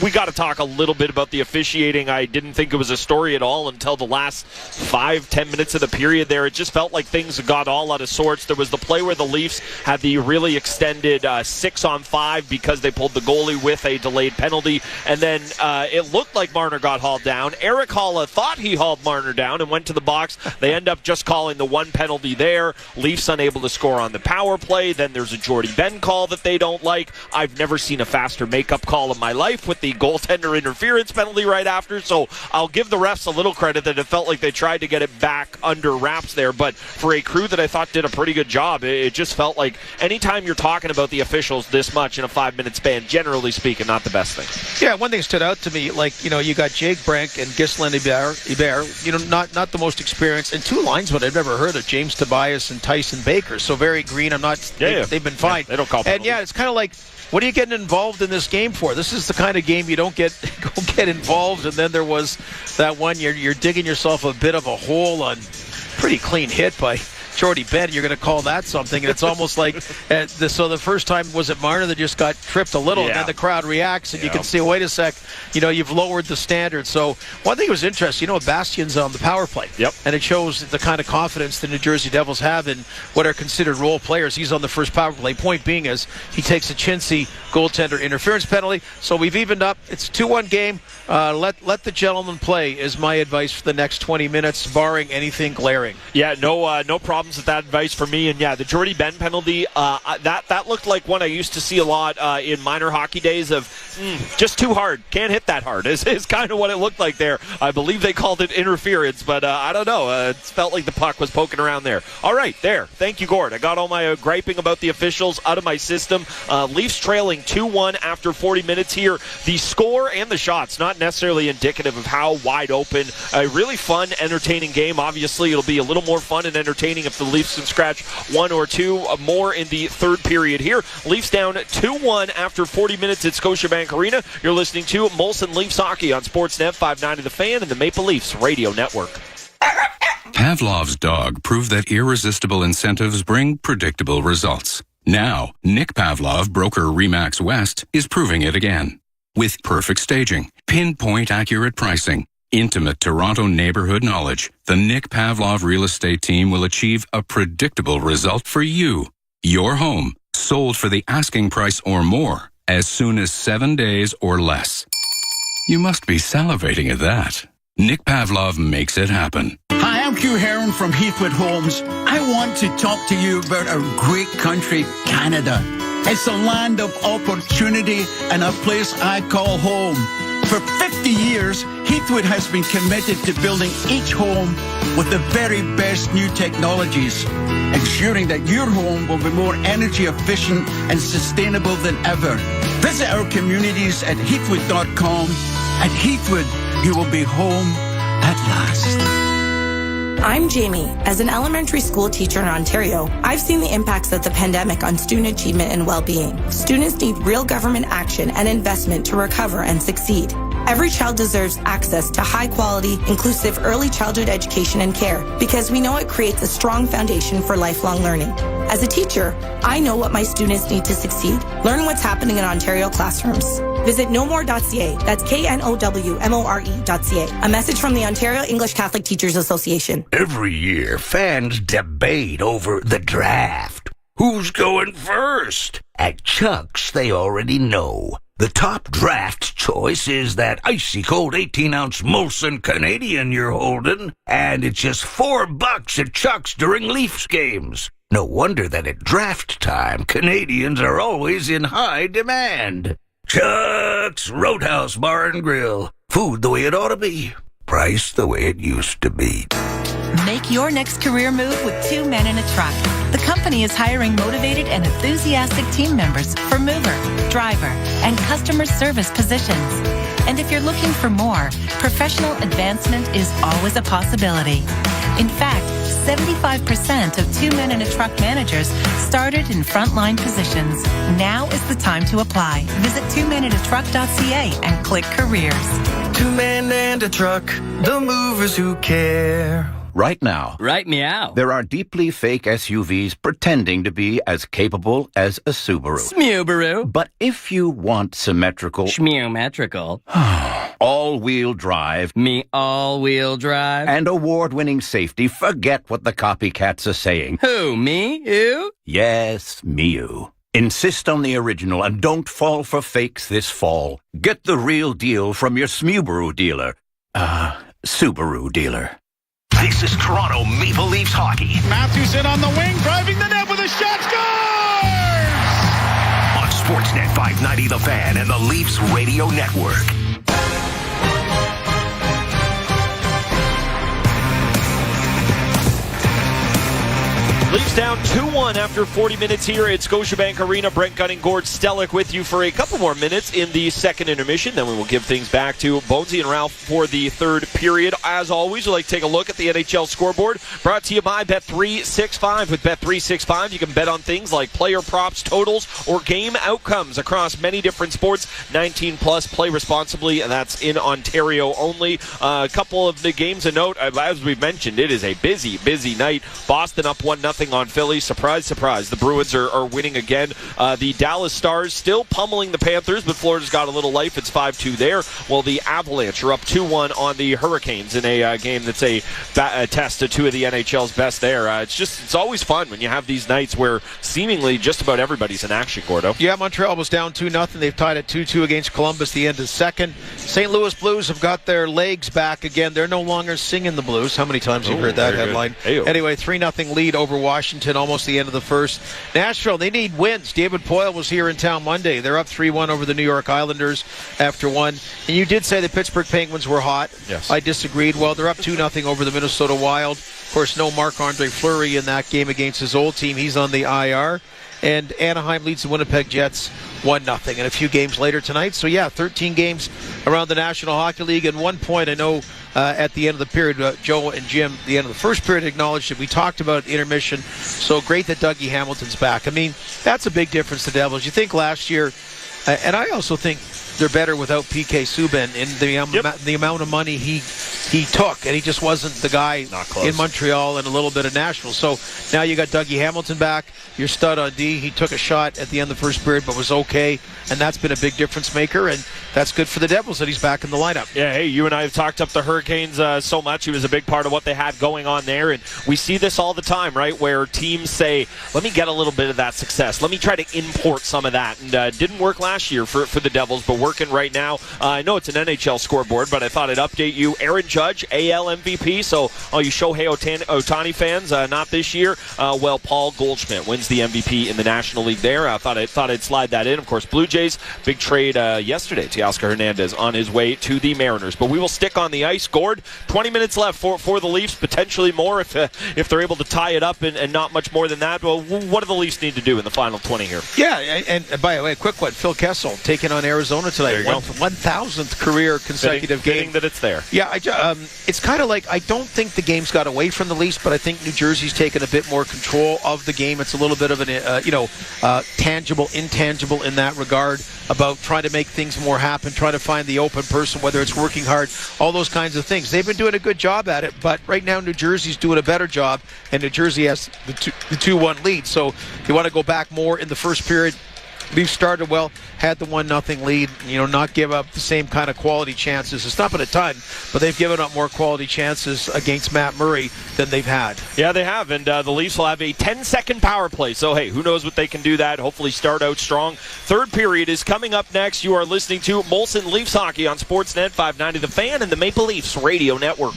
We got to talk a little bit about the officiating. I didn't think it was a story at all until the last 5-10 minutes of the period there. It just felt like things got all out of sorts. There was the play where the Leafs had the really extended 6-on-5 because they pulled the goalie with a delayed penalty, and then it looked like Marner got hauled down. Eric Haula thought he hauled Marner down and went to the box. They end up just calling the one penalty there. Leafs unable to score on the power play. Then there's a Jordy Ben call that they don't like. I've never seen a faster makeup call in my life with the goaltender interference penalty right after, so I'll give the refs a little credit that it felt like they tried to get it back under wraps there, but for a crew that I thought did a pretty good job, it just felt like anytime you're talking about the officials this much in a 5-minute span, generally speaking, not the best thing. Yeah, one thing stood out to me, you got Jake Brank and Ghislain Hébert, not the most experienced, and two linesmen I've never heard of, James Tobias and Tyson Baker, so very green. They've been fine. They don't call penalties. And it's kind of like, what are you getting involved in this game for? This is the kind of game you don't get involved. And then there was that one, you're digging yourself a bit of a hole on pretty clean hit by Jordy Ben. You're going to call that something. And it's almost like, so the first time, was it Marner that just got tripped a little? And then the crowd reacts and you can see, wait a sec, you've lowered the standard. So one thing was interesting, Bastian's on the power play. Yep. And it shows the kind of confidence the New Jersey Devils have in what are considered role players. He's on the first power play. Point being is he takes a chintzy goaltender interference penalty. So we've evened up. It's a 2-1 game. Let the gentleman play is my advice for the next 20 minutes, barring anything glaring. Yeah, no problems with that advice for me. And the Jordy Ben penalty, that looked like one I used to see a lot in minor hockey days of just too hard. Can't hit that hard is kind of what it looked like there. I believe they called it interference, but I don't know. It felt like the puck was poking around there. All right, there. Thank you, Gord. I got all my griping about the officials out of my system. Leafs trailing 2-1 after 40 minutes here. The score and the shots, not necessarily indicative of how wide open. A really fun, entertaining game. Obviously, it'll be a little more fun and entertaining if the Leafs can scratch one or two more in the third period here. Leafs down 2-1 after 40 minutes at Scotiabank Arena. You're listening to Molson Leafs Hockey on Sportsnet 590 The Fan and the Maple Leafs Radio Network. Pavlov's dog proved that irresistible incentives bring predictable results. Now, Nick Pavlov, broker RE/MAX West, is proving it again. With perfect staging, pinpoint accurate pricing, intimate Toronto neighborhood knowledge, the Nick Pavlov real estate team will achieve a predictable result for you. Your home, sold for the asking price or more, as soon as 7 days or less. You must be salivating at that. Nick Pavlov makes it happen. Hi, I'm Hugh Heron from Heathwood Homes. I want to talk to you about our great country, Canada. It's a land of opportunity and a place I call home. For 50 years, Heathwood has been committed to building each home with the very best new technologies, ensuring that your home will be more energy efficient and sustainable than ever. Visit our communities at heathwood.com. At Heathwood, you will be home at last. I'm Jamie. As an elementary school teacher in Ontario, I've seen the impacts of the pandemic on student achievement and well-being. Students need real government action and investment to recover and succeed. Every child deserves access to high-quality, inclusive early childhood education and care because we know it creates a strong foundation for lifelong learning. As a teacher, I know what my students need to succeed. Learn what's happening in Ontario classrooms. Visit knowmore.ca. That's knowmore.ca. A message from the Ontario English Catholic Teachers Association. Every year, fans debate over the draft. Who's going first? At Chuck's, they already know. The top draft choice is that icy cold 18-ounce Molson Canadian you're holding, and it's just $4 at Chuck's during Leafs games. No wonder that at draft time, Canadians are always in high demand. Chuck's Roadhouse Bar and Grill. Food the way it ought to be. Price the way it used to be. Make Make your next career move with 2 Men in a Truck. The company is hiring motivated and enthusiastic team members for mover, driver, and customer service positions. And if you're looking for more, professional advancement is always a possibility. In fact, 75% of 2 Men in a Truck managers started in frontline positions. Now is the time to apply. Visit 2meninatruck.ca and click careers. 2 Men and a Truck, the movers who care. Right now. Right meow. There are deeply fake SUVs pretending to be as capable as a Subaru. Smubaru. But if you want symmetrical... Schmeometrical. all-wheel drive... Me all-wheel drive. And award-winning safety, forget what the copycats are saying. Who, me? You? Yes, me. Insist on the original and don't fall for fakes this fall. Get the real deal from your Smubaru dealer. Subaru dealer. This is Toronto Maple Leafs hockey. Matthews in on the wing, driving the net with a shot, scores! On Sportsnet 590 The Fan and the Leafs Radio Network. Leafs down 2-1 after 40 minutes here at Scotiabank Arena. Brent Gunning, Gord Stellick with you for a couple more minutes in the second intermission. Then we will give things back to Bonesy and Ralph for the third period. As always, we'd like to take a look at the NHL scoreboard. Brought to you by Bet365. With Bet365, you can bet on things like player props, totals, or game outcomes across many different sports. 19+, play responsibly, and that's in Ontario only. A couple of the games a note, as we mentioned, it is a busy, busy night. Boston up 1-0 on Philly. Surprise, surprise. The Bruins are winning again. The Dallas Stars still pummeling the Panthers, but Florida's got a little life. It's 5-2 there. Well, the Avalanche are up 2-1 on the Hurricanes in a game that's a test to two of the NHL's best there. It's always fun when you have these nights where seemingly just about everybody's in action, Gordo. Yeah, Montreal was down 2-0. They've tied at 2-2 against Columbus the end of second. St. Louis Blues have got their legs back again. They're no longer singing the blues. How many times have you heard that headline? Anyway, 3-0 lead over Washington, almost the end of the first. Nashville, they need wins. David Poile was here in town Monday. They're up 3-1 over the New York Islanders after one. And you did say the Pittsburgh Penguins were hot. Yes. I disagreed. Well, they're up 2-0 over the Minnesota Wild. Of course, no Marc-Andre Fleury in that game against his old team. He's on the IR. And Anaheim leads the Winnipeg Jets 1-0. And a few games later tonight. So, 13 games around the National Hockey League. And 1 point, I know at the end of the period, Joe and Jim, the end of the first period, acknowledged that we talked about intermission. So great that Dougie Hamilton's back. I mean, that's a big difference to Devils. You think last year, and I also think they're better without PK Subban in the amount of money he took, and he just wasn't the guy in Montreal and a little bit of Nashville. So now you got Dougie Hamilton back, your stud on D. He took a shot at the end of the first period, but was okay, and that's been a big difference maker, and that's good for the Devils that he's back in the lineup. Yeah, hey, you and I have talked up the Hurricanes so much. He was a big part of what they had going on there, and we see this all the time, right, where teams say, let me get a little bit of that success. Let me try to import some of that, and didn't work last year for the Devils, but working right now. I know it's an NHL scoreboard, but I thought I'd update you. Aaron Judge, AL MVP, so all you Shohei Ohtani fans, not this year. Well, Paul Goldschmidt wins the MVP in the National League there. I thought I'd slide that in. Of course, Blue Jays, big trade yesterday. Teoscar Hernandez on his way to the Mariners. But we will stick on the ice. Gord, 20 minutes left for the Leafs, potentially more if they're able to tie it up and not much more than that. Well, what do the Leafs need to do in the final 20 here? Yeah, and by the way, a quick one. Phil Kessel taking on Arizona tonight. 1,000th career consecutive game. That it's there. Yeah, it's kind of like, I don't think the game's got away from the Leafs, but I think New Jersey's taken a bit more control of the game. It's a little bit of an tangible, intangible in that regard, about trying to make things more happen, trying to find the open person, whether it's working hard, all those kinds of things. They've been doing a good job at it, but right now New Jersey's doing a better job, and New Jersey has the 2-1 lead. So you want to go back more in the first period. Leafs started well, had the 1-0 lead, not give up the same kind of quality chances. It's not been a ton, but they've given up more quality chances against Matt Murray than they've had. Yeah, they have, and the Leafs will have a 10-second power play. So, hey, who knows what they can do that. Hopefully start out strong. Third period is coming up next. You are listening to Molson Leafs Hockey on Sportsnet 590 The Fan and the Maple Leafs Radio Network.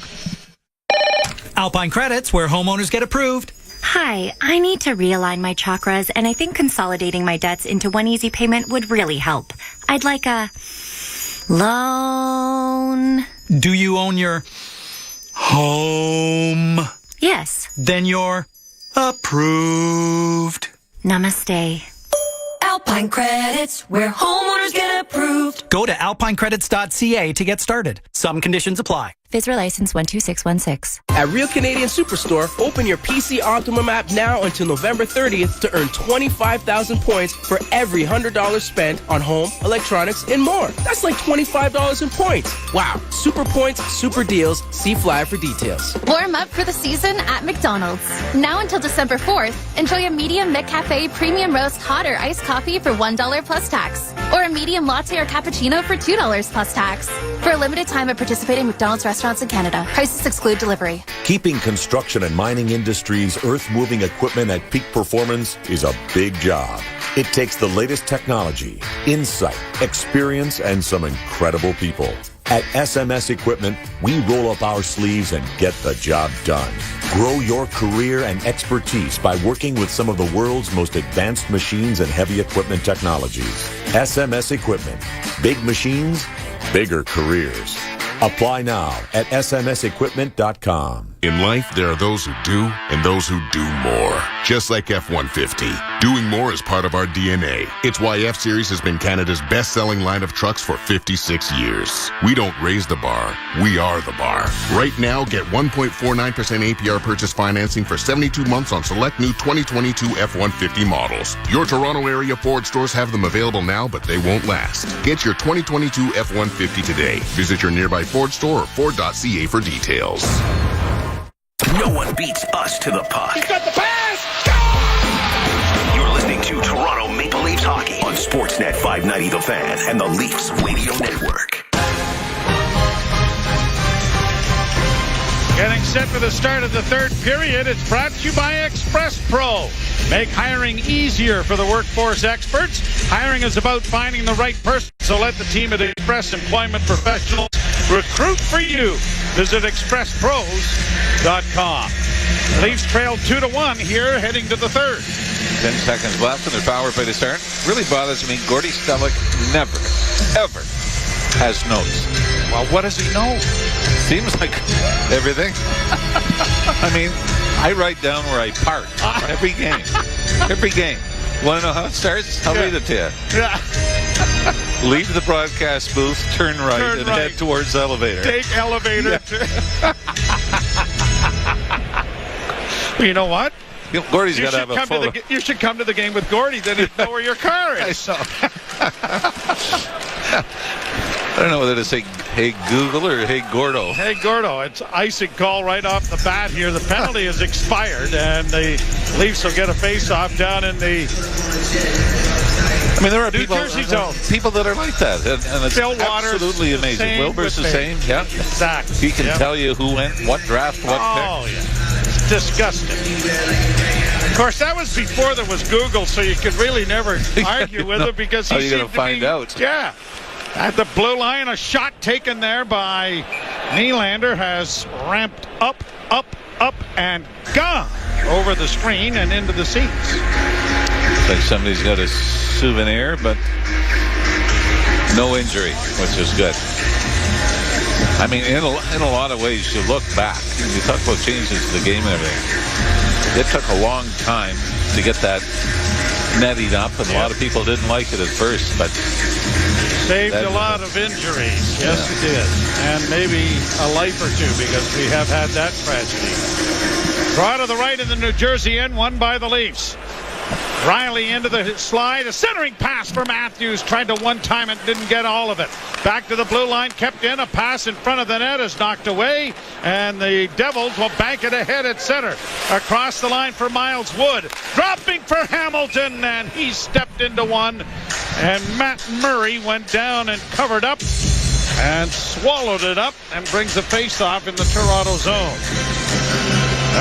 Alpine Credits, where homeowners get approved. Hi, I need to realign my chakras, and I think consolidating my debts into one easy payment would really help. I'd like a loan. Do you own your home? Yes. Then you're approved. Namaste. Alpine Credits, where homeowners get approved. Go to alpinecredits.ca to get started. Some conditions apply. FSRA license 12616. At Real Canadian Superstore, open your PC Optimum app now until November 30th to earn 25,000 points for every $100 spent on home, electronics, and more. That's like $25 in points. Wow. Super points, super deals. See flyer for details. Warm up for the season at McDonald's. Now until December 4th, enjoy a medium McCafe premium roast hot or iced coffee for $1 plus tax. Or a medium latte or cappuccino for $2 plus tax. For a limited time at participating McDonald's restaurants in Canada. Prices exclude delivery. Keeping construction and mining industries earth-moving equipment at peak performance is a big job. It takes the latest technology, insight, experience, and some incredible people. At SMS Equipment, we roll up our sleeves and get the job done. Grow your career and expertise by working with some of the world's most advanced machines and heavy equipment technologies. SMS Equipment. Big machines, bigger careers. Apply now at smsequipment.com. In life, there are those who do and those who do more. Just like F-150. Doing more is part of our DNA. It's why F-Series has been Canada's best-selling line of trucks for 56 years. We don't raise the bar. We are the bar. Right now, get 1.49% APR purchase financing for 72 months on select new 2022 F-150 models. Your Toronto area Ford stores have them available now, but they won't last. Get your 2022 F-150 today. Visit your nearby Ford store or Ford.ca for details. No one beats us to the puck. He's got the pass! You're listening to Toronto Maple Leafs hockey on Sportsnet 590 The Fan and the Leafs Radio Network. Getting set for the start of the third period. It's brought to you by Express Pro. Make hiring easier for the workforce experts. Hiring is about finding the right person, so let the team at Express Employment Professionals recruit for you. Visit expresspros.com. Leafs trail 2-1 here, heading to the third. 10 seconds left, and they're power play to start. Really bothers me. Gordy Stellick never, ever has notes. Well, what does he know? Seems like everything. I mean, I write down where I park every game. Every game. Want to know how it starts? I'll read it to you. Yeah. Leave the broadcast booth, turn right, and head towards the elevator. Take elevator. Yeah. Well, you know what? Gordy's got to have a photo. You should come to the game with Gordy, then he'd know where your car is. I don't know whether to say, hey, Google or hey, Gordo. Hey, Gordo. It's icing call right off the bat here. The penalty is expired, and the Leafs will get a face-off down in the there are New Jersey zone. People that are like that, and it's Phil Waters, absolutely amazing. Wilbur's the same, yeah. Exactly. He can tell you who went, what draft, what pick. Oh, yeah. It's disgusting. Of course, that was before there was Google, so you could really never argue with him because he seemed to find out. Yeah. At the blue line, a shot taken there by Nylander has ramped up, and gone over the screen and into the seats. Looks like somebody's got a souvenir, but no injury, which is good. I mean, in a lot of ways, you look back. You talk about changes to the game and everything. It took a long time to get that netting up, and a lot of people didn't like it at first, but saved a lot of injuries. Yes, it did. And maybe a life or two, because we have had that tragedy. Draw to the right of the New Jersey end, won by the Leafs. Riley into the slide. A centering pass for Matthews. Tried to one-time it, didn't get all of it. Back to the blue line, kept in. A pass in front of the net is knocked away. And the Devils will bank it ahead at center. Across the line for Miles Wood. Dropping for Hamilton, and he stepped into one. And Matt Murray went down and covered up and swallowed it up and brings the face-off in the Toronto zone.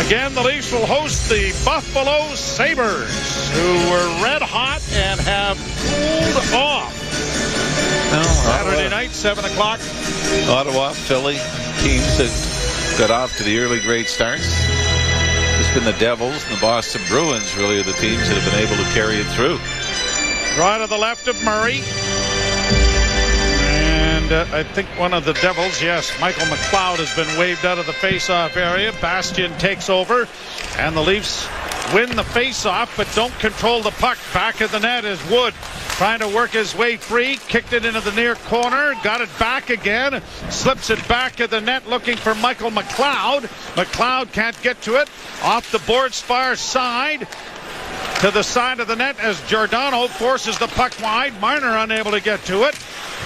Again, the Leafs will host the Buffalo Sabres, who were red hot and have cooled off. Saturday night, 7 o'clock. Ottawa, Philly, teams that got off to the early great starts. It's been the Devils and the Boston Bruins really are the teams that have been able to carry it through. Draw to the left of Murray. And I think one of the Devils, yes, Michael McLeod has been waved out of the face-off area. Bastian takes over, and the Leafs win the face-off, but don't control the puck. Back of the net is Wood, trying to work his way free. Kicked it into the near corner, got it back again, slips it back at the net, looking for Michael McLeod. McLeod can't get to it. Off the boards far side, to the side of the net as Giordano forces the puck wide. Marner unable to get to it.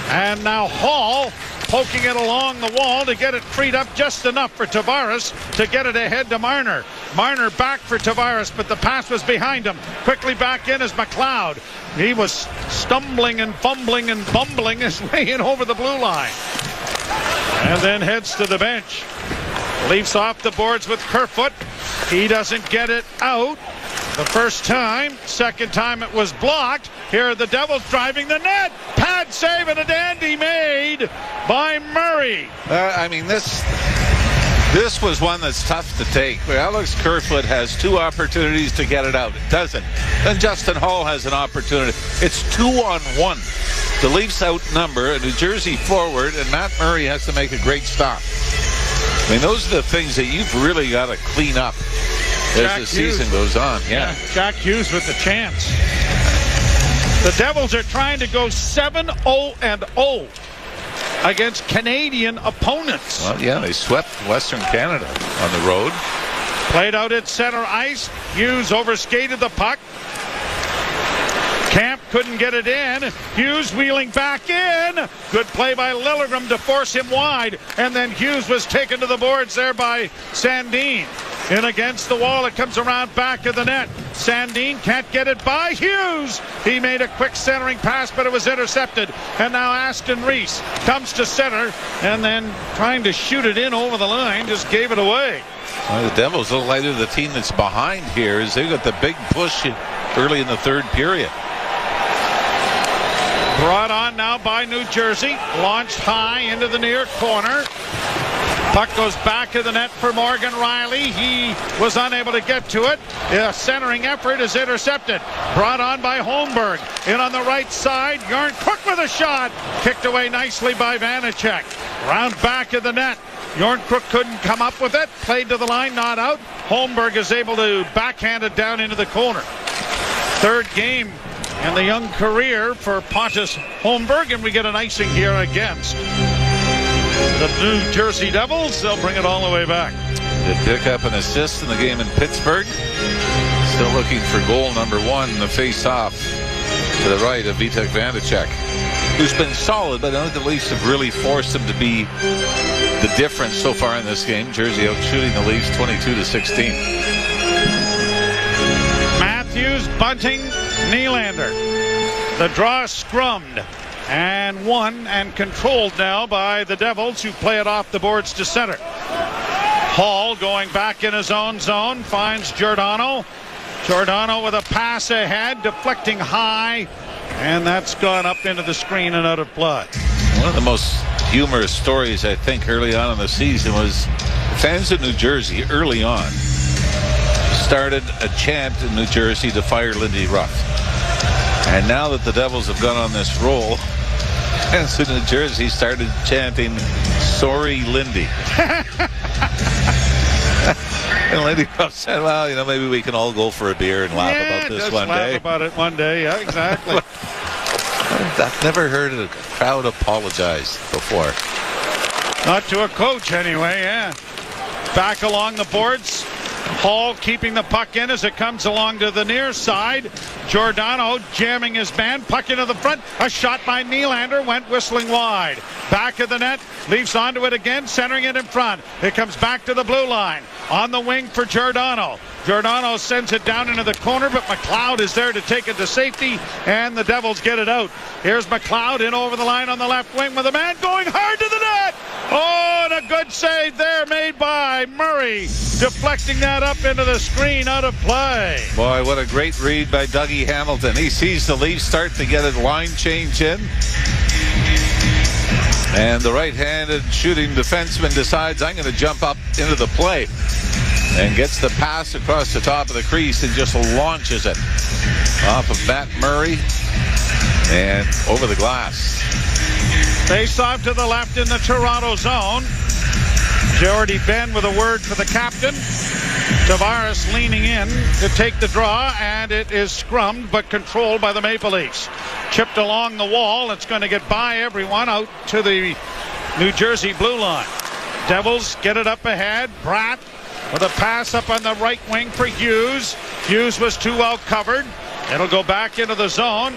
And now Hall poking it along the wall to get it freed up just enough for Tavares to get it ahead to Marner. Marner back for Tavares, but the pass was behind him. Quickly back in as McLeod. He was stumbling and fumbling and bumbling his way in over the blue line. And then heads to the bench. Leafs off the boards with Kerfoot. He doesn't get it out the first time. Second time it was blocked. Here are the Devils driving the net. Pad save and a dandy made by Murray. I mean, this was one that's tough to take. Alex Kerfoot has two opportunities to get it out. It doesn't. Then Justin Hall has an opportunity. It's 2-on-1. The Leafs outnumber a New Jersey forward, and Matt Murray has to make a great stop. I mean, those are the things that you've really got to clean up as the season goes on. Yeah. Jack Hughes with the chance. The Devils are trying to go 7-0-0 against Canadian opponents. Well, yeah, they swept Western Canada on the road. Played out at center ice. Hughes overskated the puck. Camp couldn't get it in. Hughes wheeling back in. Good play by Lilligren to force him wide. And then Hughes was taken to the boards there by Sandin. In against the wall. It comes around back of the net. Sandin can't get it by Hughes. He made a quick centering pass, but it was intercepted. And now Aston Reese comes to center and then trying to shoot it in over the line. Just gave it away. Well, the Devils look like they're the team that's behind here as they've got the big push early in the third period. Brought on now by New Jersey. Launched high into the near corner. Puck goes back to the net for Morgan Riley. He was unable to get to it. A centering effort is intercepted. Brought on by Holmberg. In on the right side. Jornkrok with a shot. Kicked away nicely by Vanacek. Round back of the net. Jornkrok couldn't come up with it. Played to the line, not out. Holmberg is able to backhand it down into the corner. Third game in the young career for Pontus Holmberg, and we get an icing here against the New Jersey Devils. They'll bring it all the way back. Did pick up an assist in the game in Pittsburgh. Still looking for goal number one, the face-off to the right of Vitek Vanacek, who's been solid, but I don't think the Leafs have really forced him to be the difference so far in this game. Jersey out shooting the Leafs 22-16. Matthews, Bunting, Nylander. The draw scrummed and won and controlled now by the Devils, who play it off the boards to center. Hall going back in his own zone, finds Giordano. Giordano with a pass ahead, deflecting high, and that's gone up into the screen and out of play. One of the most humorous stories, I think, early on in the season was fans of New Jersey early on started a chant in New Jersey to fire Lindy Ruff. And now that the Devils have gone on this roll, fans in New Jersey started chanting, "Sorry, Lindy." And Lindy Ruff said, well, you know, maybe we can all go for a beer and laugh about this one day. Laugh about it one day, yeah, exactly. I've never heard a crowd apologize before. Not to a coach, anyway, yeah. Back along the boards. Hall keeping the puck in as it comes along to the near side. Giordano jamming his man. Puck into the front. A shot by Nylander went whistling wide. Back of the net. Leafs onto it again, centering it in front. It comes back to the blue line. On the wing for Giordano. Giordano sends it down into the corner, but McLeod is there to take it to safety, and the Devils get it out. Here's McLeod in over the line on the left wing with a man going hard to the net. Oh, and a good save there made by Murray, deflecting that up into the screen, out of play. Boy, what a great read by Dougie Hamilton. He sees the Leafs start to get a line change in. And the right-handed shooting defenseman decides, I'm going to jump up into the play. And gets the pass across the top of the crease and just launches it off of Matt Murray and over the glass. Face off to the left in the Toronto zone. Jordy Ben with a word for the captain. Tavares leaning in to take the draw, and it is scrummed but controlled by the Maple Leafs. Chipped along the wall. It's going to get by everyone out to the New Jersey blue line. Devils get it up ahead. Bratt with a pass up on the right wing for Hughes. Hughes was too well covered. It'll go back into the zone.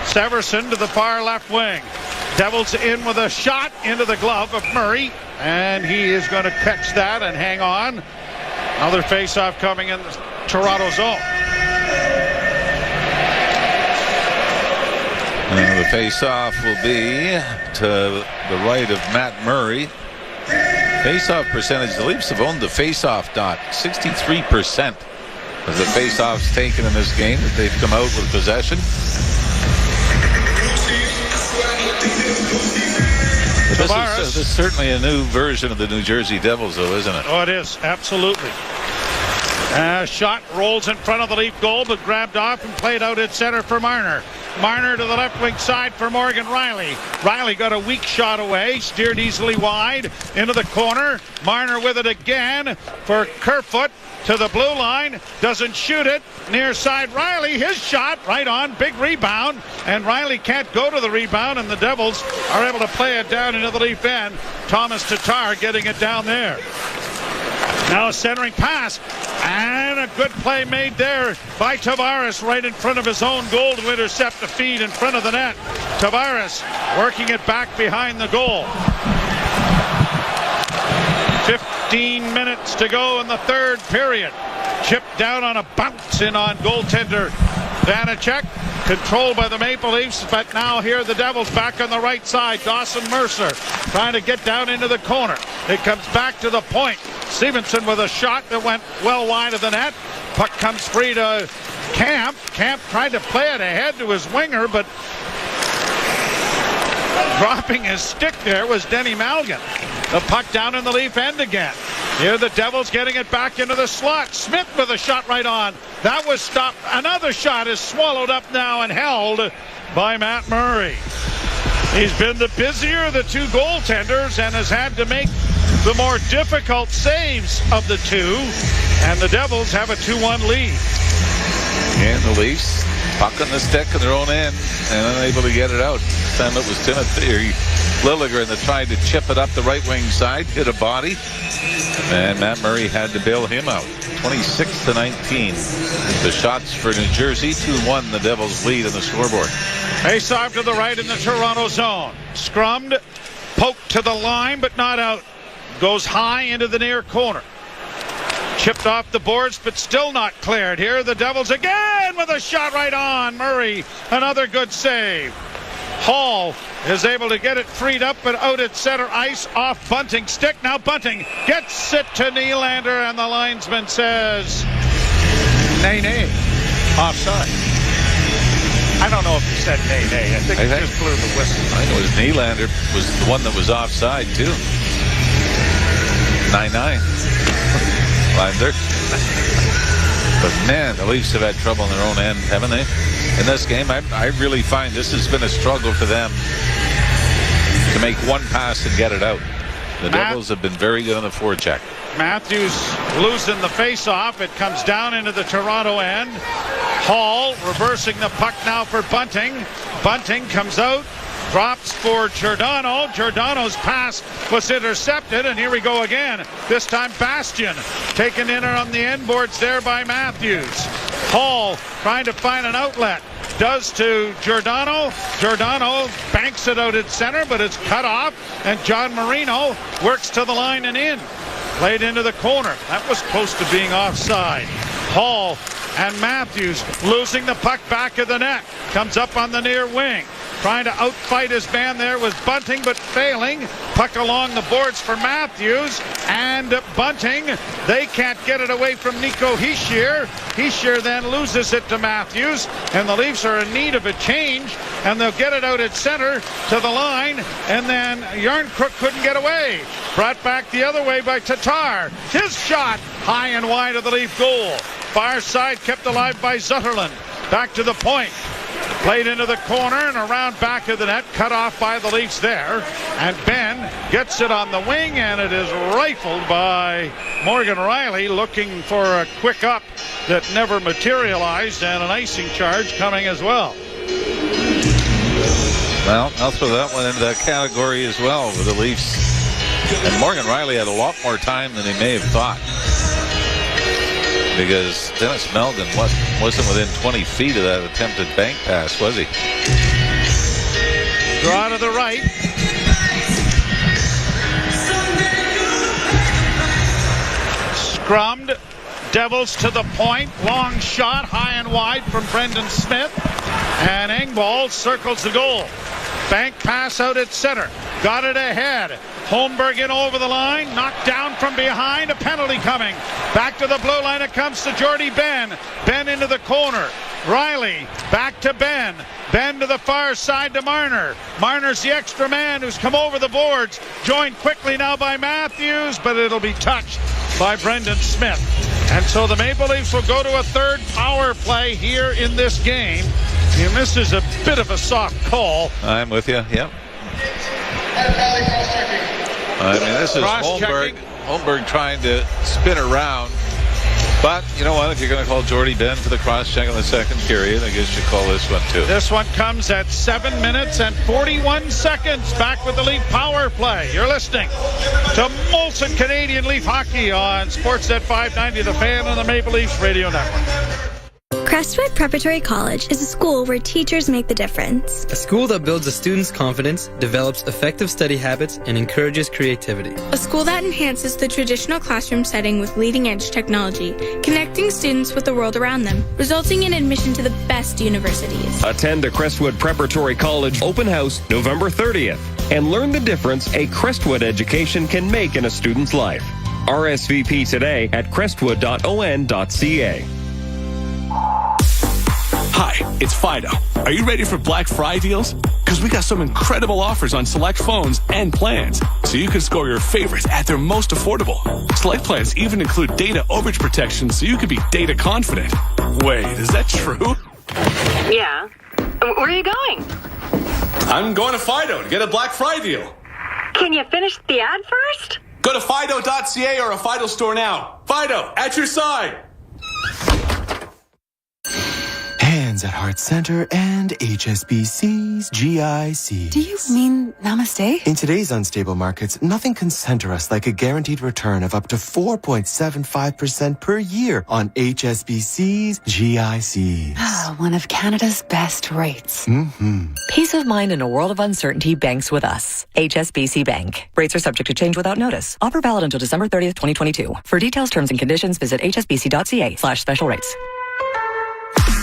Severson to the far left wing. Devils in with a shot into the glove of Murray, and he is going to catch that and hang on. Another face-off coming in the Toronto zone. And the face-off will be to the right of Matt Murray. Face-off percentage, the Leafs have owned the face-off dot 63% of the face-offs taken in this game that they've come out with possession. This is certainly a new version of the New Jersey Devils, though, isn't it? Oh, it is. Absolutely. Shot rolls in front of the Leaf goal, but grabbed off and played out at center for Marner. Marner to the left wing side for Morgan Riley. Riley got a weak shot away, steered easily wide into the corner. Marner with it again for Kerfoot to the blue line. Doesn't shoot it. Near side Riley. His shot right on. Big rebound. And Riley can't go to the rebound, and the Devils are able to play it down into the Leaf end. Thomas Tatar getting it down there. Now a centering pass, and a good play made there by Tavares right in front of his own goal to intercept the feed in front of the net. Tavares working it back behind the goal. 15 minutes to go in the third period. Chipped down on a bounce in on goaltender Vanacek. Controlled by the Maple Leafs, but now here the Devils back on the right side. Dawson Mercer trying to get down into the corner. It comes back to the point. Stevenson with a shot that went well wide of the net. Puck comes free to Camp. Camp tried to play it ahead to his winger, but dropping his stick there was Denny Malgin. The puck down in the Leaf end again. Here the Devils getting it back into the slot. Smith with a shot right on. That was stopped. Another shot is swallowed up now and held by Matt Murray. He's been the busier of the two goaltenders and has had to make the more difficult saves of the two. And the Devils have a 2-1 lead. And the Leafs puck on the stick in their own end and unable to get it out. This time it was Timothy Lilligren that tried to chip it up the right wing side, hit a body, and Matt Murray had to bail him out. 26-19. The shots for New Jersey. 2-1 the Devils lead in the scoreboard. Face off to the right in the Toronto zone. Scrummed, poked to the line, but not out. Goes high into the near corner. Chipped off the boards, but still not cleared. Here the Devils again with a shot right on. Murray, another good save. Hall is able to get it freed up, but out at center ice off Bunting's stick. Now Bunting gets it to Nylander, and the linesman says, nay, offside. I don't know if he said nay. I think he just blew the whistle. I know his Nylander was the one that was offside, too. 9-9. Lander. But man, the Leafs have had trouble in their own end, haven't they? In this game, I really find this has been a struggle for them to make one pass and get it out. The Devils have been very good on the forecheck. Matthews losing the face-off. It comes down into the Toronto end. Hall reversing the puck now for Bunting. Bunting comes out, drops for Giordano. Giordano's pass was intercepted, and here we go again. This time Bastian taken in on the end boards there by Matthews. Hall trying to find an outlet. Does to Giordano. Giordano banks it out at center, but it's cut off, and John Marino works to the line and in. Played into the corner. That was close to being offside. Hall and Matthews losing the puck back of the net. Comes up on the near wing. Trying to outfight his man there was Bunting, but failing. Puck along the boards for Matthews and Bunting. They can't get it away from Nico Hischier. Hischier then loses it to Matthews, and the Leafs are in need of a change, and they'll get it out at center to the line, and then Yarncrook couldn't get away. Brought back the other way by Tatar. His shot high and wide of the Leaf goal. Far side kept alive by Zutterland. Back to the point. Played into the corner and around back of the net. Cut off by the Leafs there. And Ben gets it on the wing, and it is rifled by Morgan Rielly, looking for a quick up that never materialized, and an icing charge coming as well. Well, I'll throw that one into that category as well with the Leafs. And Morgan Rielly had a lot more time than he may have thought, because Dennis Meldon wasn't within 20 feet of that attempted bank pass, was he? Draw to the right. Scrummed. Devils to the point. Long shot, high and wide from Brendan Smith. And Engvall circles the goal. Bank pass out at center. Got it ahead. Holmberg in over the line. Knocked down from behind. A penalty coming. Back to the blue line. It comes to Jordy Ben. Ben into the corner. Rielly back to Ben. Ben to the far side to Marner. Marner's the extra man who's come over the boards. Joined quickly now by Matthews, but it'll be touched by Brendan Smith. And so the Maple Leafs will go to a third power play here in this game. And this is a bit of a soft call. I'm with you, yep. I mean, this is Holmberg trying to spin around. But, you know what, if you're going to call Jordy Ben for the cross-check in the second period, I guess you call this one too. This one comes at 7 minutes and 41 seconds. Back with the Leaf power play. You're listening to Molson Canadian Leaf Hockey on Sportsnet 590, The Fan, and the Maple Leafs Radio Network. Crestwood Preparatory College is a school where teachers make the difference. A school that builds a student's confidence, develops effective study habits, and encourages creativity. A school that enhances the traditional classroom setting with leading-edge technology, connecting students with the world around them, resulting in admission to the best universities. Attend the Crestwood Preparatory College open house November 30th and learn the difference a Crestwood education can make in a student's life. RSVP today at crestwood.on.ca. Hi, it's Fido. Are you ready for Black Friday deals? Because we got some incredible offers on select phones and plans, so you can score your favorites at their most affordable. Select plans even include data overage protection, so you can be data confident. Wait, is that true? Yeah. Where are you going? I'm going to Fido to get a Black Friday deal. Can you finish the ad first? Go to Fido.ca or a Fido store now. Fido, at your side. Hands at Heart Center and HSBC's GIC. Do you mean namaste? In today's unstable markets, nothing can center us like a guaranteed return of up to 4.75% per year on HSBC's GICs. One of Canada's best rates. Mm-hmm. Peace of mind in a world of uncertainty banks with us. HSBC Bank. Rates are subject to change without notice. Offer valid until December 30th, 2022. For details, terms, and conditions, visit hsbc.ca/special rates.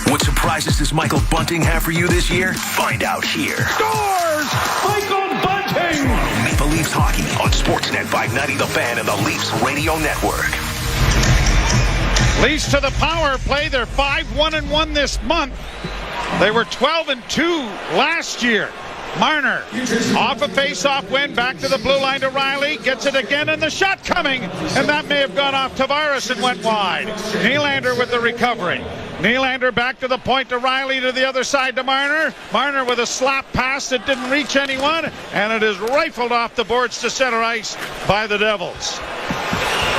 What surprises does Michael Bunting have for you this year? Find out here. Scores! Michael Bunting! Toronto Maple Leafs hockey on Sportsnet 590, The Fan, and the Leafs Radio Network. Leafs to the power play. They're 5-1-1 this month. They were 12-2 last year. Marner off a face-off win, back to the blue line to Rielly, gets it again, and the shot coming, and that may have gone off Tavares and went wide. Nylander with the recovery. Nylander back to the point to Rielly, to the other side to Marner. Marner with a slap pass that didn't reach anyone, and it is rifled off the boards to center ice by the Devils.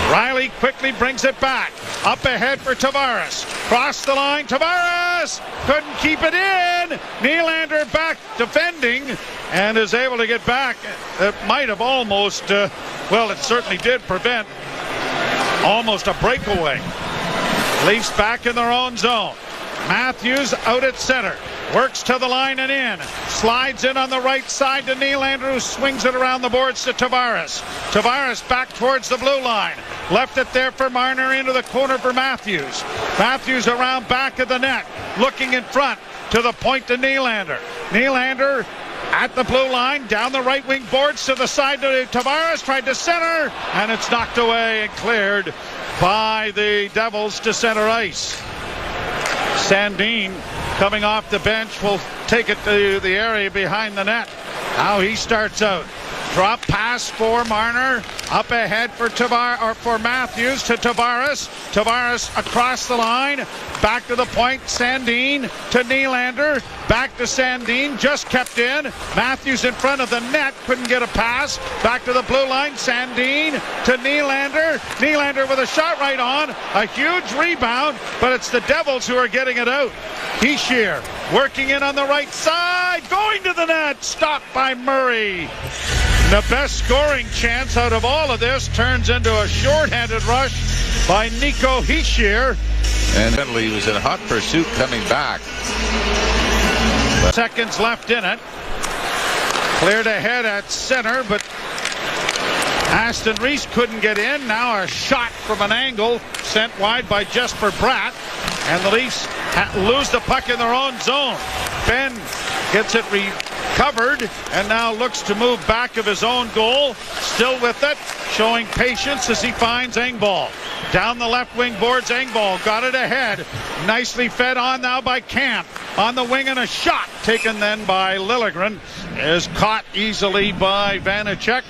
Rielly quickly brings it back. Up ahead for Tavares. Cross the line. Tavares couldn't keep it in. Nylander back defending and is able to get back. It might have almost, it certainly did prevent almost a breakaway. Leafs back in their own zone. Matthews out at center. Works to the line and in. Slides in on the right side to Nylander, who swings it around the boards to Tavares. Tavares back towards the blue line. Left it there for Marner, into the corner for Matthews. Matthews around back of the net. Looking in front to the point to Nylander. Nylander at the blue line, down the right wing boards to the side to Tavares. Tried to center, and it's knocked away and cleared by the Devils to center ice. Sandin, coming off the bench, will take it to the area behind the net. How he starts out. Drop pass for Marner. Up ahead for Matthews to Tavares. Tavares across the line. Back to the point. Sandin to Nylander. Back to Sandin. Just kept in. Matthews in front of the net. Couldn't get a pass. Back to the blue line. Sandin to Nylander. Nylander with a shot right on. A huge rebound, but it's the Devils who are getting it out. Hischier working in on the right side. Going to the net. Stopped by Murray. The best scoring chance out of all of this turns into a shorthanded rush by Nico Hischier. And he was in hot pursuit coming back. Seconds left in it. Cleared ahead at center, but Aston Reese couldn't get in. Now a shot from an angle sent wide by Jesper Bratt. And the Leafs lose the puck in their own zone. Ben gets it recovered and now looks to move back of his own goal. Still with it, showing patience as he finds Engvall. Down the left wing boards, Engvall got it ahead. Nicely fed on now by Camp. On the wing and a shot taken then by Liljegren. Is caught easily by Vanacek.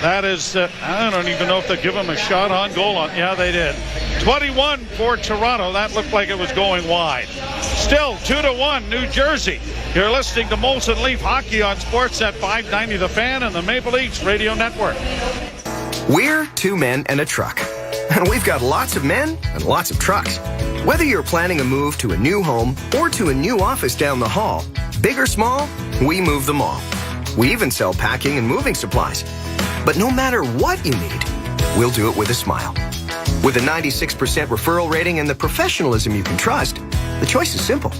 That is, I don't even know if they give him a shot on goal. Yeah, they did. 21 for Toronto. That looked like it was going wide. Still 2-1 New Jersey. You're listening to Molson Leaf Hockey on Sportsnet 590 The Fan and the Maple Leafs Radio Network. We're two men and a truck. And we've got lots of men and lots of trucks. Whether you're planning a move to a new home or to a new office down the hall, big or small, we move them all. We even sell packing and moving supplies. But no matter what you need, we'll do it with a smile. With a 96% referral rating and the professionalism you can trust, the choice is simple.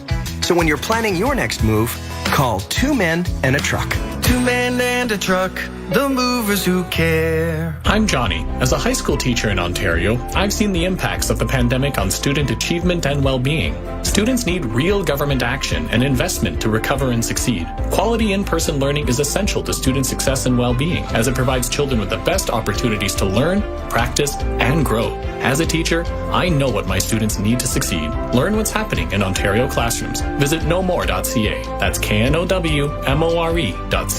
So when you're planning your next move, call Two Men and a Truck. Two men and a truck, the movers who care. I'm Johnny. As a high school teacher in Ontario, I've seen the impacts of the pandemic on student achievement and well-being. Students need real government action and investment to recover and succeed. Quality in-person learning is essential to student success and well-being, as it provides children with the best opportunities to learn, practice, and grow. As a teacher, I know what my students need to succeed. Learn what's happening in Ontario classrooms. Visit knowmore.ca. That's knowmore.ca.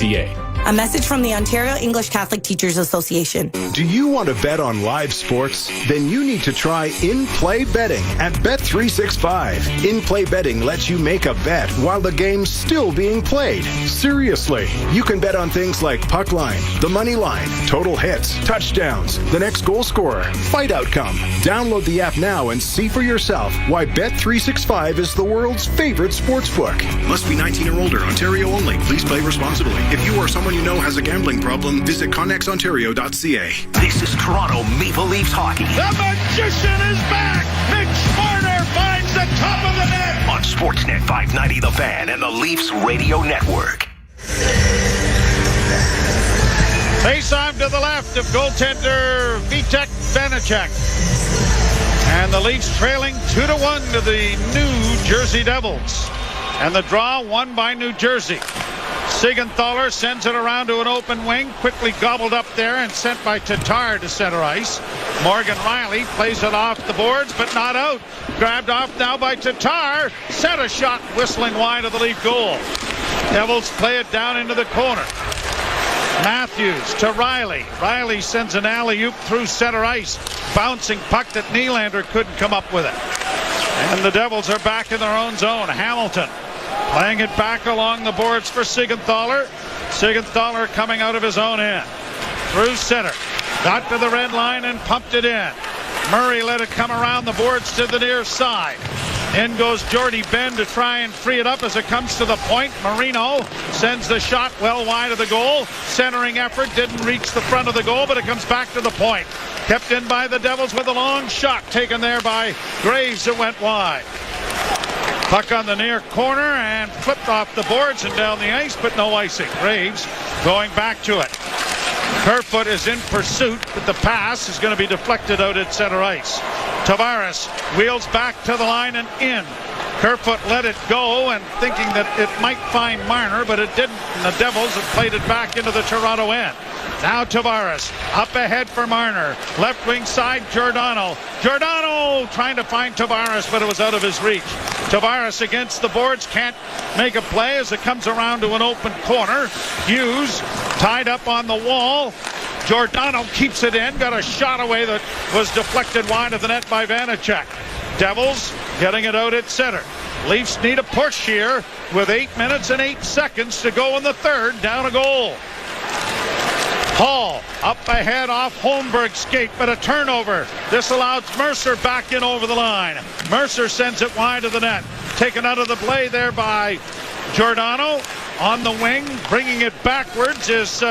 A message from the Ontario English Catholic Teachers Association. Do you want to bet on live sports? Then you need to try in-play betting at Bet365. In-play betting lets you make a bet while the game's still being played. Seriously, you can bet on things like puck line, the money line, total hits, touchdowns, the next goal scorer, fight outcome. Download the app now and see for yourself why Bet365 is the world's favorite sportsbook. Must be 19 or older. Ontario only. Please play responsibly. If you or someone you know has a gambling problem, visit connexontario.ca. This is Toronto Maple Leafs hockey. The magician is back. Mitch Marner finds the top of the net. On Sportsnet 590 The Fan and the Leafs Radio Network. Face on to the left of goaltender Vitek Vanacek. And the Leafs trailing 2-1 to the New Jersey Devils. And the draw won by New Jersey. Siegenthaler sends it around to an open wing, quickly gobbled up there and sent by Tatar to center ice. Morgan Riley plays it off the boards, but not out. Grabbed off now by Tatar. Set a shot whistling wide of the Leaf goal. Devils play it down into the corner. Matthews to Riley. Riley sends an alley-oop through center ice. Bouncing puck that Nylander couldn't come up with it. And the Devils are back in their own zone. Hamilton playing it back along the boards for Siegenthaler. Siegenthaler coming out of his own end. Through center. Got to the red line and pumped it in. Murray let it come around the boards to the near side. In goes Jordy Ben to try and free it up as it comes to the point. Marino sends the shot well wide of the goal. Centering effort didn't reach the front of the goal, but it comes back to the point. Kept in by the Devils with a long shot taken there by Graves that went wide. Puck on the near corner and flipped off the boards and down the ice, but no icing. Graves going back to it. Kerfoot is in pursuit, but the pass is going to be deflected out at center ice. Tavares wheels back to the line and in. Kerfoot let it go and thinking that it might find Marner, but it didn't. And the Devils have played it back into the Toronto end. Now Tavares up ahead for Marner. Left wing side, Giordano. Giordano trying to find Tavares, but it was out of his reach. Tavares against the boards, can't make a play as it comes around to an open corner. Hughes tied up on the wall. Giordano keeps it in, got a shot away that was deflected wide of the net by Vanacek. Devils getting it out at center. Leafs need a push here with 8 minutes and 8 seconds to go in the third, down a goal. Hall up ahead off Holmberg's skate, but a turnover. This allows Mercer back in over the line. Mercer sends it wide of the net. Taken out of the play there by Giordano. On the wing, bringing it backwards is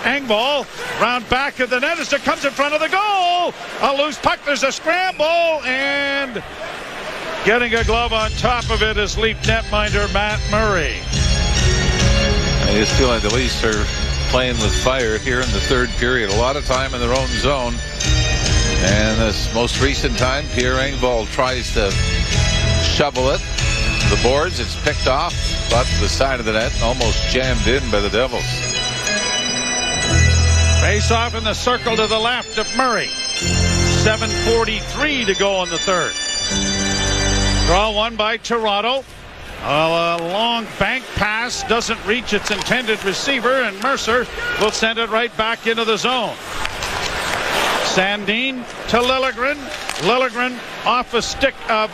Engvall. Round back of the net as it comes in front of the goal. A loose puck, there's a scramble, and getting a glove on top of it is Leaf netminder Matt Murray. I just feel like the Leafs are playing with fire here in the third period. A lot of time in their own zone. And this most recent time, Pierre Engvall tries to shovel it. The boards, it's picked off, but the side of the net almost jammed in by the Devils. Face off in the circle to the left of Murray. 7:43 to go in the third. Draw one by Toronto. A long bank pass doesn't reach its intended receiver, and Mercer will send it right back into the zone. Sandin to Liljegren. Liljegren off a stick of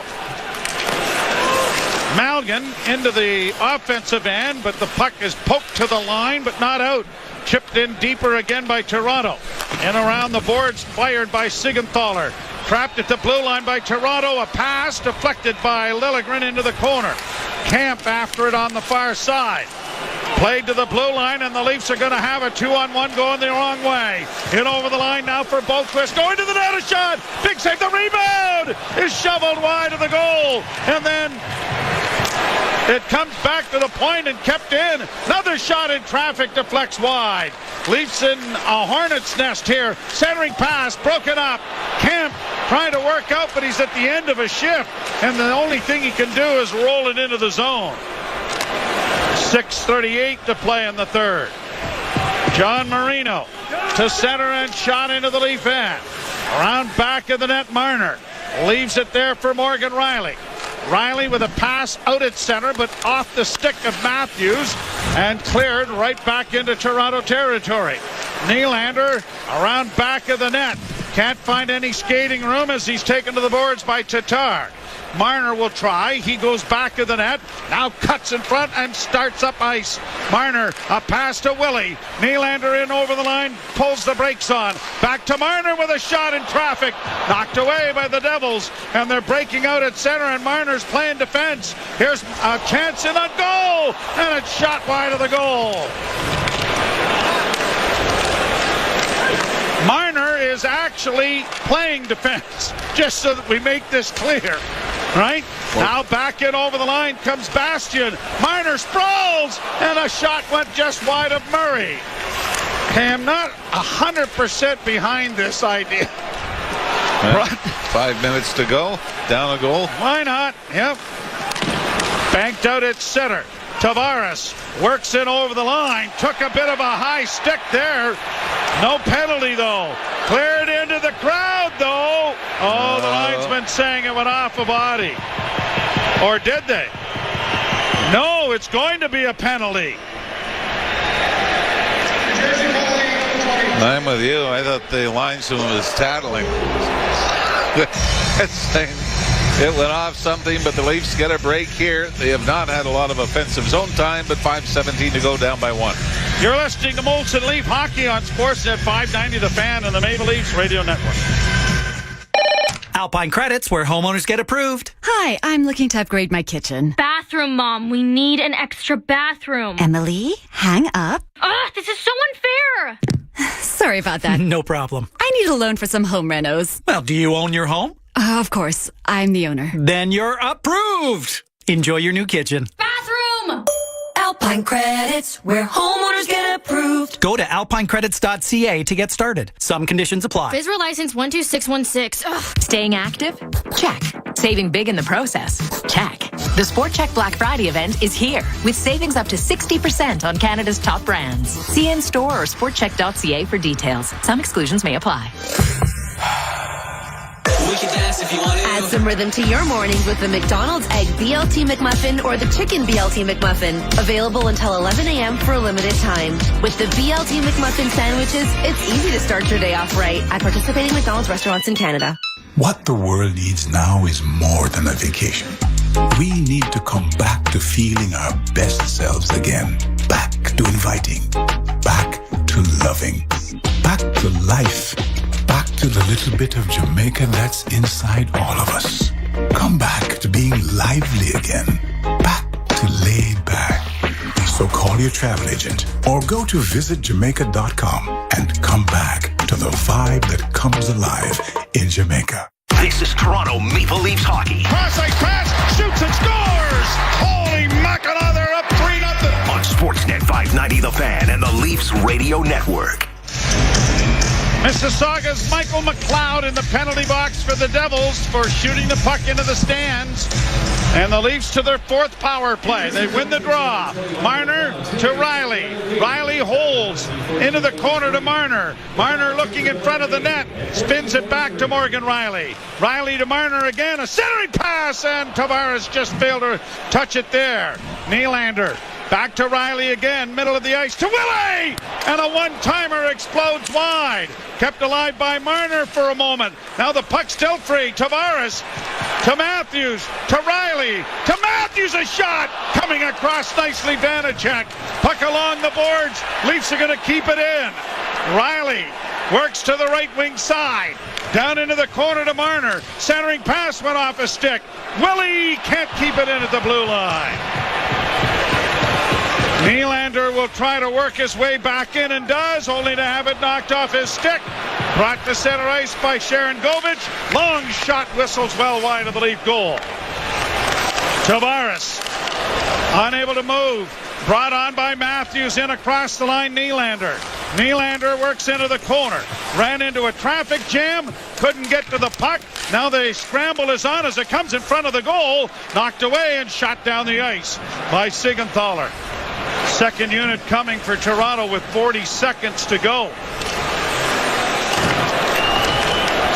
Malgin into the offensive end, but the puck is poked to the line, but not out. Chipped in deeper again by Toronto. And around the boards, fired by Siegenthaler. Trapped at the blue line by Toronto. A pass deflected by Liljegren into the corner. Camp after it on the far side. Played to the blue line, and the Leafs are going to have a 2-on-1 going the wrong way. In over the line now for Boquist. Going to the net, a shot. Big save. The rebound is shoveled wide of the goal. And then it comes back to the point and kept in. Another shot in traffic deflects wide. Leafs in a hornet's nest here. Centering pass broken up. Kemp trying to work out, but he's at the end of a shift. And the only thing he can do is roll it into the zone. 6:38 to play in the third. John Marino to center and shot into the Leaf end. Around back of the net, Marner leaves it there for Morgan Rielly. Rielly with a pass out at center, but off the stick of Matthews and cleared right back into Toronto territory. Nylander around back of the net. Can't find any skating room as he's taken to the boards by Tatar. Marner will try. He goes back of the net. Now cuts in front and starts up ice. Marner, a pass to Willie. Nylander in over the line, pulls the brakes on. Back to Marner with a shot in traffic. Knocked away by the Devils, and they're breaking out at center, and Marner's playing defense. Here's a chance in a goal, and it's shot wide of the goal. Marner is actually playing defense, just so that we make this clear. Right? Now back in over the line comes Bastian. Marner sprawls, and a shot went just wide of Murray. I'm not 100% behind this idea. 5 minutes to go. Down a goal. Why not? Yep. Banked out at center. Tavares works in over the line. Took a bit of a high stick there. No penalty, though. Cleared into the crowd, though. Oh, the linesman saying it went off a body. Or did they? No, it's going to be a penalty. I'm with you. I thought the linesman was tattling. Saying it went off something, but the Leafs get a break here. They have not had a lot of offensive zone time, but 5:17 to go, down by 1. You're listening to Molson Leaf Hockey on Sportsnet 590 The Fan and the Maple Leafs Radio Network. Alpine Credits, where homeowners get approved. Hi, I'm looking to upgrade my kitchen. Bathroom, Mom. We need an extra bathroom. Emily, hang up. Ugh, this is so unfair. Sorry about that. No problem. I need a loan for some home renos. Well, do you own your home? Of course. I'm the owner. Then you're approved. Enjoy your new kitchen. Bathroom! Alpine Credits, where homeowners get approved. Go to alpinecredits.ca to get started. Some conditions apply. FSRA license 12616. Ugh. Staying active? Check. Saving big in the process? Check. The Sport Check Black Friday event is here with savings up to 60% on Canada's top brands. See in-store or sportcheck.ca for details. Some exclusions may apply. We can dance if you want to. Add some rhythm to your mornings with the McDonald's Egg BLT McMuffin or the Chicken BLT McMuffin. Available until 11 a.m. for a limited time. With the BLT McMuffin sandwiches, it's easy to start your day off right at participating McDonald's restaurants in Canada. What the world needs now is more than a vacation. We need to come back to feeling our best selves again. Back to inviting. Back to loving. Back to life. Back to the little bit of Jamaica that's inside all of us. Come back to being lively again. Back to laid back. So call your travel agent or go to visitjamaica.com and come back to the vibe that comes alive in Jamaica. This is Toronto Maple Leafs hockey. Cross-ice pass, shoots and scores! Holy Mackinac, they're up 3-0. On Sportsnet 590 The Fan and the Leafs Radio Network. Mississauga's Michael McLeod in the penalty box for the Devils for shooting the puck into the stands. And the Leafs to their fourth power play. They win the draw. Marner to Riley. Riley holds into the corner to Marner. Marner looking in front of the net. Spins it back to Morgan Riley. Riley to Marner again. A centering pass, and Tavares just failed to touch it there. Nylander back to Riley again. Middle of the ice to Willie! And a one-timer explodes wide. Kept alive by Marner for a moment. Now the puck's still free. Tavares to Matthews, to Riley, to Matthews, a shot coming across nicely. Vanacek, puck along the boards. Leafs are going to keep it in. Riley works to the right wing side, down into the corner to Marner. Centering pass went off a stick. Willie can't keep it in at the blue line. Nylander will try to work his way back in and does, only to have it knocked off his stick. Brought to center ice by Sharon Govich. Long shot whistles well wide of the Leaf goal. Tavares unable to move. Brought on by Matthews in across the line. Nylander. Nylander works into the corner. Ran into a traffic jam. Couldn't get to the puck. Now the scramble is on as it comes in front of the goal. Knocked away and shot down the ice by Siegenthaler. Second unit coming for Toronto with 40 seconds to go.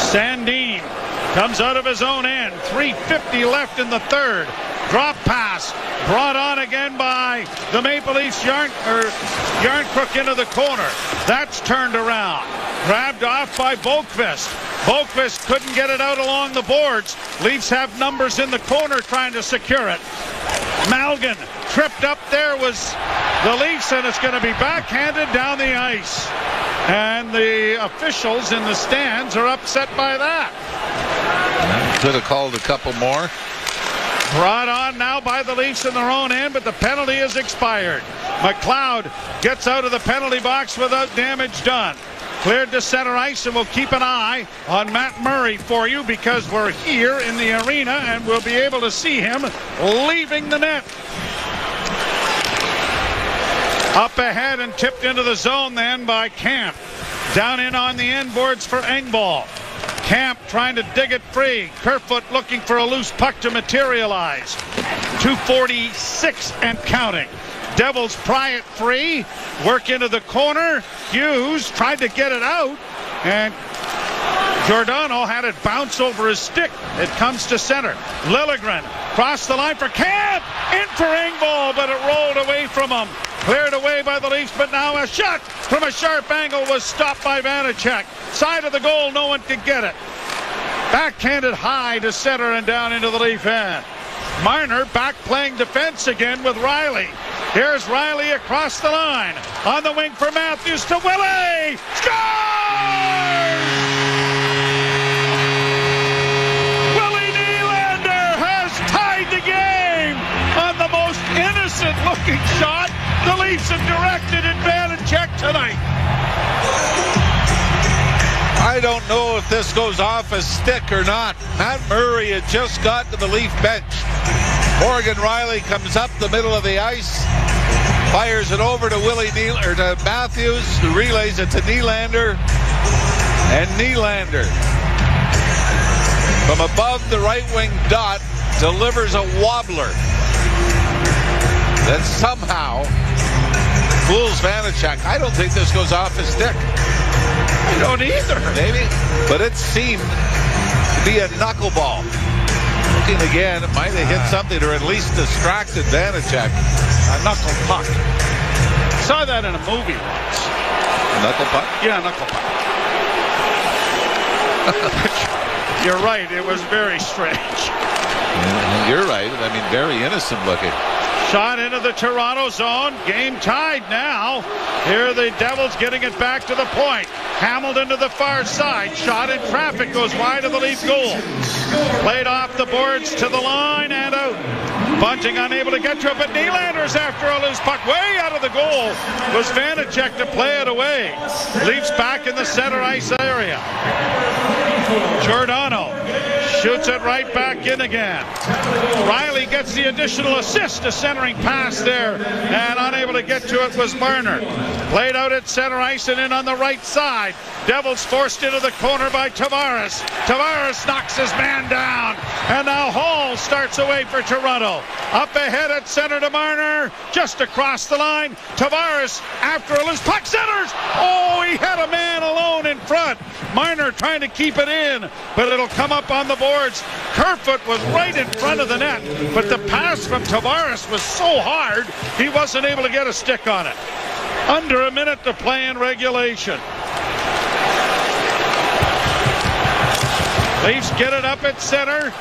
Sandin comes out of his own end. 3:50 left in the third. Drop pass brought on again by the Maple Leafs. Yarncrook into the corner. That's turned around. Grabbed off by Boqvist. Boqvist couldn't get it out along the boards. Leafs have numbers in the corner trying to secure it. Malgin tripped up there was the Leafs, and it's going to be backhanded down the ice. And the officials in the stands are upset by that. Could have called a couple more. Brought on now by the Leafs in their own end, but the penalty is expired. McLeod gets out of the penalty box without damage done. Cleared to center ice, and we'll keep an eye on Matt Murray for you because we're here in the arena and we'll be able to see him leaving the net. Up ahead and tipped into the zone then by Camp. Down in on the end boards for Engvall. Camp trying to dig it free. Kerfoot looking for a loose puck to materialize. 2:46 and counting. Devils pry it free. Work into the corner. Hughes tried to get it out. And Giordano had it bounce over his stick. It comes to center. Liljegren crossed the line for Camp. In for Engvall, but it rolled away from him. Cleared away by the Leafs, but now a shot from a sharp angle was stopped by Vanacek. Side of the goal, no one could get it. Backhanded high to center and down into the Leaf end. Marner back playing defense again with Riley. Here's Riley across the line. On the wing for Matthews to Willie. Scores! Willie Nylander has tied the game on the most innocent looking shot the Leafs have directed in Vanacek tonight. I don't know if this goes off a stick or not. Matt Murray had just got to the Leaf bench. Morgan Riley comes up the middle of the ice, fires it over to to Matthews, who relays it to Nylander. And Nylander, from above the right wing dot, delivers a wobbler that somehow fools Vanacek. I don't think this goes off his stick. I don't either. Maybe, but it seemed to be a knuckleball. Looking again, it might have hit something or at least distracted Vanacek. A knuckle puck. Saw that in a movie once. A knuckle puck? Yeah, knuckle puck. You're right. It was very strange. You're right. I mean, very innocent looking. Shot into the Toronto zone. Game tied now. Here the Devils getting it back to the point. Hamilton to the far side. Shot in traffic. Goes wide of the Leaf goal. Played off the boards to the line and out. Bunting unable to get to it, but Nylander's after a loose puck. Way out of the goal was Vanacek to play it away. Leafs back in the center ice area. Giordano shoots it right back in again. Riley gets the additional assist. A centering pass there, and unable to get to it was Marner. Played out at center ice and in on the right side. Devils forced into the corner by Tavares. Tavares knocks his man down, and now Hall starts away for Toronto. Up ahead at center to Marner, just across the line. Tavares after a loose puck, centers. Oh, he had a man alone in front. Marner trying to keep it in, but it'll come up on the boards. Kerfoot was right in front of the net, but the pass from Tavares was so hard, he wasn't able to get a stick on it. Under a minute to play in regulation. Leafs get it up at center.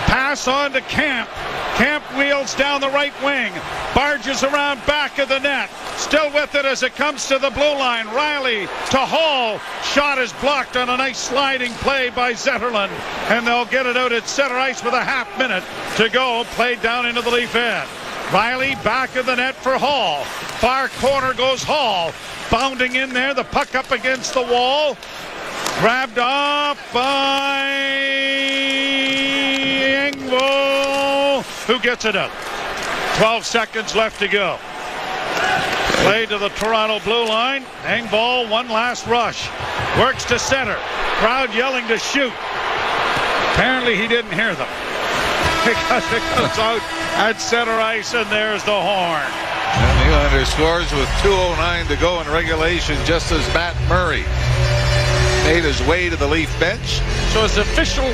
Pass on to Camp. Camp wheels down the right wing. Barges around back of the net. Still with it as it comes to the blue line. Riley to Hall. Shot is blocked on a nice sliding play by Zetterlund. And they'll get it out at center ice with a half minute to go. Played down into the Leaf end. Riley back of the net for Hall. Far corner goes Hall. Bounding in there. The puck up against the wall. Grabbed off by Engvall, who gets it up. 12 seconds left to go. Played to the Toronto blue line. Engvall, one last rush. Works to center. Crowd yelling to shoot. Apparently he didn't hear them, because it goes out at center ice, and there's the horn. And Nylander scores with 2:09 to go in regulation, just as Matt Murray made his way to the Leaf bench. So is the official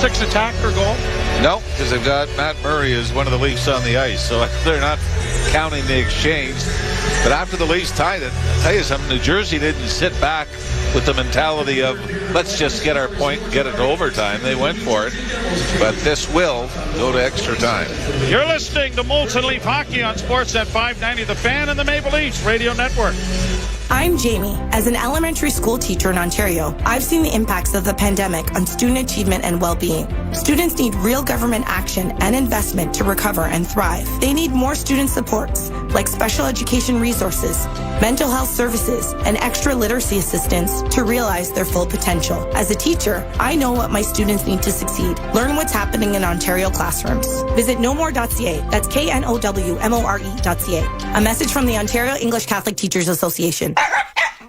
6 attacker goal? No, because they've got Matt Murray as one of the Leafs on the ice, so they're not counting the exchange. But after the Leafs tied it, I'll tell you something, New Jersey didn't sit back with the mentality of, let's just get our point and get it to overtime. They went for it, but this will go to extra time. You're listening to Molson Leaf Hockey on Sportsnet 590, The Fan and the Maple Leafs Radio Network. I'm Jamie. As an elementary school teacher in Ontario, I've seen the impacts of the pandemic on student achievement and well-being. Students need real government action and investment to recover and thrive. They need more student supports, like special education resources, mental health services, and extra literacy assistance to realize their full potential. As a teacher, I know what my students need to succeed. Learn what's happening in Ontario classrooms. Visit knowmore.ca. That's KNOWMORE.ca. A message from the Ontario English Catholic Teachers Association.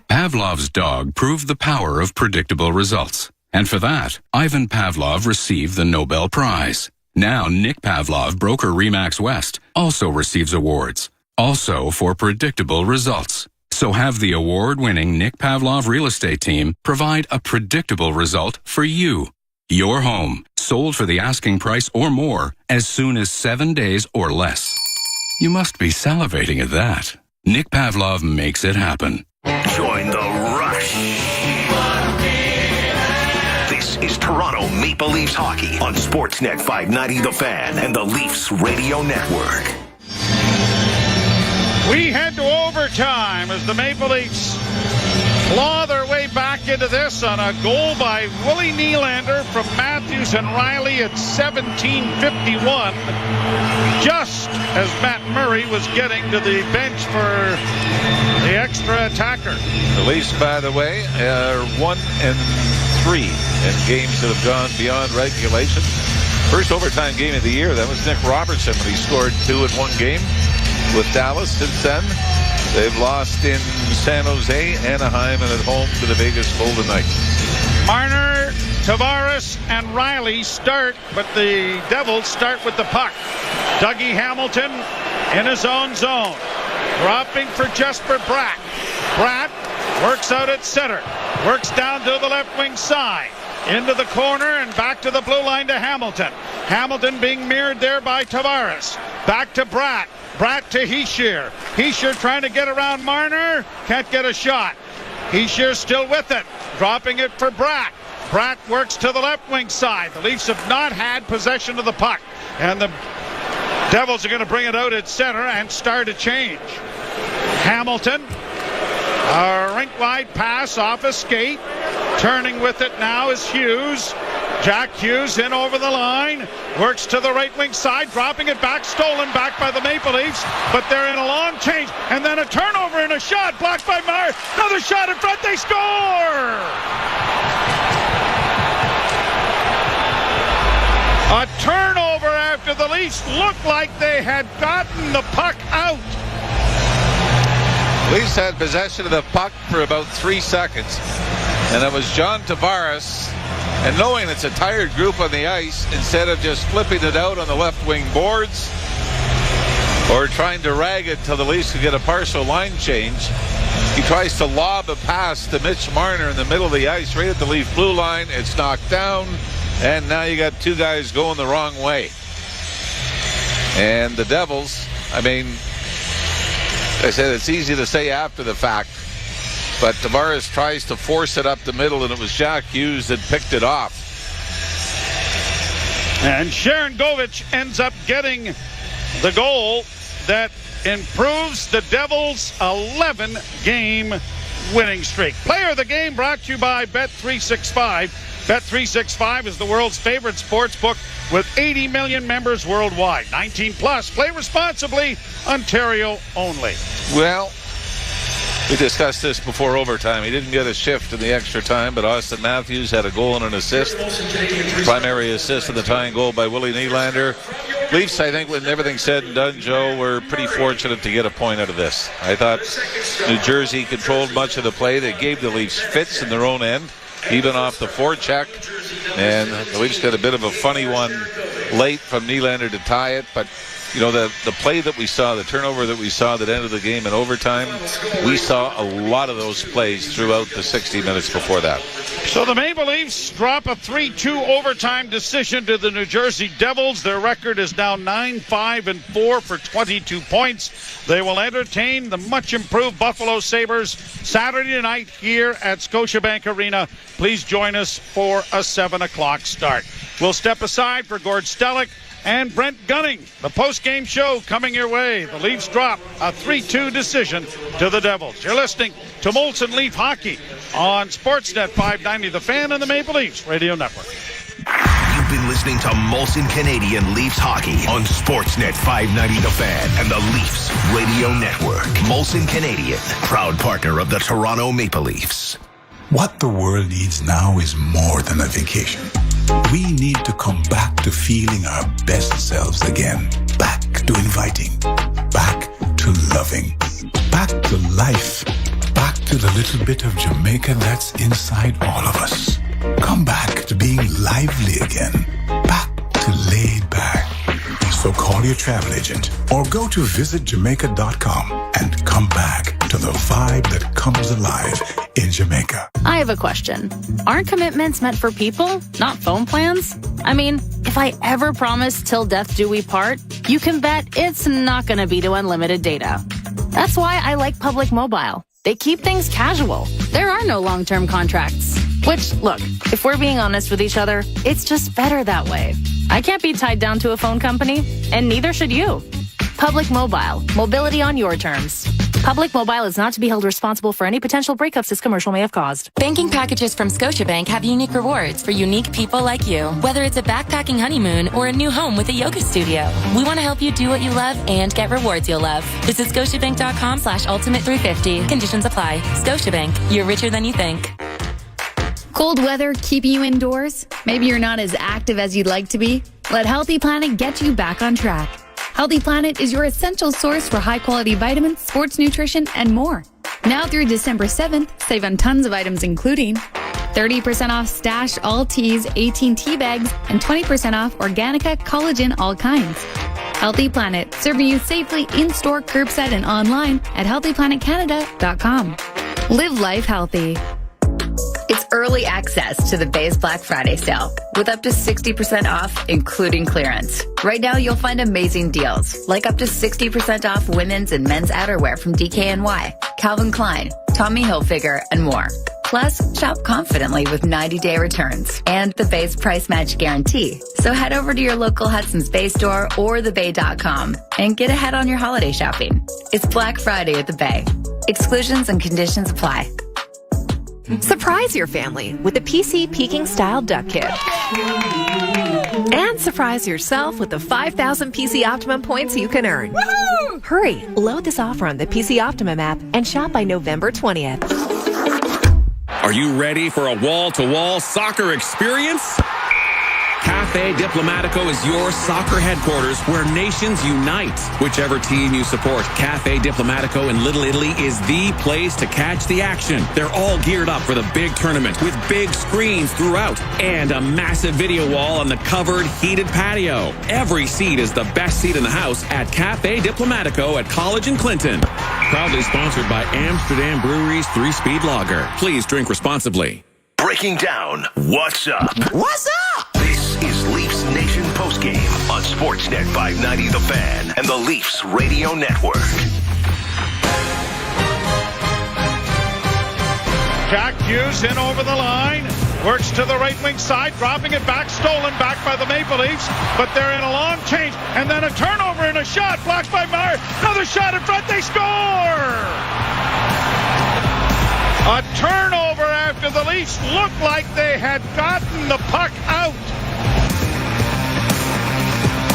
Pavlov's dog proved the power of predictable results. And for that, Ivan Pavlov received the Nobel Prize. Now Nick Pavlov, broker Remax West, also receives awards, also for predictable results. So have the award-winning Nick Pavlov real estate team provide a predictable result for you. Your home, sold for the asking price or more, as soon as 7 days or less. You must be salivating at that. Nick Pavlov makes it happen. Join the rush. This is Toronto Maple Leafs hockey on Sportsnet 590 The Fan and the Leafs Radio Network. We head to overtime as the Maple Leafs claw their way back into this on a goal by Willie Nylander from Matthews and Riley at 17:51, just as Matt Murray was getting to the bench for the extra attacker. The Leafs, by the way, are 1-3 in games that have gone beyond regulation. First overtime game of the year, that was Nick Robertson when he scored 2 in one game with Dallas. Since then, they've lost in San Jose, Anaheim, and at home to the Vegas Golden Knights. Marner Tavares and Riley start, but the Devils start with the puck. Dougie Hamilton in his own zone. Dropping for Jesper Bratt. Bratt works out at center. Works down to the left wing side. Into the corner and back to the blue line to Hamilton. Hamilton being mirrored there by Tavares. Back to Bratt. Bratt to Heischer. Heischer trying to get around Marner. Can't get a shot. Heischer still with it. Dropping it for Bratt. Bratt works to the left wing side. The Leafs have not had possession of the puck. And the Devils are going to bring it out at center and start a change. Hamilton. A rink-wide pass off a skate. Turning with it now is Hughes. Jack Hughes in over the line. Works to the right wing side. Dropping it back. Stolen back by the Maple Leafs. But they're in a long change. And then a turnover and a shot. Blocked by Meyer. Another shot in front. They score! A turnover after the Leafs looked like they had gotten the puck out. Leafs had possession of the puck for about 3 seconds. And it was John Tavares. And knowing it's a tired group on the ice, instead of just flipping it out on the left wing boards or trying to rag it till the Leafs could get a partial line change, he tries to lob a pass to Mitch Marner in the middle of the ice right at the Leaf blue line. It's knocked down. And now you got two guys going the wrong way. And the Devils, I mean, I said it's easy to say after the fact, but Tavares tries to force it up the middle, and it was Jack Hughes that picked it off. And Sharon Govich ends up getting the goal that improves the Devils' 11-game winning streak. Player of the game brought to you by Bet365. Bet365 is the world's favorite sports book with 80 million members worldwide. 19 plus. Play responsibly. Ontario only. Well, we discussed this before overtime. He didn't get a shift in the extra time, but Austin Matthews had a goal and an assist. Primary assist in the tying goal by Willie Nylander. Leafs, I think, when everything's said and done, Joe, were pretty fortunate to get a point out of this. I thought New Jersey controlled much of the play. They gave the Leafs fits in their own end, even off the forecheck. And the Leafs got a bit of a funny one late from Nylander to tie it. But, you know, the play that we saw, the turnover that we saw that ended the game in overtime, we saw a lot of those plays throughout the 60 minutes before that. So the Maple Leafs drop a 3-2 overtime decision to the New Jersey Devils. Their record is now 9-5-4 for 22 points. They will entertain the much improved Buffalo Sabres Saturday night here at Scotiabank Arena. Please join us for a 7 o'clock start. We'll step aside for Gord Stellick and Brent Gunning. The post-game show coming your way. The Leafs drop a 3-2 decision to the Devils. You're listening to Molson Leaf Hockey on Sportsnet 590, The Fan and the Maple Leafs Radio Network. You've been listening to Molson Canadian Leafs Hockey on Sportsnet 590 The Fan and the Leafs Radio Network. Molson Canadian, proud partner of the Toronto Maple Leafs. What the world needs now is more than a vacation. We need to come back to feeling our best selves again. Back to inviting. Back to loving. Back to life. Back to the little bit of Jamaica that's inside all of us. Come back to being lively again. Back to laid back. So call your travel agent or go to visitjamaica.com and come back to the vibe that comes alive in Jamaica. I have a question. Aren't commitments meant for people, not phone plans? I mean, if I ever promise till death do we part, you can bet it's not going to be to unlimited data. That's why I like Public Mobile. They keep things casual. There are no long-term contracts. Which, look, if we're being honest with each other, it's just better that way. I can't be tied down to a phone company, and neither should you. Public Mobile. Mobility on your terms. Public Mobile is not to be held responsible for any potential breakups this commercial may have caused. Banking packages from Scotiabank have unique rewards for unique people like you. Whether it's a backpacking honeymoon or a new home with a yoga studio, we want to help you do what you love and get rewards you'll love. Visit scotiabank.com/ultimate350. Conditions apply. Scotiabank. You're richer than you think. Cold weather keeping you indoors? Maybe you're not as active as you'd like to be? Let Healthy Planet get you back on track. Healthy Planet is your essential source for high-quality vitamins, sports nutrition, and more. Now through December 7th, save on tons of items including 30% off Stash All Teas 18 tea bags and 20% off Organica Collagen All Kinds. Healthy Planet, serving you safely in-store, curbside, and online at healthyplanetcanada.com. Live life healthy. It's early access to the Bay's Black Friday sale with up to 60% off, including clearance. Right now, you'll find amazing deals, like up to 60% off women's and men's outerwear from DKNY, Calvin Klein, Tommy Hilfiger, and more. Plus, shop confidently with 90-day returns and the Bay's price match guarantee. So head over to your local Hudson's Bay store or thebay.com and get ahead on your holiday shopping. It's Black Friday at the Bay. Exclusions and conditions apply. Surprise your family with the PC Peking Style Duck Kit. And surprise yourself with the 5,000 PC Optimum points you can earn. Woo-hoo! Hurry, load this offer on the PC Optimum app and shop by November 20th. Are you ready for a wall-to-wall soccer experience? Cafe Diplomatico is your soccer headquarters where nations unite. Whichever team you support, Cafe Diplomatico in Little Italy is the place to catch the action. They're all geared up for the big tournament with big screens throughout and a massive video wall on the covered, heated patio. Every seat is the best seat in the house at Cafe Diplomatico at College and Clinton. Proudly sponsored by Amsterdam Brewery's 3-Speed Lager. Please drink responsibly. Breaking down what's up. What's up? This is Leafs Nation Postgame on Sportsnet 590 The Fan and the Leafs Radio Network. Jack Hughes in over the line. Works to the right wing side, dropping it back, stolen back by the Maple Leafs, but they're in a long change, and then a turnover and a shot, blocked by Meyer. Another shot in front, they score! A turnover after the Leafs looked like they had gotten the puck out.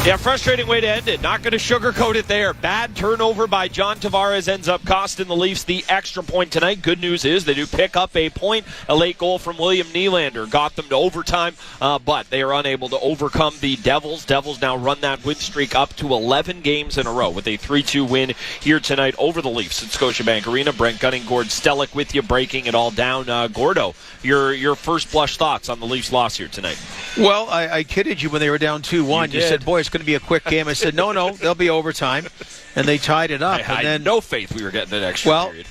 Yeah, frustrating way to end it. Not going to sugarcoat it there. Bad turnover by John Tavares ends up costing the Leafs the extra point tonight. Good news is they do pick up a point. A late goal from William Nylander got them to overtime, but they are unable to overcome the Devils. Devils now run that win streak up to 11 games in a row with a 3-2 win here tonight over the Leafs at Scotiabank Arena. Brent Gunning, Gord Stellick with you, breaking it all down. Gordo, your first blush thoughts on the Leafs loss here tonight? Well, I kidded you when they were down 2-1. You said, boy, it's going to be a quick game. I said, no, there'll be overtime. And they tied it up. I had no faith we were getting an extra period.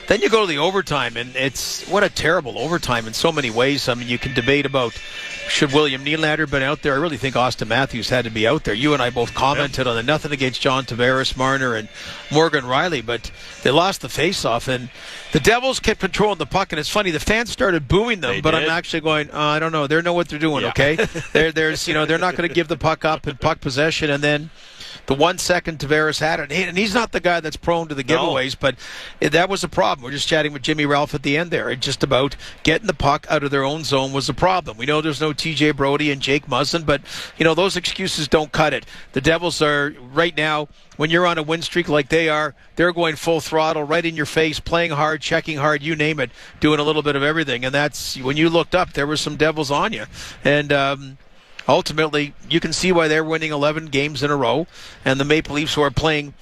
Then you go to the overtime, and it's what a terrible overtime in so many ways. I mean, you can debate about should William Nylander been out there. I really think Austin Matthews had to be out there. You and I both commented on it. Nothing against John Tavares, Marner, and Morgan Riley, but they lost the face-off, and the Devils kept controlling the puck, and it's funny, the fans started booing them, but I'm actually going, I don't know, they know what they're doing, okay? They're not going to give the puck up in puck possession, and then the 1 second Tavares had it, and he's not the guy that's prone to the giveaways, but that was a problem. We're just chatting with Jimmy Ralph at the end there. It's just about getting the puck out of their own zone was a problem. We know there's no TJ Brody and Jake Muzzin, but those excuses don't cut it. The Devils are right now, when you're on a win streak like they are, they're going full throttle, right in your face, playing hard, checking hard, you name it, doing a little bit of everything. And that's when you looked up, there were some Devils on you. And ultimately, you can see why they're winning 11 games in a row. And the Maple Leafs, who are playing,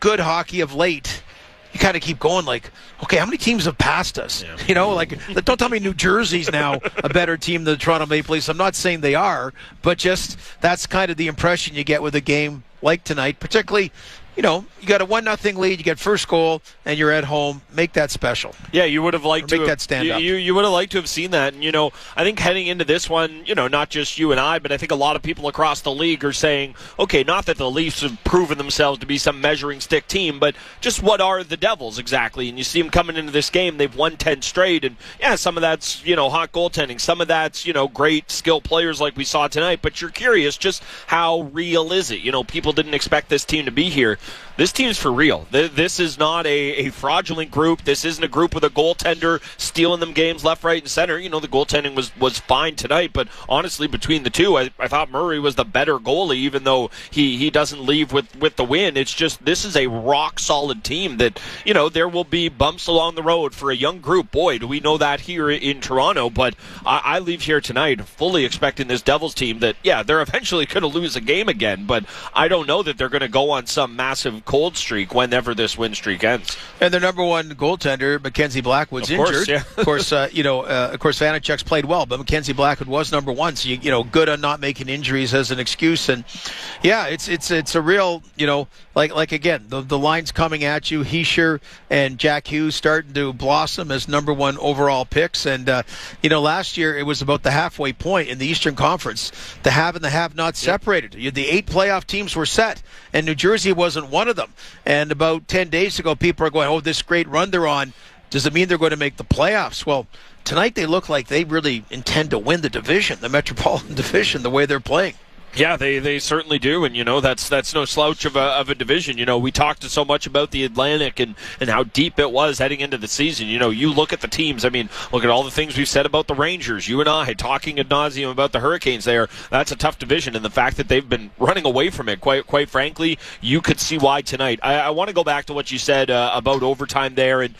good hockey of late, you kind of keep going like, okay, how many teams have passed us? Yeah. Don't tell me New Jersey's now a better team than the Toronto Maple Leafs. I'm not saying they are, but just that's kind of the impression you get with a game like tonight, particularly, you got a 1-0 lead, you get first goal, and you're at home. Make that special. Yeah, you would have liked to make that stand up. You would have liked to have seen that. And, I think heading into this one, not just you and I, but I think a lot of people across the league are saying, okay, not that the Leafs have proven themselves to be some measuring stick team, but just what are the Devils exactly? And you see them coming into this game, they've won 10 straight, and yeah, some of that's, hot goaltending, some of that's, great skill players like we saw tonight, but you're curious just how real is it? People didn't expect this team to be here. This team's for real. This is not a fraudulent group. This isn't a group with a goaltender stealing them games left, right, and center. The goaltending was fine tonight, but honestly, between the two, I thought Murray was the better goalie, even though he doesn't leave with the win. It's just, this is a rock-solid team that, there will be bumps along the road for a young group. Boy, do we know that here in Toronto, but I leave here tonight fully expecting this Devils team that, yeah, they're eventually going to lose a game again, but I don't know that they're going to go on some massive massive cold streak whenever this win streak ends. And their number one goaltender, Mackenzie Blackwood's injured. Yeah. Of course, Vanacek's played well, but Mackenzie Blackwood was number one. So good on not making injuries as an excuse. And yeah, it's a real like again the lines coming at you. Hischier and Jack Hughes starting to blossom as number one overall picks. And last year it was about the halfway point in the Eastern Conference. The have and the have not separated. The 8 playoff teams were set, and New Jersey wasn't one of them. And about 10 days ago, people are going, "Oh, this great run they're on. Does it mean they're going to make the playoffs?" Well, tonight they look like they really intend to win the division, the Metropolitan Division, the way they're playing. Yeah, they certainly do, and that's no slouch of a division. We talked so much about the Atlantic and how deep it was heading into the season. You look at the teams. I mean, look at all the things we've said about the Rangers. You and I talking ad nauseum about the Hurricanes. That's a tough division, and the fact that they've been running away from it, quite frankly, you could see why tonight. I want to go back to what you said about overtime there, and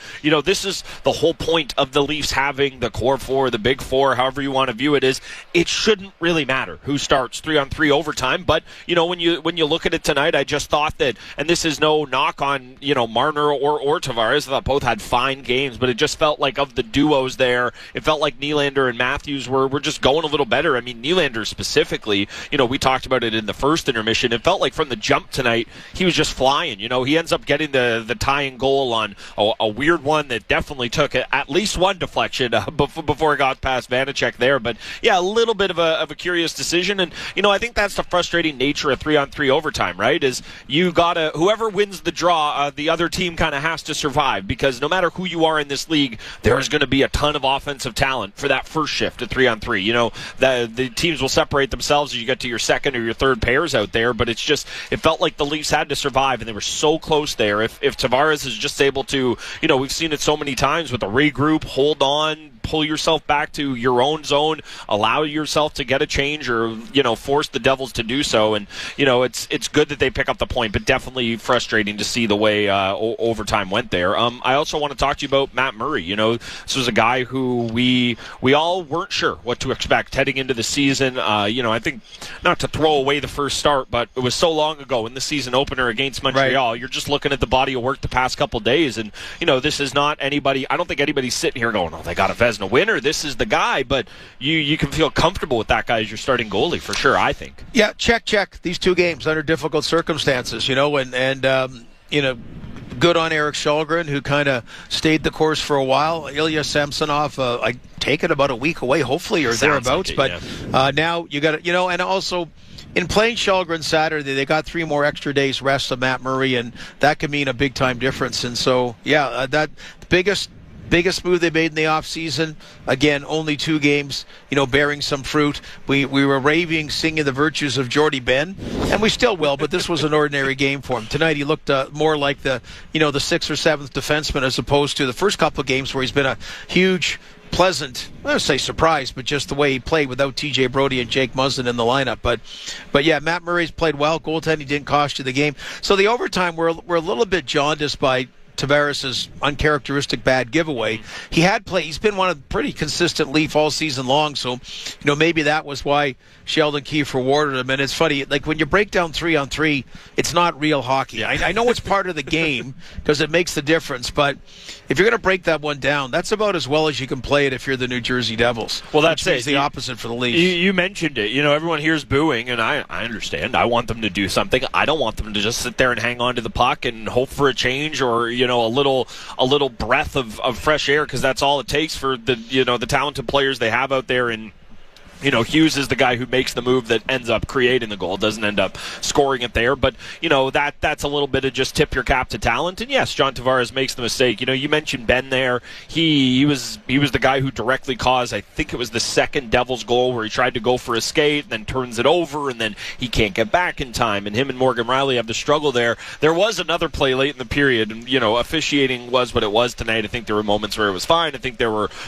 this is the whole point of the Leafs having the core four, the big four, however you want to view it. Is it shouldn't really matter who starts 3-on-3 overtime, but when you look at it tonight, I just thought that, and this is no knock on Marner or Tavares, I thought both had fine games, but it just felt like of the duos there, it felt like Nylander and Matthews were just going a little better. I mean, Nylander specifically, we talked about it in the first intermission. It felt like from the jump tonight, he was just flying. He ends up getting the tying goal on a weird one that definitely took at least one deflection before it got past Vanacek there. But yeah, a little bit of a curious decision, and I think that's the frustrating nature of 3-on-3 overtime, right? Is you gotta, whoever wins the draw, the other team kind of has to survive, because no matter who you are in this league, there is going to be a ton of offensive talent for that first shift at 3-on-3. The teams will separate themselves as you get to your second or your third pairs out there, but it felt like the Leafs had to survive, and they were so close there. If Tavares is just able to, we've seen it so many times with a regroup, hold on, pull yourself back to your own zone, allow yourself to get a change, or force the Devils to do so. And it's good that they pick up the point, but definitely frustrating to see the way overtime went there. I also want to talk to you about Matt Murray. This was a guy who we all weren't sure what to expect heading into the season. I think, not to throw away the first start, but it was so long ago in the season opener against Montreal. Right. You're just looking at the body of work the past couple days, and this is not anybody. I don't think anybody's sitting here going, "Oh, they got a Vezina winner. This is the guy." But you can feel comfortable with that guy as your starting goalie for sure, I think. Yeah, check. These 2 games under difficult circumstances, and good on Eric Källgren, who kind of stayed the course for a while. Ilya Samsonov, I take it about a week away, hopefully, or thereabouts. Like it, but now you got to, and also in playing Källgren Saturday, they got 3 more extra days rest of Matt Murray, and that could mean a big time difference. And so, that the biggest move they made in the offseason, again, only 2 games, bearing some fruit. We were raving, singing the virtues of Jordy Ben, and we still will, but this was an ordinary game for him. Tonight he looked more like the 6th or 7th defenseman, as opposed to the first couple of games where he's been a huge, pleasant, I don't say surprise, but just the way he played without TJ Brody and Jake Muzzin in the lineup. But yeah, Matt Murray's played well. Goaltending didn't cost you the game. So the overtime, we're a little bit jaundiced by Tavares' uncharacteristic bad giveaway. He's been one of the pretty consistent Leaf all season long, so maybe that was why Sheldon Keefe rewarded him. And it's funny, like when you break down 3-on-3, it's not real hockey. I know it's part of the game because it makes the difference, but if you're going to break that one down, that's about as well as you can play it if you're the New Jersey Devils. Well, that's it. The opposite for the Leafs. You mentioned it. Everyone here's booing, and I understand. I want them to do something. I don't want them to just sit there and hang on to the puck and hope for a change, or a little breath of fresh air, because that's all it takes for the talented players they have out there. And Hughes is the guy who makes the move that ends up creating the goal, doesn't end up scoring it there. But, that's a little bit of just tip your cap to talent. And, yes, John Tavares makes the mistake. You mentioned Ben there. He was the guy who directly caused, I think it was the second Devils goal, where he tried to go for a skate and then turns it over, and then he can't get back in time. And him and Morgan Riley have the struggle there. There was another play late in the period, and, officiating was what it was tonight. I think there were moments where it was fine. I think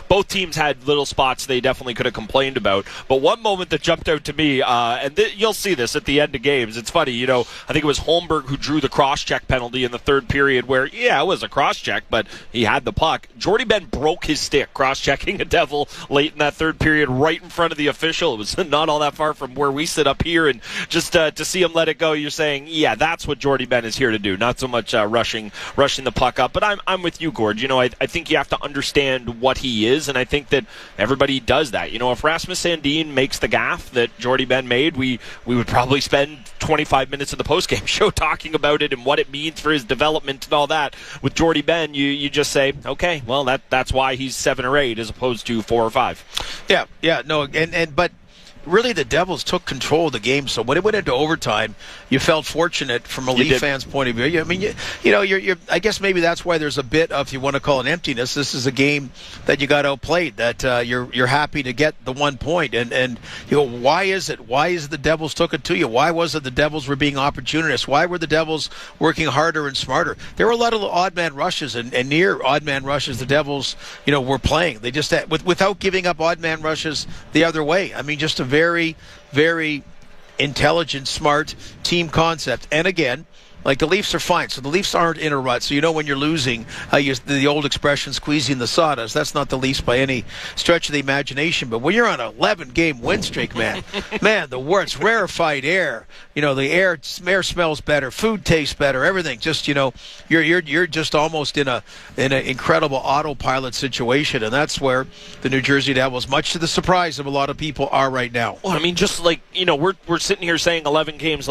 both teams had little spots they definitely could have complained about. But one moment that jumped out to me, and you'll see this at the end of games. It's funny, I think it was Holmberg who drew the cross-check penalty in the third period where, yeah, it was a cross-check, but he had the puck. Jordie Benn broke his stick cross-checking a Devil late in that third period right in front of the official. It was not all that far from where we sit up here, and just to see him let it go, you're saying, yeah, that's what Jordie Benn is here to do, not so much rushing the puck up. But I'm with you, Gord. I think you have to understand what he is, and I think that everybody does that. If Rasmus Sandin makes the gaffe that Jordie Benn made, we would probably spend 25 minutes of the postgame show talking about it and what it means for his development and all that. With Jordie Benn, you just say, okay, well, that's why he's 7 or 8 as opposed to 4 or 5. Yeah, no, but really the Devils took control of the game. So when it went into overtime, you felt fortunate from a Leaf fan's point of view. I mean, you're I guess maybe that's why there's a bit of, if you want to call it emptiness, this is a game that you got outplayed, that you're happy to get the 1 point. And you go, why is it? Why is the Devils took it to you? Why was it the Devils were being opportunists? Why were the Devils working harder and smarter? There were a lot of odd man rushes and near odd man rushes the Devils, were playing. They just had, without giving up odd man rushes the other way. I mean, just a very, very intelligent, smart team concept. And again, like the Leafs are fine, so the Leafs aren't in a rut. So when you're losing, the old expression, squeezing the sawdust, that's not the Leafs by any stretch of the imagination. But when you're on an 11-game win streak, man, it's rarefied air. The air smells better, food tastes better, everything. Just you're just almost in an incredible autopilot situation, and that's where the New Jersey Devils, much to the surprise of a lot of people, are right now. Well, I mean, just like we're sitting here saying 11 games.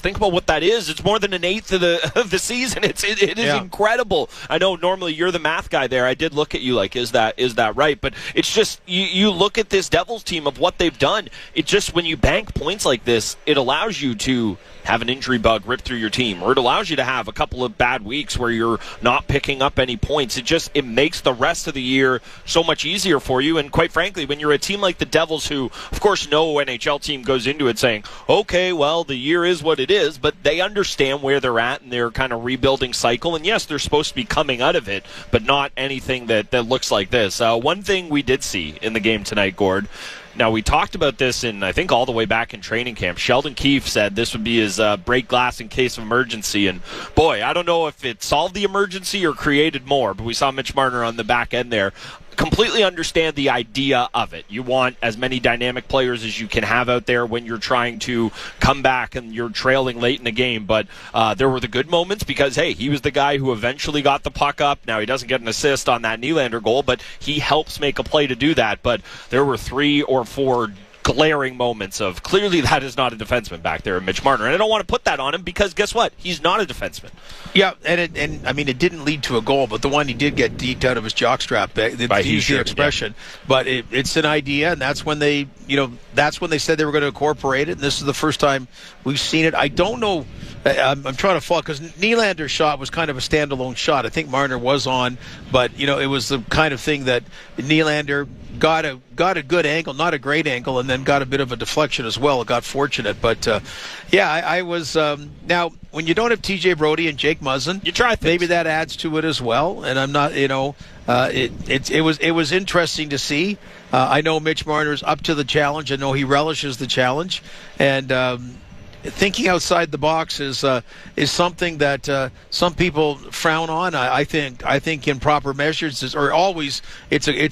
Think about what that is. It's more than an eighth of the season. It is incredible. I know normally you're the math guy there. I did look at you like, is that right? But it's just you look at this Devils team of what they've done. It just, when you bank points like this, it allows you to have an injury bug rip through your team, or it allows you to have a couple of bad weeks where you're not picking up any points. It makes the rest of the year so much easier for you. And quite frankly, when you're a team like the Devils, who of course no NHL team goes into it saying, okay, well, the year is what it is, but they understand where they're at in their kind of rebuilding cycle. And yes, they're supposed to be coming out of it, but not anything that looks like this. One thing we did see in the game tonight, Gord, now, we talked about this I think all the way back in training camp. Sheldon Keefe said this would be his break glass in case of emergency. And, boy, I don't know if it solved the emergency or created more, but we saw Mitch Marner on the back end there. Completely understand the idea of it. You want as many dynamic players as you can have out there when you're trying to come back and you're trailing late in the game. But there were the good moments because, hey, he was the guy who eventually got the puck up. Now, he doesn't get an assist on that Nylander goal, but he helps make a play to do that. But there were 3 or 4 glaring moments of clearly that is not a defenseman back there, Mitch Marner. And I don't want to put that on him because guess what? He's not a defenseman. Yeah, and I mean, it didn't lead to a goal, but the one he did get deked out of his jockstrap. Use the expression, but it's an idea, and that's when they said they were going to incorporate it. And this is the first time we've seen it. I don't know. I'm trying to follow because Nylander's shot was kind of a standalone shot. I think Marner was on, but it was the kind of thing that Nylander got a good angle, not a great angle, and then got a bit of a deflection as well. It got fortunate, but I was now when you don't have TJ Brody and Jake Muzzin, you try things. Maybe that adds to it as well. And I'm not, it was interesting to see. I know Mitch Marner's up to the challenge. I know he relishes the challenge, and thinking outside the box is something that some people frown on. I think in proper measures it's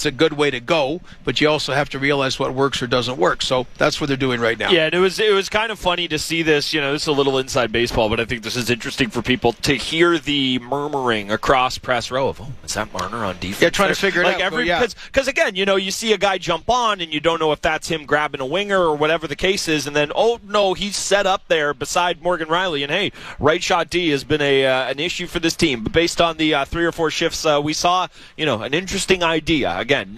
a good way to go, but you also have to realize what works or doesn't work. So that's what they're doing right now. Yeah, and it was kind of funny to see this. This is a little inside baseball, but I think this is interesting for people to hear the murmuring across press row of, is that Marner on defense? Yeah, trying to figure it out. Because again, you see a guy jump on and you don't know if that's him grabbing a winger or whatever the case is, and then no, he's set up there beside Morgan Riley, and hey, right shot D has been an issue for this team. But based on the 3 or 4 shifts we saw, an interesting idea. Again,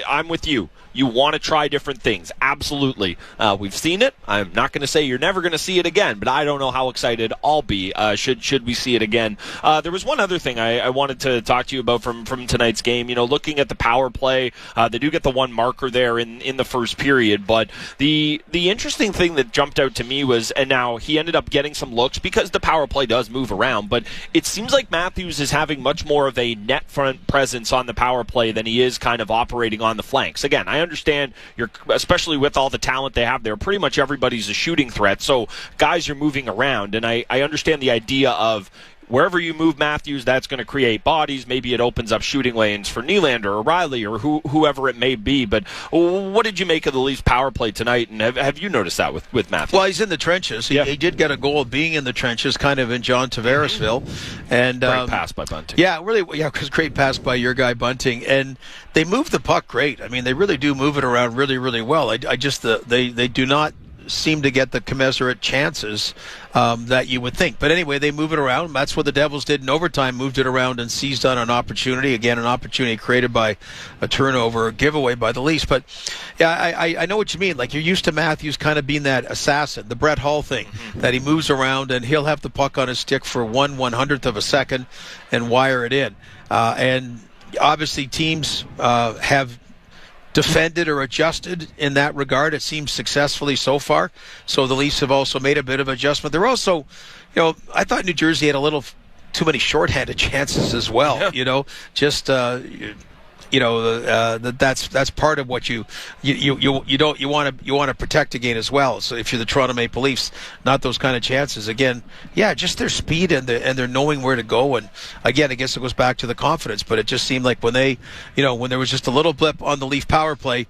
I'm with you. You want to try different things. Absolutely. We've seen it. I'm not going to say you're never going to see it again, but I don't know how excited I'll be should we see it again. There was one other thing I wanted to talk to you about from tonight's game. Looking at the power play, they do get the one marker there in the first period, but the interesting thing that jumped out to me was was, and now he ended up getting some looks because the power play does move around, but it seems like Matthews is having much more of a net front presence on the power play than he is kind of operating on the flanks. Again, I understand, especially with all the talent they have there, pretty much everybody's a shooting threat, so guys are moving around, and I understand the idea of wherever you move Matthews, that's going to create bodies. Maybe it opens up shooting lanes for Nylander or Riley or whoever it may be. But what did you make of the Leafs power play tonight? And have you noticed that with Matthews? Well, he's in the trenches. He did get a goal being in the trenches, kind of in John Tavaresville. And great pass by Bunting. Yeah, really. Yeah, because great pass by your guy Bunting. And they move the puck great. I mean, they really do move it around really, really well. They do not seem to get the commensurate chances that you would think. But anyway, they move it around. That's what the Devils did in overtime, moved it around and seized on an opportunity. Again, an opportunity created by a turnover, a giveaway by the Leafs. But yeah, I know what you mean. Like, you're used to Matthews kind of being that assassin, the Brett Hull thing, that he moves around and he'll have the puck on his stick for 1/100th of a second and wire it in. And obviously teams have defended or adjusted in that regard. It seems successfully so far. So the Leafs have also made a bit of adjustment. They're also, I thought New Jersey had a little too many shorthanded chances as well. Yeah. That's part of what you want to protect again as well. So if you're the Toronto Maple Leafs, not those kind of chances again. Yeah, just their speed and their knowing where to go. And again, I guess it goes back to the confidence. But it just seemed like when they, when there was just a little blip on the Leaf power play,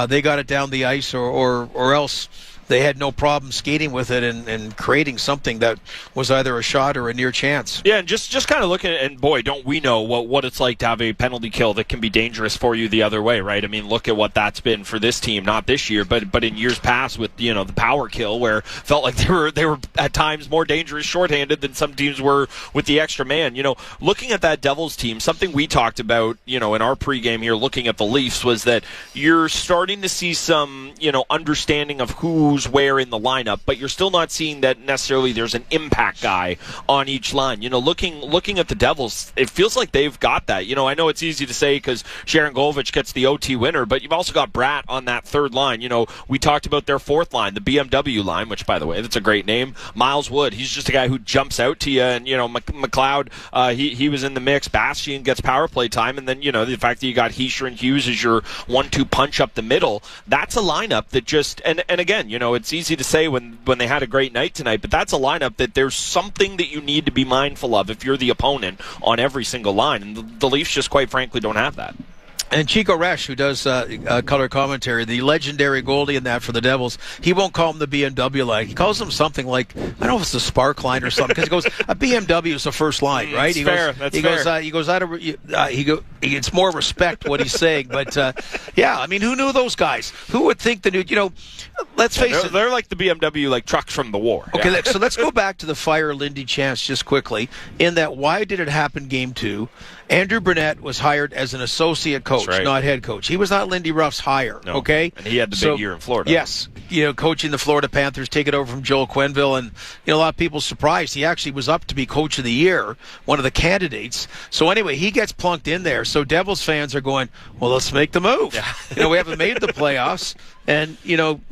they got it down the ice, or else they had no problem skating with it and creating something that was either a shot or a near chance. Yeah, and just kind of looking at, and boy, don't we know what it's like to have a penalty kill that can be dangerous for you the other way, right? I mean, look at what that's been for this team, not this year, but in years past with, the power kill, where it felt like they were at times more dangerous shorthanded than some teams were with the extra man. Looking at that Devils team, something we talked about, in our pregame here, looking at the Leafs, was that you're starting to see some, understanding of who's where in the lineup, but you're still not seeing that necessarily there's an impact guy on each line. Looking at the Devils, it feels like they've got that. I know it's easy to say because Sharon Golovich gets the OT winner, but you've also got Bratt on that third line. We talked about their fourth line, the BMW line, which, by the way, that's a great name. Miles Wood, he's just a guy who jumps out to you, and, McLeod, he was in the mix. Bastian gets power play time, and then, the fact that you got Heischer and Hughes as your 1-2 punch up the middle, that's a lineup that just, and again, it's easy to say when they had a great night tonight, but that's a lineup that there's something that you need to be mindful of if you're the opponent on every single line, and the Leafs just quite frankly don't have that. And Chico Resch, who does color commentary, the legendary goalie in that for the Devils, he won't call him the BMW line. He calls him something like, I don't know if it's the Spark line or something, because he goes, a BMW is the first line, right? It's more respect what he's saying. But, yeah, I mean, who knew those guys? Who would think the new, let's face it. They're like the BMW, trucks from the war. Okay, yeah. So let's go back to the fire Lindy chance just quickly. In that, why did it happen game 2? Andrew Burnett was hired as an associate coach, not head coach. He was not Lindy Ruff's hire, okay? And he had the big year in Florida. Yes, coaching the Florida Panthers, taking over from Joel Quenneville, and a lot of people surprised. He actually was up to be coach of the year, one of the candidates. So anyway, he gets plunked in there. So Devils fans are going, well, let's make the move. Yeah. We haven't made the playoffs. And,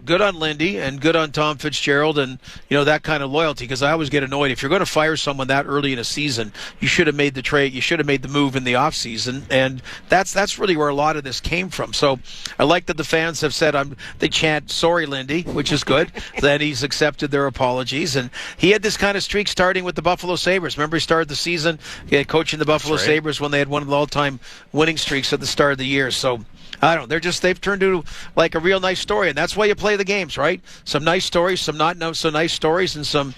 good on Lindy and good on Tom Fitzgerald and, that kind of loyalty, because I always get annoyed. If you're going to fire someone that early in a season, you should have made the trade. You should have made the move in the offseason. And that's really where a lot of this came from. So I like that the fans have said, they chant, sorry, Lindy, which is good. Then he's accepted their apologies. And he had this kind of streak starting with the Buffalo Sabres. Remember, he started the season coaching the Buffalo Sabres when they had one of the all-time winning streaks at the start of the year. So I don't know. They've turned into like a real nice story, and that's why you play the games, right? Some nice stories, some not so nice stories, and some,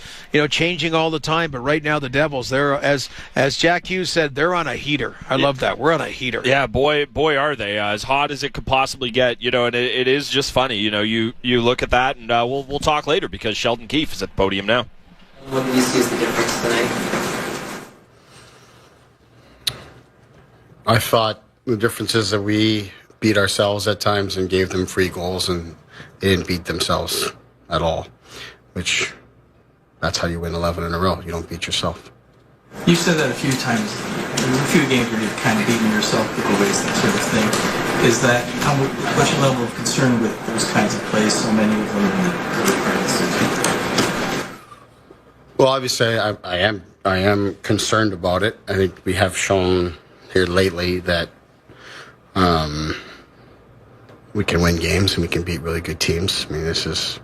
changing all the time. But right now, the Devils, they're, as Jack Hughes said, they're on a heater. I love that. We're on a heater. Yeah, boy, are they as hot as it could possibly get. And it is just funny. You look at that, and we'll talk later because Sheldon Keefe is at the podium now. What do you see as the difference tonight? I thought the difference is that we beat ourselves at times and gave them free goals, and they didn't beat themselves at all, which that's how you win 11 in a row. You don't beat yourself. You've said that a few times. There's a few games where you've kind of beaten yourself with ways, that sort of thing. Is that what's your level of concern with those kinds of plays, so many of them in the early part of the season? Well, obviously, I am concerned about it. I think we have shown here lately that we can win games and we can beat really good teams. I mean, this is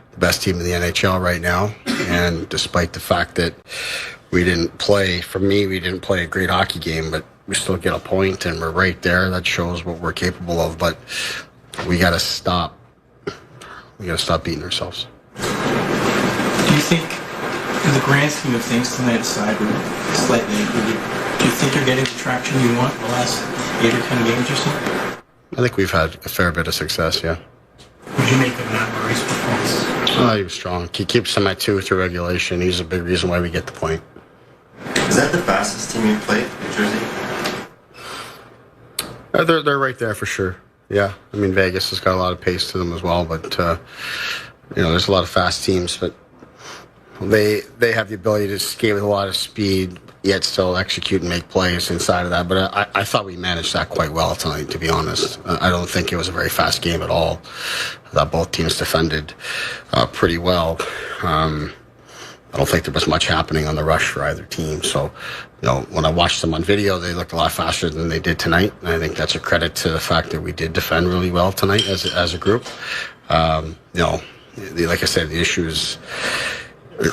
the best team in the NHL right now, and despite the fact that we didn't play a great hockey game, but we still get a point and we're right there. That shows what we're capable of, but we got to stop. We got to stop beating ourselves. Do you think, in the grand scheme of things tonight aside, we're slightly improved, do you think you're getting the traction you want in the last 8 or 10 games or so? I think we've had a fair bit of success, yeah. Would you make of Matt Murray's performance? Oh, he was strong. He keeps them at 2 through regulation. He's a big reason why we get the point. Is that the fastest team you've played in Jersey? They're right there for sure. Yeah, I mean, Vegas has got a lot of pace to them as well, but there's a lot of fast teams, but they have the ability to skate with a lot of speed, yet still execute and make plays inside of that. But I thought we managed that quite well tonight, to be honest. I don't think it was a very fast game at all. I thought both teams defended pretty well. I don't think there was much happening on the rush for either team. So, when I watched them on video, they looked a lot faster than they did tonight. And I think that's a credit to the fact that we did defend really well tonight as a group. Like I said, the issue is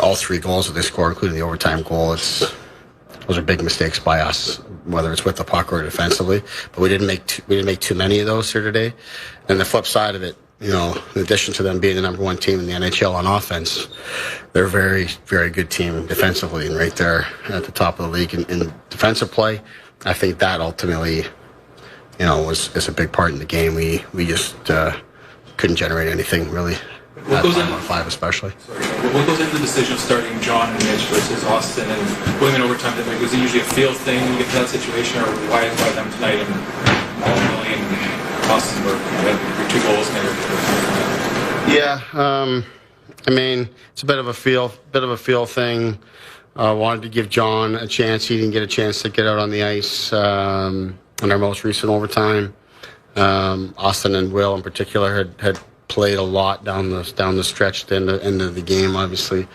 all 3 goals that they scored, including the overtime goal. Those are big mistakes by us, whether it's with the puck or defensively. But we didn't make too many of those here today. And the flip side of it, in addition to them being the number 1 team in the NHL on offense, they're a very, very good team defensively, and right there at the top of the league in defensive play. I think that ultimately, is a big part in the game. We just couldn't generate anything really. At 5-on-5 especially. What goes into the decision of starting John and Mitch versus Austin and going in overtime? Was it usually a feel thing when you get to that situation, or why them tonight and Millie and Austin were your 2 goals and Yeah, I mean, it's a bit of a feel thing. Wanted to give John a chance. He didn't get a chance to get out on the ice in our most recent overtime. Austin and Will in particular had played a lot down the stretch at the end of the game, obviously.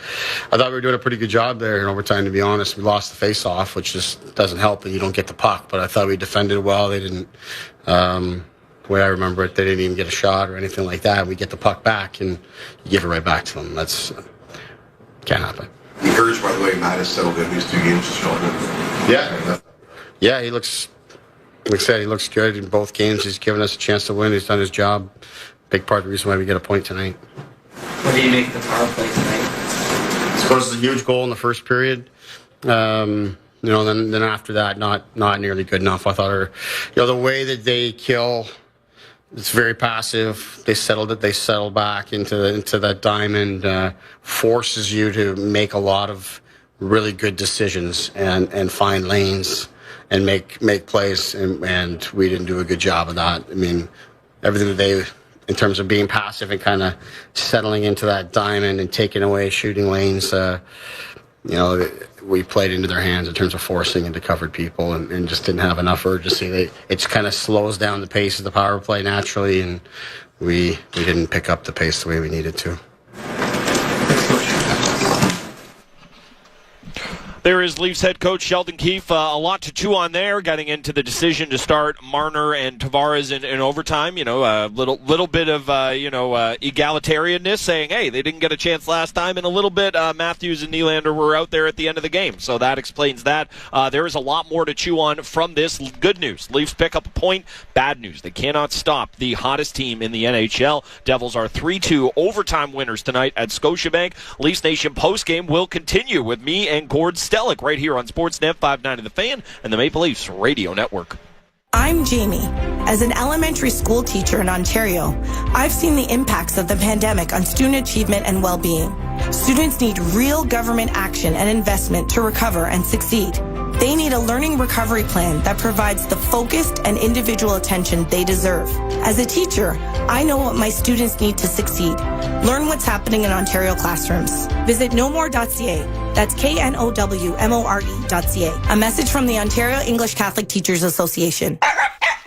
I thought we were doing a pretty good job there in overtime, to be honest. We lost the face-off, which just doesn't help and you don't get the puck. But I thought we defended well. They didn't, the way I remember it, they didn't even get a shot or anything like that. We get the puck back and you give it right back to them. That's can't happen. Encouraged, by the way, Matt has settled in these 2 games. Yeah, he looks, like I said, he looks good in both games. He's given us a chance to win. He's done his job. Big part of the reason why we get a point tonight. What do you make the power play tonight? Scores a huge goal in the first period. Then after that, not nearly good enough. I thought the way that they kill, it's very passive. They settle back into that diamond, forces you to make a lot of really good decisions and find lanes and make plays. And we didn't do a good job of that. I mean, everything that they, in terms of being passive and kind of settling into that diamond and taking away shooting lanes, we played into their hands in terms of forcing into covered people and just didn't have enough urgency. It kind of slows down the pace of the power play naturally, and we didn't pick up the pace the way we needed to. There is Leafs head coach Sheldon Keefe. A lot to chew on there, getting into the decision to start Marner and Tavares in overtime. A little bit of egalitarianness, saying, hey, they didn't get a chance last time, and a little bit Matthews and Nylander were out there at the end of the game. So that explains that. There is a lot more to chew on from this. Good news, Leafs pick up a point. Bad news, they cannot stop the hottest team in the NHL. Devils are 3-2 overtime winners tonight at Scotiabank. Leafs Nation postgame will continue with me and Gord Stellick right here on Sportsnet 590 The Fan and the Maple Leafs Radio Network. I'm Jamie. As an elementary school teacher in Ontario, I've seen the impacts of the pandemic on student achievement and well-being. Students need real government action and investment to recover and succeed. They need a learning recovery plan that provides the focused and individual attention they deserve. As a teacher, I know what my students need to succeed. Learn what's happening in Ontario classrooms. Visit knowmore.ca. That's knowmore.ca. A message from the Ontario English Catholic Teachers Association.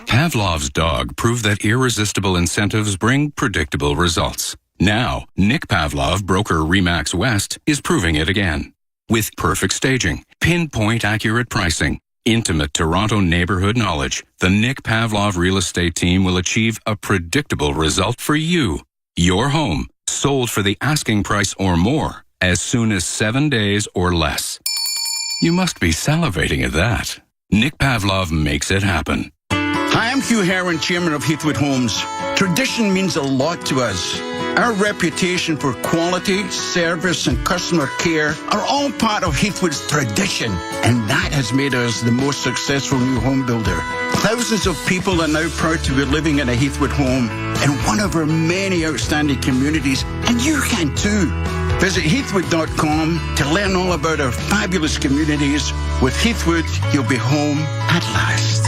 Pavlov's dog proved that irresistible incentives bring predictable results. Now, Nick Pavlov, broker RE/MAX West, is proving it again. With perfect staging, pinpoint accurate pricing, intimate Toronto neighborhood knowledge, the Nick Pavlov Real Estate Team will achieve a predictable result for you. Your home, sold for the asking price or more, as soon as 7 days or less. You must be salivating at that. Nick Pavlov makes it happen. Hi, I'm Hugh Herron, Chairman of Heathwood Homes. Tradition means a lot to us. Our reputation for quality, service, and customer care are all part of Heathwood's tradition, and that has made us the most successful new home builder. Thousands of people are now proud to be living in a Heathwood home in one of our many outstanding communities, and you can too. Visit heathwood.com to learn all about our fabulous communities. With Heathwood, you'll be home at last.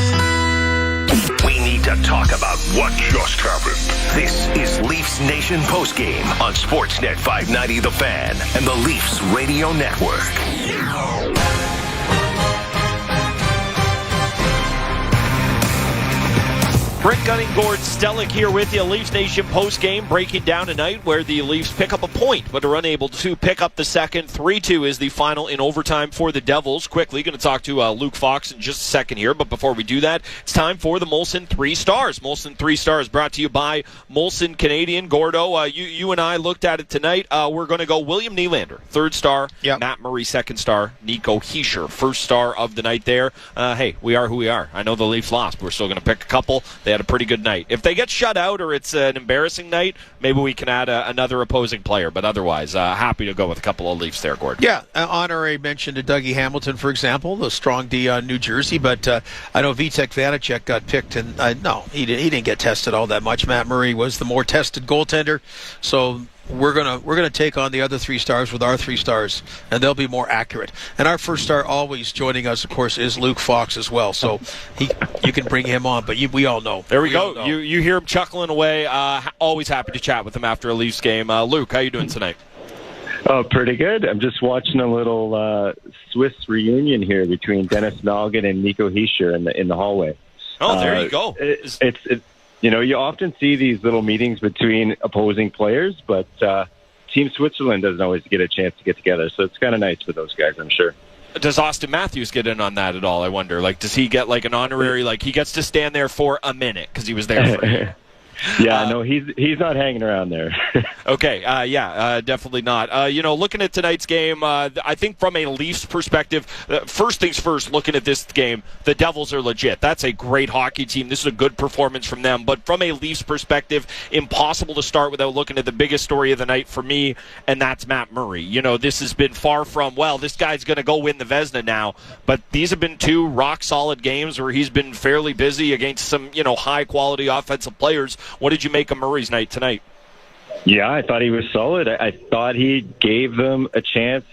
We need to talk about what just happened. This is Leafs Nation Postgame on Sportsnet 590 The Fan and the Leafs Radio Network. Brent Gunning, Gord Stellick here with you. Leafs Nation postgame breaking down tonight where the Leafs pick up a point but are unable to pick up the second. 3-2 is the final in overtime for the Devils. Quickly, going to talk to Luke Fox in just a second here, but before we do that, it's time for the Molson 3 Stars. Molson 3 Stars brought to you by Molson Canadian. Gordo, you and I looked at it tonight. We're going to go William Nylander, 3rd star. Yep. Matt Murray, 2nd star. Nico Hischier, 1st star of the night there. Hey, we are who we are. I know the Leafs lost, but we're still going to pick a couple. They had a pretty good night. If they get shut out or it's an embarrassing night, maybe we can add another opposing player. But otherwise, happy to go with a couple of Leafs there, Gordon. Yeah, honorary mention to Dougie Hamilton, for example, the strong D on New Jersey. But I know Vitek Vanacek got picked, and no, he didn't get tested all that much. Matt Murray was the more tested goaltender. So we're gonna take on the other 3 stars with our 3 stars, and they'll be more accurate. And our 1st star always joining us, of course, is Luke Fox as well. So you can bring him on, but we all know. There we go. You hear him chuckling away. Always happy to chat with him after a Leafs game. Luke, how you doing tonight? Oh, pretty good. I'm just watching a little Swiss reunion here between Dennis Noggin and Nico Hischier in the hallway. Oh, there you go. It's you often see these little meetings between opposing players, but Team Switzerland doesn't always get a chance to get together, so it's kind of nice for those guys, I'm sure. Does Austin Matthews get in on that at all, I wonder? Like, does he get like an honorary, like he gets to stand there for a minute because he was there for a minute? Yeah, no, he's not hanging around there. Okay, definitely not. Looking at tonight's game, I think from a Leafs perspective, first things first, looking at this game, the Devils are legit. That's a great hockey team. This is a good performance from them. But from a Leafs perspective, impossible to start without looking at the biggest story of the night for me, and that's Matt Murray. This has been far from, well, this guy's going to go win the Vezina now. But these have been 2 rock-solid games where he's been fairly busy against some, high-quality offensive players. What did you make of Murray's night tonight? Yeah, I thought he was solid. I thought he gave them a chance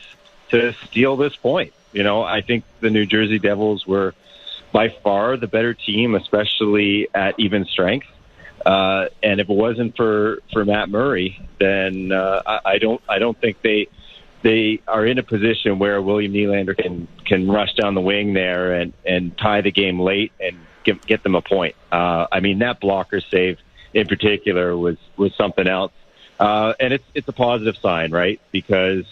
to steal this point. I think the New Jersey Devils were by far the better team, especially at even strength. And if it wasn't for Matt Murray, then I don't think they are in a position where William Nylander can rush down the wing there and tie the game late and get them a point. That blocker save in particular was something else. And it's a positive sign, right? Because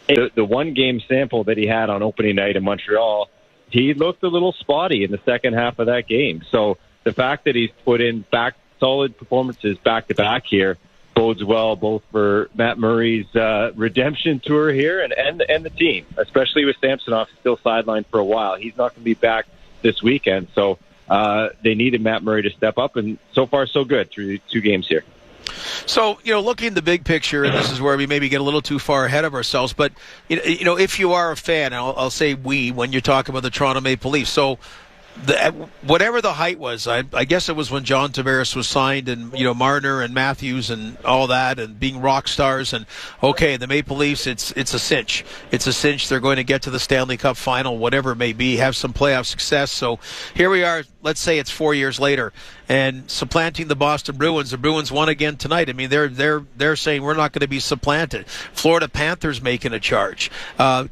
the one game sample that he had on opening night in Montreal, he looked a little spotty in the second half of that game. So the fact that he's put in solid performances back-to-back here bodes well both for Matt Murray's redemption tour here and the team, especially with Samsonov still sidelined for a while. He's not going to be back this weekend, so they needed Matt Murray to step up, and so far so good through 2 games here. So, looking at the big picture, and this is where we maybe get a little too far ahead of ourselves, but, if you are a fan, I'll say we, when you're talking about the Toronto Maple Leafs, so whatever the height was, I guess it was when John Tavares was signed and, Marner and Matthews and all that and being rock stars and, okay, the Maple Leafs, it's a cinch. It's a cinch. They're going to get to the Stanley Cup final, whatever it may be, have some playoff success. So here we are let's say it's 4 years later, and supplanting the Boston Bruins. The Bruins won again tonight. I mean, they're saying we're not going to be supplanted. Florida Panthers making a charge.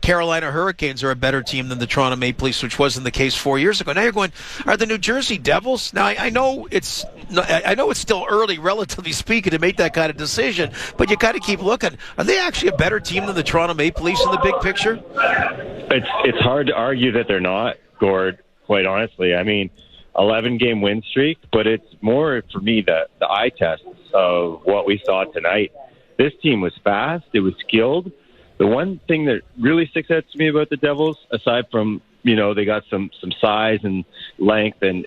Carolina Hurricanes are a better team than the Toronto Maple Leafs, which wasn't the case 4 years ago. Now you're going, are the New Jersey Devils? Now I know it's still early, relatively speaking, to make that kind of decision, but you got to keep looking. Are they actually a better team than the Toronto Maple Leafs in the big picture? It's hard to argue that they're not, Gord, quite honestly. I mean, 11-game win streak, but it's more, for me, the eye test of what we saw tonight. This team was fast. It was skilled. The one thing that really sticks out to me about the Devils, aside from, they got some size and length and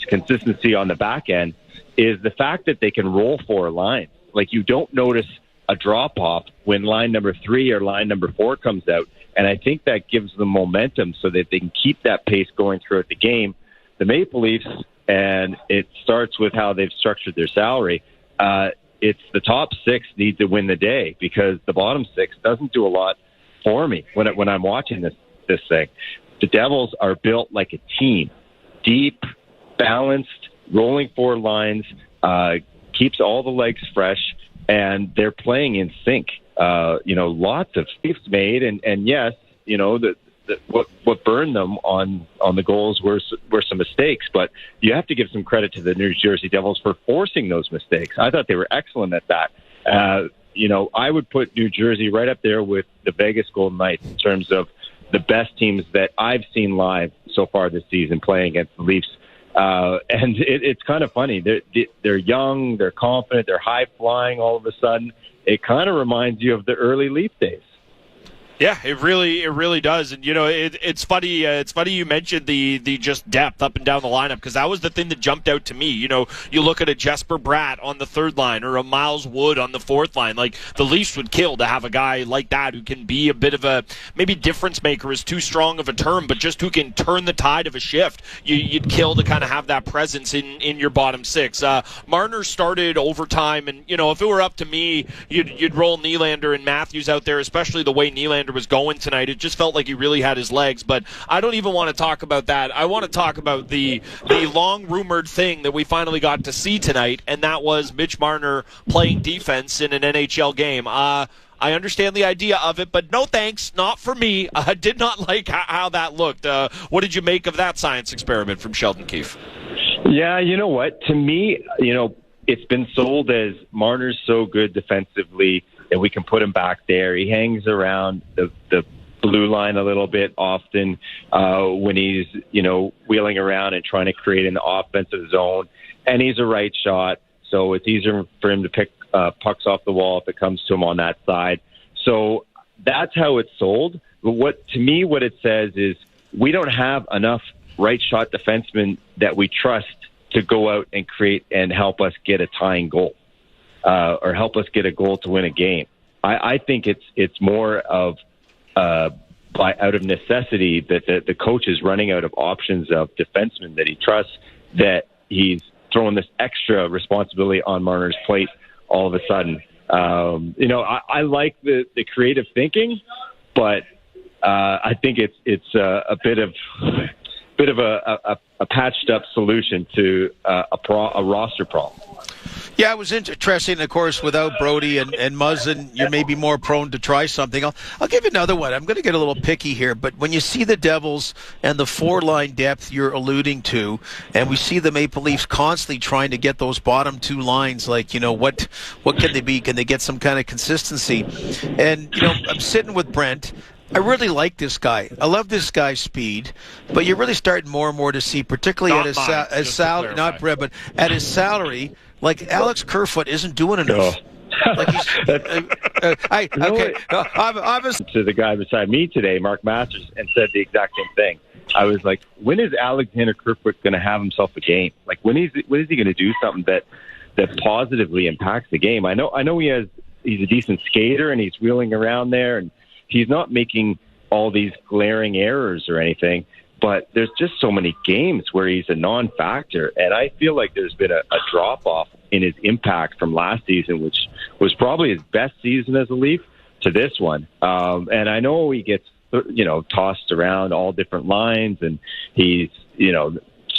consistency on the back end, is the fact that they can roll 4 lines. Like, you don't notice a drop-off when line number 3 or line number 4 comes out. And I think that gives them momentum so that they can keep that pace going throughout the game. The Maple Leafs, and it starts with how they've structured their salary, it's the top 6 need to win the day, because the bottom 6 doesn't do a lot for me when I'm watching this thing. The Devils are built like a team. Deep, balanced, rolling 4 lines, keeps all the legs fresh, and they're playing in sync. Lots of saves made, and yes, what burned them on the goals were some mistakes, but you have to give some credit to the New Jersey Devils for forcing those mistakes. I thought they were excellent at that. I would put New Jersey right up there with the Vegas Golden Knights in terms of the best teams that I've seen live so far this season playing against the Leafs. And it's kind of funny. They're young, they're confident, they're high flying all of a sudden. It kind of reminds you of the early Leaf days. Yeah, it really does. And, it's funny. It's funny you mentioned the just depth up and down the lineup, because that was the thing that jumped out to me. You look at a Jesper Bratt on the 3rd line or a Miles Wood on the 4th line. Like, the Leafs would kill to have a guy like that who can be a bit of a, maybe difference maker is too strong of a term, but just who can turn the tide of a shift. You'd kill to kind of have that presence in your bottom 6. Marner started overtime, and, if it were up to me, you'd roll Nylander and Matthews out there, especially the way Nylander was going tonight. It just felt like he really had his legs, but I don't even want to talk about that. I want to talk about the long-rumored thing that we finally got to see tonight, and that was Mitch Marner playing defense in an NHL game. I understand the idea of it, but no thanks, not for me. I did not like how that looked. What did you make of that science experiment from Sheldon Keefe? Yeah, you know what? To me, it's been sold as Marner's so good defensively that we can put him back there. He hangs around the blue line a little bit often when he's, wheeling around and trying to create an offensive zone. And he's a right shot, so it's easier for him to pick pucks off the wall if it comes to him on that side. So that's how it's sold. But what it says is we don't have enough right shot defensemen that we trust to go out and create and help us get a tying goal. Or help us get a goal to win a game. I think it's more of out of necessity that the coach is running out of options of defensemen that he trusts, that he's throwing this extra responsibility on Marner's plate all of a sudden. I like the creative thinking, but I think it's a bit of a patched up solution to a roster problem. Yeah, it was interesting. Of course, without Brody and Muzzin, you're maybe more prone to try something. I'll give you another one. I'm going to get a little picky here, but when you see the Devils and the 4-line depth you're alluding to, and we see the Maple Leafs constantly trying to get those bottom 2 lines, like, what can they be? Can they get some kind of consistency? And, I'm sitting with Brent. I really like this guy. I love this guy's speed, but you're really starting more and more to see, particularly at his salary, not Brett, but at his salary, like Alex Kerfoot isn't doing enough. Like to the guy beside me today, Mark Masters, and said the exact same thing. I was like, when is Alexander Kerfoot going to have himself a game? Like, when is he going to do something that positively impacts the game? I know he's a decent skater and he's wheeling around there and he's not making all these glaring errors or anything, but there's just so many games where he's a non-factor, and I feel like there's been a drop-off in his impact from last season, which was probably his best season as a Leaf, to this one. And I know he gets, tossed around all different lines, and he's,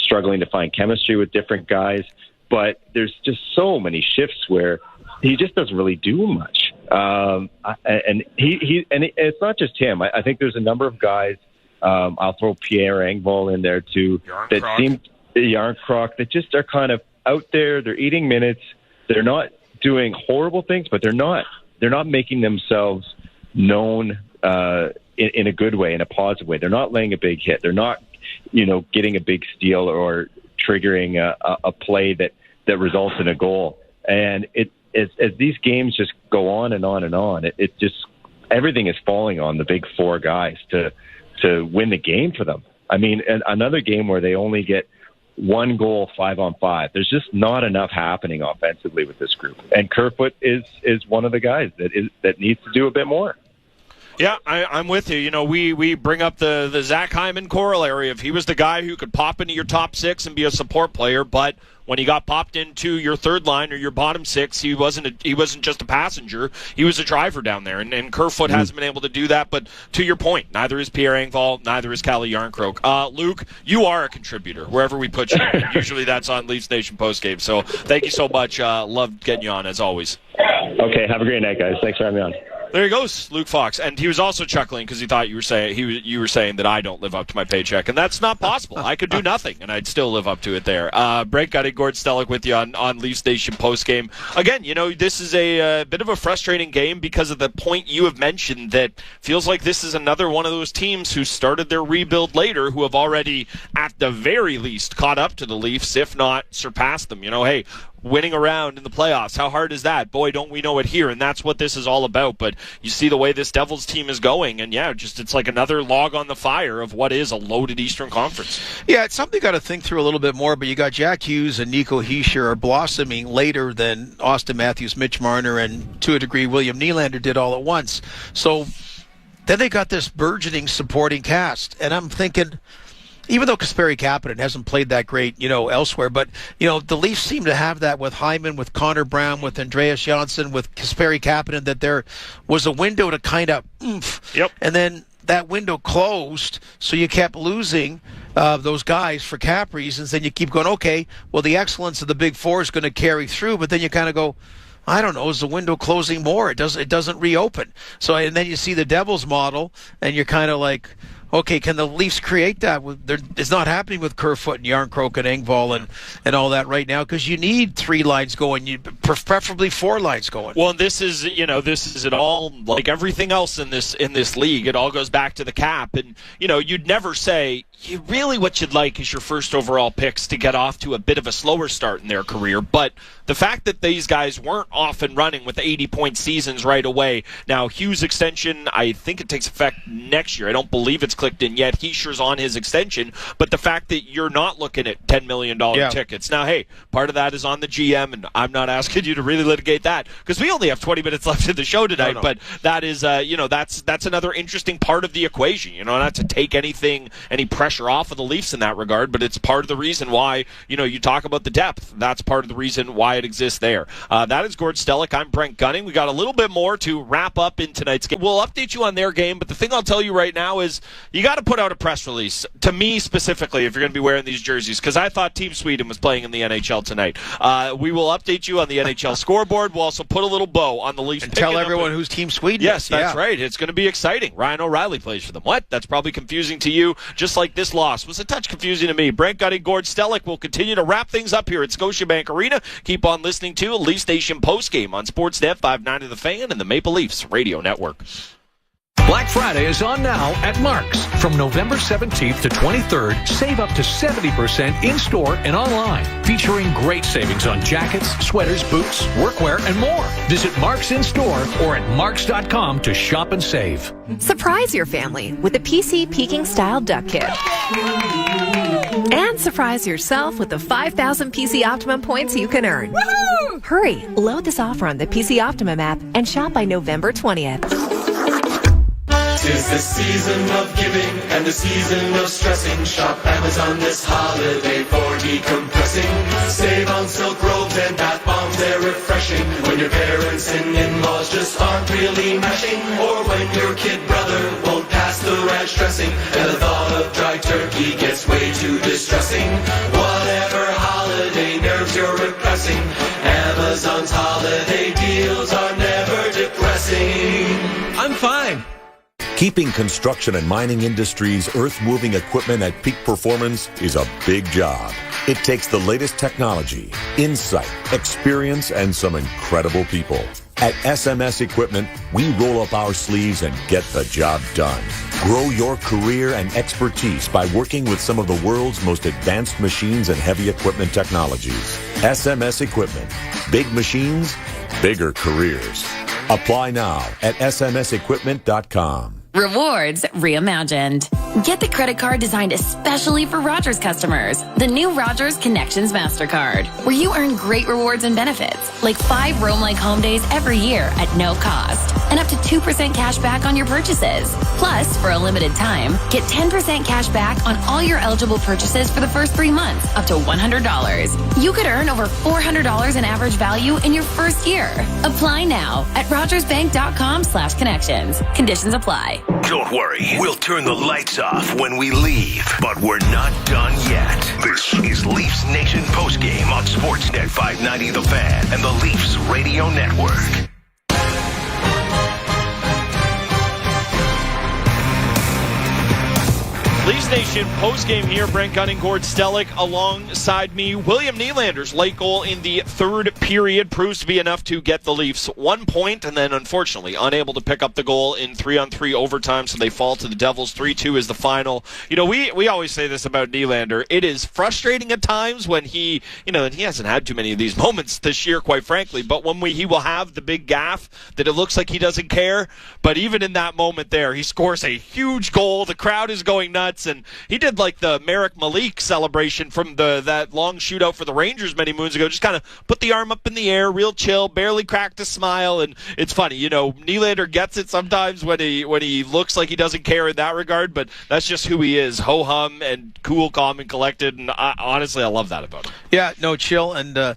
struggling to find chemistry with different guys. But there's just so many shifts where he just doesn't really do much. And it's not just him. I think there's a number of guys. I'll throw Pierre Engvall in there too. Yarncroc that just are kind of out there. They're eating minutes. They're not doing horrible things, but they're not making themselves known in a good way, in a positive way. They're not laying a big hit. They're not, getting a big steal or triggering a play that results in a goal. And as these games just go on and on and on, it just everything is falling on the big four guys to win the game for them. I mean, another game where they only get one goal 5-on-5. There's just not enough happening offensively with this group. And Kerfoot is one of the guys that needs to do a bit more. Yeah, I'm with you. We bring up the Zach Hyman corollary of he was the guy who could pop into your top six and be a support player, but when he got popped into your third line or your bottom six, he wasn't just a passenger. He was a driver down there, and Kerfoot hasn't been able to do that. But to your point, neither is Pierre Engvall, neither is Calle Yarncroc. Luke, you are a contributor wherever we put you. Usually that's on Leafs Nation postgame. So thank you so much. Love getting you on as always. Okay, have a great night, guys. Thanks for having me on. There he goes, Luke Fox, and he was also chuckling because he thought you were saying that I don't live up to my paycheck, and that's not possible. I could do nothing, and I'd still live up to it there. Brent Gutty, Gord Stellick with you on Leafs Nation postgame. Again, this is a bit of a frustrating game because of the point you have mentioned that feels like this is another one of those teams who started their rebuild later, who have already, at the very least, caught up to the Leafs, if not surpassed them. Hey, winning a round in the playoffs, how hard is that? Boy, don't we know it here, and that's what this is all about. But you see the way this Devils team is going, and it's like another log on the fire of what is a loaded Eastern Conference. Yeah, it's something you got to think through a little bit more, but you got Jack Hughes and Nico Hischier are blossoming later than Austin Matthews, Mitch Marner, and to a degree William Nylander did all at once. So then they got this burgeoning supporting cast, and I'm thinking, even though Kasperi Kapanen hasn't played that great, elsewhere, but, the Leafs seem to have that with Hyman, with Connor Brown, with Andreas Johnsson, with Kasperi Kapanen, that there was a window to kind of oomph. Yep. And then that window closed, so you kept losing those guys for cap reasons. Then you keep going, okay, well, the excellence of the big four is going to carry through, but then you kind of go, I don't know, is the window closing more? It doesn't reopen. So, and then you see the Devils model, and you're kind of like, okay, can the Leafs create that? It's not happening with Kerfoot and Yarncroc and Engvall and all that right now, because you need three lines going, preferably four lines going. Well, this is it all, like everything else in this league. It all goes back to the cap, and you'd never say really what you'd like is your first overall picks to get off to a bit of a slower start in their career, but the fact that these guys weren't off and running with 80-point seasons right away. Now, Hughes' extension, I think it takes effect next year. I don't believe it's clicked in yet. Hischier's on his extension, but the fact that you're not looking at $10 million tickets. Now, hey, part of that is on the GM, and I'm not asking you to really litigate that because we only have 20 minutes left in the show tonight, but that is, that's another interesting part of the equation, not to take any pressure off of the Leafs in that regard, but it's part of the reason why, you talk about the depth. That's part of the reason why it exists there. That is Gord Stellick. I'm Brent Gunning. We got a little bit more to wrap up in tonight's game. We'll update you on their game, but the thing I'll tell you right now is you got to put out a press release, to me specifically, if you're going to be wearing these jerseys, because I thought Team Sweden was playing in the NHL tonight. We will update you on the NHL scoreboard. We'll also put a little bow on the Leafs. And tell everyone who's Team Sweden. Yes, that's right. It's going to be exciting. Ryan O'Reilly plays for them. What? That's probably confusing to you, just like this loss was a touch confusing to me. Brent Gutty, Gord Stellick will continue to wrap things up here at Scotiabank Arena. Keep on listening to Leafs Nation postgame on Sportsnet 590 The Fan and the Maple Leafs Radio Network. Black Friday is on now at Mark's. From November 17th to 23rd, save up to 70% in-store and online, featuring great savings on jackets, sweaters, boots, workwear, and more. Visit Mark's in-store or at marks.com to shop and save. Surprise your family with a PC Peking Style Duck Kit. And surprise yourself with the 5,000 PC Optimum points you can earn. Woo-hoo! Hurry, load this offer on the PC Optimum app and shop by November 20th. 'Tis the season of giving and the season of stressing. Shop Amazon this holiday for decompressing. Save on silk robes and bath bombs, they're refreshing. When your parents and in-laws just aren't really meshing, or when your kid brother won't pass the ranch dressing, and the thought of dry turkey gets way too distressing. Amazon's holiday deals are never depressing. I'm fine. Keeping construction and mining industries earth-moving equipment at peak performance is a big job. It takes the latest technology, insight, experience, and some incredible people. At SMS Equipment, we roll up our sleeves and get the job done. Grow your career and expertise by working with some of the world's most advanced machines and heavy equipment technologies. SMS Equipment. Big machines, bigger careers. Apply now at smsequipment.com. Rewards reimagined. Get the credit card designed especially for Rogers customers. The new Rogers Connections MasterCard, where you earn great rewards and benefits, like 5 Roam Like Home days every year at no cost, and up to 2% cash back on your purchases. Plus, for a limited time, get 10% cash back on all your eligible purchases for the first 3 months, up to $100. You could earn over $400 in average value in your first year. Apply now at rogersbank.com/connections. Conditions apply. Don't worry, we'll turn the lights off when we leave, but we're not done yet. This is Leafs Nation postgame on Sportsnet 590 The Fan and the Leafs Radio Network. Leafs Nation postgame here. Brent Gunning, Gord Stellick alongside me. William Nylander's late goal in the third period proves to be enough to get the Leafs 1 point, and then unfortunately unable to pick up the goal in 3-on-3 overtime, so they fall to the Devils. 3-2 is the final. You know, we always say this about Nylander. It is frustrating at times when he, and he hasn't had too many of these moments this year, quite frankly, but when he will have the big gaffe that it looks like he doesn't care, but even in that moment there, he scores a huge goal. The crowd is going nuts. And he did like the Merrick Malik celebration from that long shootout for the Rangers many moons ago. Just kind of put the arm up in the air, real chill, barely cracked a smile. And it's funny, Nylander gets it sometimes when he looks like he doesn't care in that regard, but that's just who he is, ho-hum and cool, calm, and collected. And honestly, I love that about him. Yeah, no, chill, and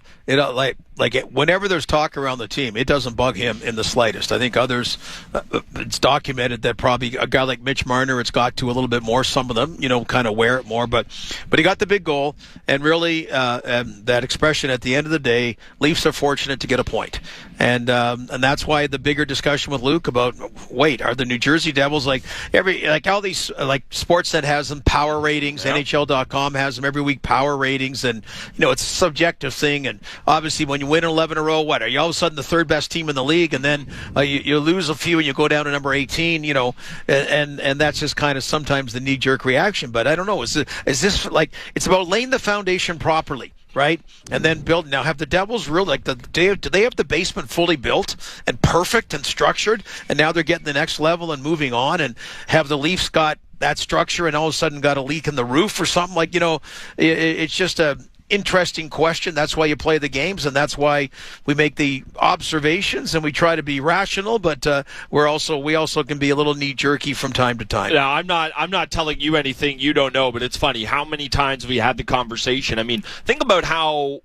whenever there's talk around the team, it doesn't bug him in the slightest. I think others, it's documented that probably a guy like Mitch Marner, it's got to a little bit more. Some of them, kind of wear it more. But he got the big goal, and really that expression at the end of the day, Leafs are fortunate to get a point. And that's why the bigger discussion with Luke about, wait, are the New Jersey Devils all these, like Sportsnet has them, power ratings, yep. NHL.com has them every week, power ratings, and, it's a subjective thing. And obviously when you win 11 in a row, are you all of a sudden the third best team in the league, and then you lose a few and you go down to number 18, and that's just kind of sometimes the knee-jerk reaction. But I don't know, is this like, it's about laying the foundation properly, right? And then build. Now, have the Devils really, do they have the basement fully built and perfect and structured, and now they're getting the next level and moving on, and have the Leafs got that structure and all of a sudden got a leak in the roof or something? It's just a interesting question. That's why you play the games, and that's why we make the observations and we try to be rational, but we also can be a little knee-jerky from time to time. Yeah, I'm not telling you anything you don't know, but it's funny how many times we had the conversation. I mean, think about how,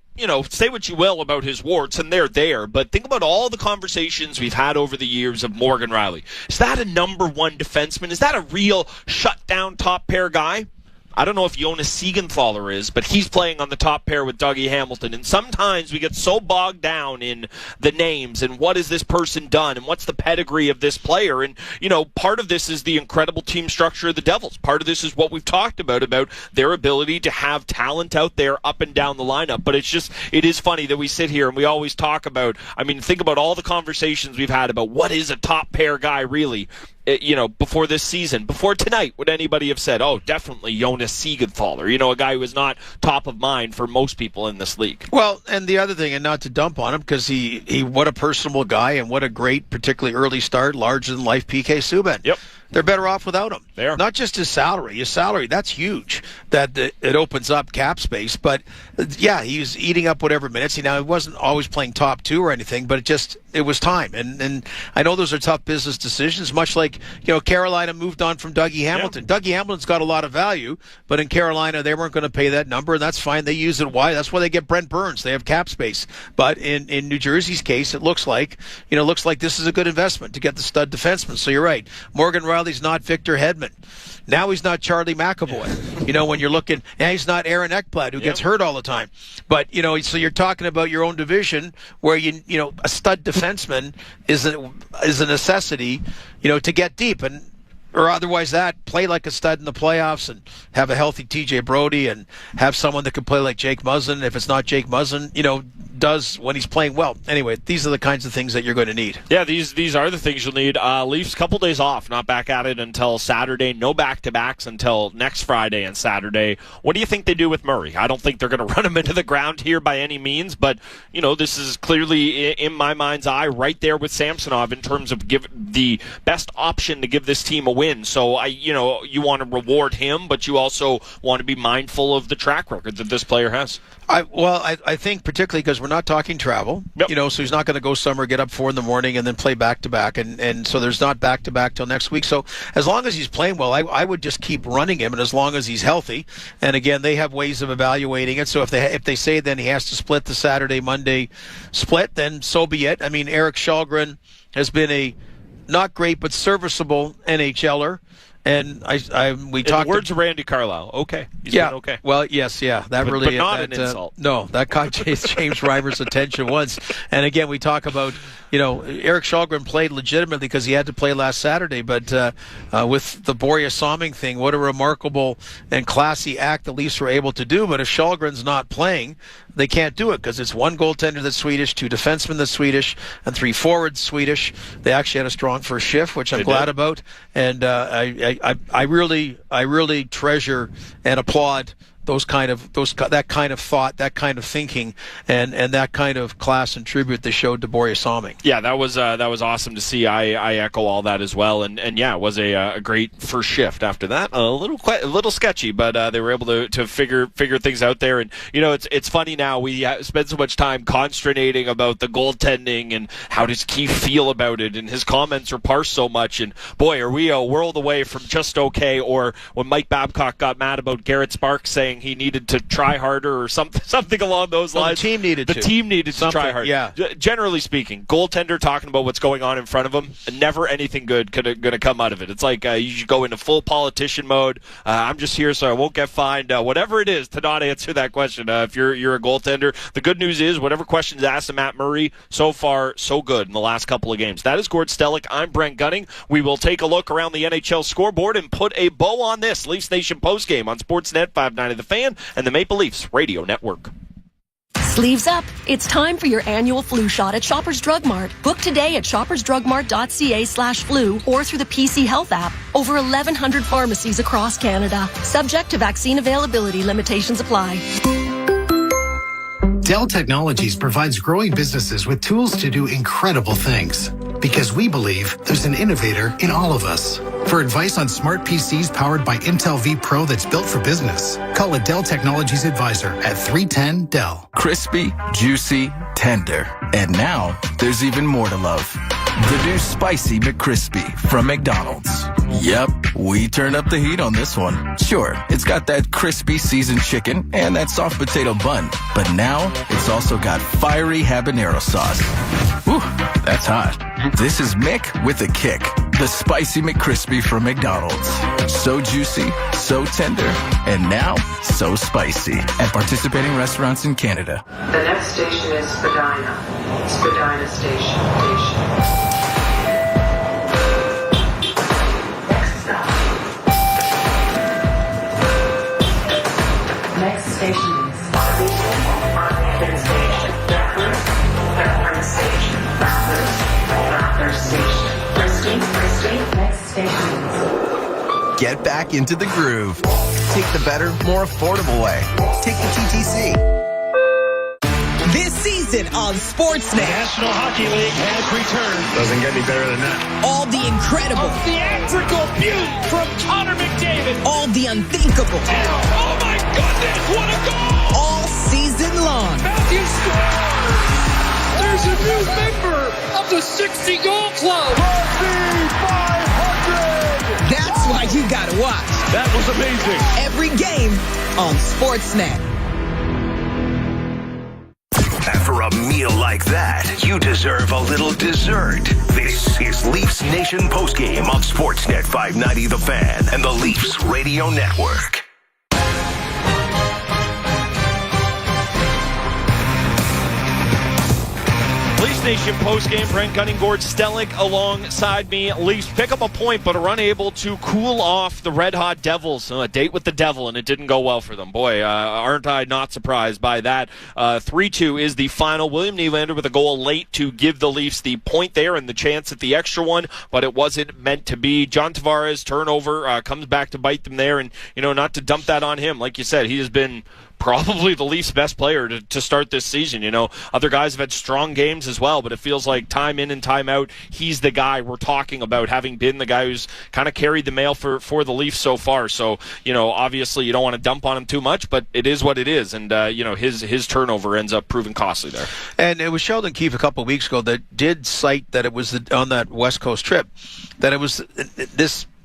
say what you will about his warts, and they're there, but think about all the conversations we've had over the years of Morgan Rielly. Is that a number one defenseman? Is that a real shut-down top pair guy? I don't know if Jonas Siegenthaler is, but he's playing on the top pair with Dougie Hamilton. And sometimes we get so bogged down in the names and what has this person done and what's the pedigree of this player. And, part of this is the incredible team structure of the Devils. Part of this is what we've talked about their ability to have talent out there up and down the lineup. But it is funny that we sit here and we always talk about, think about all the conversations we've had about what is a top pair guy really. Before this season, before tonight, would anybody have said, oh, definitely Jonas Siegenthaler, a guy who is not top of mind for most people in this league? Well, and the other thing, and not to dump on him, because he what a personable guy and what a great, particularly early start, larger-than-life PK Subban. Yep. They're better off without him. There. Not just his salary. His salary, that's huge. That it opens up cap space. But, yeah, he was eating up whatever minutes. He wasn't always playing top two or anything, but it was time. And I know those are tough business decisions, much like, Carolina moved on from Dougie Hamilton. Yeah. Dougie Hamilton's got a lot of value, but in Carolina, they weren't going to pay that number, and that's fine. They use it. Why? That's why they get Brent Burns. They have cap space. But in New Jersey's case, it looks like this is a good investment to get the stud defenseman. So you're right. Morgan Rielly while, he's not Victor Hedman. Now he's not Charlie McAvoy. When you're looking, now he's not Aaron Ekblad, who gets hurt all the time. But, so you're talking about your own division where, a stud defenseman is a necessity, to get deep. Or otherwise play like a stud in the playoffs and have a healthy TJ Brody and have someone that can play like Jake Muzzin. If it's not Jake Muzzin, does when he's playing well. Anyway, these are the kinds of things that you're going to need. Yeah, these are the things you'll need. Leafs, couple days off, not back at it until Saturday. No back-to-backs until next Friday and Saturday. What do you think they do with Murray? I don't think they're going to run him into the ground here by any means, but, this is clearly, in my mind's eye, right there with Samsonov in terms of give the best option to give this team a win. So, you want to reward him, but you also want to be mindful of the track record that this player has. I think particularly because we're not talking travel, so he's not going to go somewhere, get up 4 a.m. and then play back-to-back, and so there's not back-to-back till next week. So as long as he's playing well, I would just keep running him, and as long as he's healthy. And again, they have ways of evaluating it. So if they say then he has to split the Saturday-Monday split, then so be it. I mean, Erik Källgren has been a not great but serviceable NHLer. And we talked. In the words of Randy Carlyle, okay. He's been okay. Well, yes, yeah. That but really, not an insult. No, that caught James Reimer's attention once. And again, we talk about, Erik Källgren played legitimately because he had to play last Saturday. But with the Borje Salming thing, what a remarkable and classy act the Leafs were able to do. But if Källgren's not playing, they can't do it because it's one goaltender that's Swedish, 2 defensemen that's Swedish, and 3 forwards Swedish. They actually had a strong first shift, which I'm glad about. And I really treasure and applaud that kind of thought, that kind of thinking, and that kind of class and tribute they showed to Borje Salming. Yeah, that was awesome to see. I echo all that as well, and yeah, it was a great first shift. After that, a little sketchy, but they were able to figure things out there. And it's funny now. We spend so much time consternating about the goaltending and how does Keefe feel about it, and his comments are parsed so much. And boy, are we a world away from just okay. Or when Mike Babcock got mad about Garrett Sparks saying he needed to try harder or something along those lines. The team needed to try harder. Yeah. Generally speaking, goaltender talking about what's going on in front of him, never anything good going to come out of it. It's like you should go into full politician mode. I'm just here so I won't get fined. Whatever it is to not answer that question. If you're a goaltender, the good news is whatever questions asked of Matt Murray, so far so good in the last couple of games. That is Gord Stellick. I'm Brent Gunning. We will take a look around the NHL scoreboard and put a bow on this Leafs Nation postgame on Sportsnet 590 The Fan and the Maple Leafs Radio Network. Sleeves up. It's time for your annual flu shot at Shoppers Drug Mart. Book today at shoppersdrugmart.ca/flu or through the PC Health app. Over 1,100 pharmacies across Canada. Subject to vaccine availability, limitations apply. Dell Technologies provides growing businesses with tools to do incredible things. Because we believe there's an innovator in all of us. For advice on smart PCs powered by Intel V Pro that's built for business, call a Dell Technologies advisor at 310-DELL. Crispy, juicy, tender. And now, there's even more to love. The new Spicy McCrispy from McDonald's. Yep, we turned up the heat on this one. Sure, it's got that crispy seasoned chicken and that soft potato bun. But now, it's also got fiery habanero sauce. Whew, that's hot. This is Mick with a kick. The Spicy McCrispy from McDonald's. So juicy, so tender, and now so spicy. At participating restaurants in Canada. The next station is Spadina. Spadina Station. Next station is Bathurst Station. Bathurst Station. Christie. Next station is... Get back into the groove. Take the better, more affordable way. Take the TTC. This season on Sportsnet. The National Hockey League has returned. Doesn't get any better than that. All the incredible. A theatrical beaut from Connor McDavid. All the unthinkable. Oh my goodness, what a goal! All season long. Matthew scores! There's a new member of the 60-goal club. That's why you gotta watch. That was amazing. Every game on Sportsnet. After a meal like that, you deserve a little dessert. This is Leafs Nation Postgame on Sportsnet 590 The Fan and the Leafs Radio Network. Leafs Nation postgame, Brent Gunning, Gord Stellick alongside me. Leafs pick up a point but are unable to cool off the red-hot Devils. A date with the devil, and it didn't go well for them. Boy, aren't I not surprised by that. 3-2 is the final. William Nylander with a goal late to give the Leafs the point there and the chance at the extra one, but it wasn't meant to be. John Tavares, turnover, comes back to bite them there, and, not to dump that on him. Like you said, he has been probably the Leafs' best player to start this season. Other guys have had strong games as well, but it feels like time in and time out, he's the guy we're talking about, having been the guy who's kind of carried the mail for the Leafs so far. So, obviously you don't want to dump on him too much, but it is what it is. And, his turnover ends up proving costly there. And it was Sheldon Keefe a couple of weeks ago that did cite that it was on that West Coast trip, that it was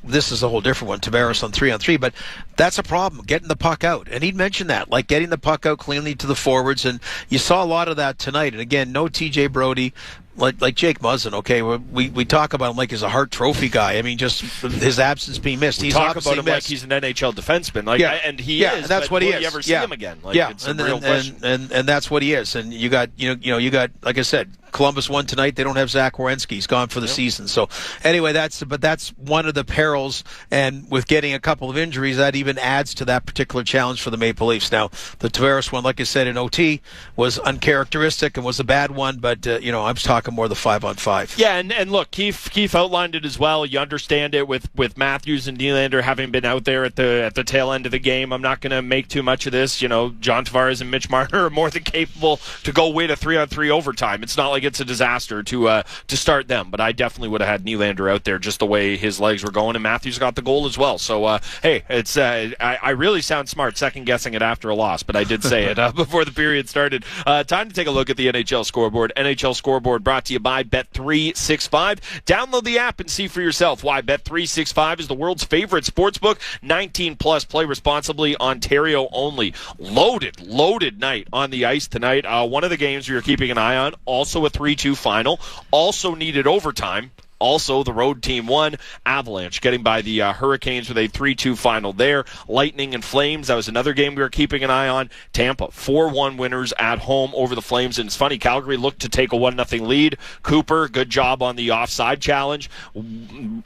this is a whole different one, Tavares on 3-on-3, but that's a problem, getting the puck out. And he'd mentioned that, like getting the puck out cleanly to the forwards, and you saw a lot of that tonight. And again, no TJ Brody, like Jake Muzzin, okay, we talk about him like he's a Hart Trophy guy. I mean, just his absence being missed. He's talk about him like he's an NHL defenseman, and he is. And that's what he is. Will you ever see him again? It's a real question. And that's what he is. And you got like I said, Columbus won tonight. They don't have Zach Werenski. He's gone for the season. So anyway, that's one of the perils. And with getting a couple of injuries, that even adds to that particular challenge for the Maple Leafs. Now, the Tavares one, like I said, in OT was uncharacteristic and was a bad one. But I was talking more the 5-on-5. Yeah, and look, Keefe outlined it as well. You understand it with Matthews and Nylander having been out there at the tail end of the game. I'm not going to make too much of this. John Tavares and Mitch Marner are more than capable to go win a 3-on-3 overtime. It's not like it's a disaster to start them, but I definitely would have had Nylander out there just the way his legs were going, and Matthews got the goal as well. So hey, it's I really sound smart second guessing it after a loss, but I did say it before the period started. Time to take a look at the NHL scoreboard. NHL scoreboard brought to you by Bet365. Download the app and see for yourself why Bet365 is the world's favorite sportsbook. 19 plus, play responsibly, Ontario only. Loaded night on the ice tonight. One of the games we are keeping an eye on, also a 3-2 final, also needed overtime. Also, the road team won. Avalanche getting by the Hurricanes with a 3-2 final there. Lightning and Flames, that was another game we were keeping an eye on. Tampa, 4-1 winners at home over the Flames. And it's funny, Calgary looked to take a 1-0 lead. Cooper, good job on the offside challenge.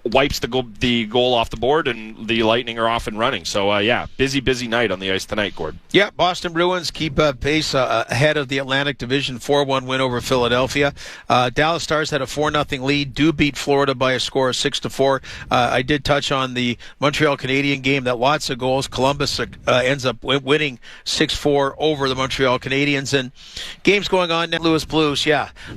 Wipes the goal off the board, and the Lightning are off and running. So, busy night on the ice tonight, Gord. Yeah, Boston Bruins keep pace ahead of the Atlantic Division, 4-1 win over Philadelphia. Dallas Stars had a 4-0 lead. Do beat Florida by a score of 6-4. I did touch on the Montreal Canadian game, that lots of goals. Columbus ends up winning 6-4 over the Montreal Canadiens. And games going on now. Louis Blues,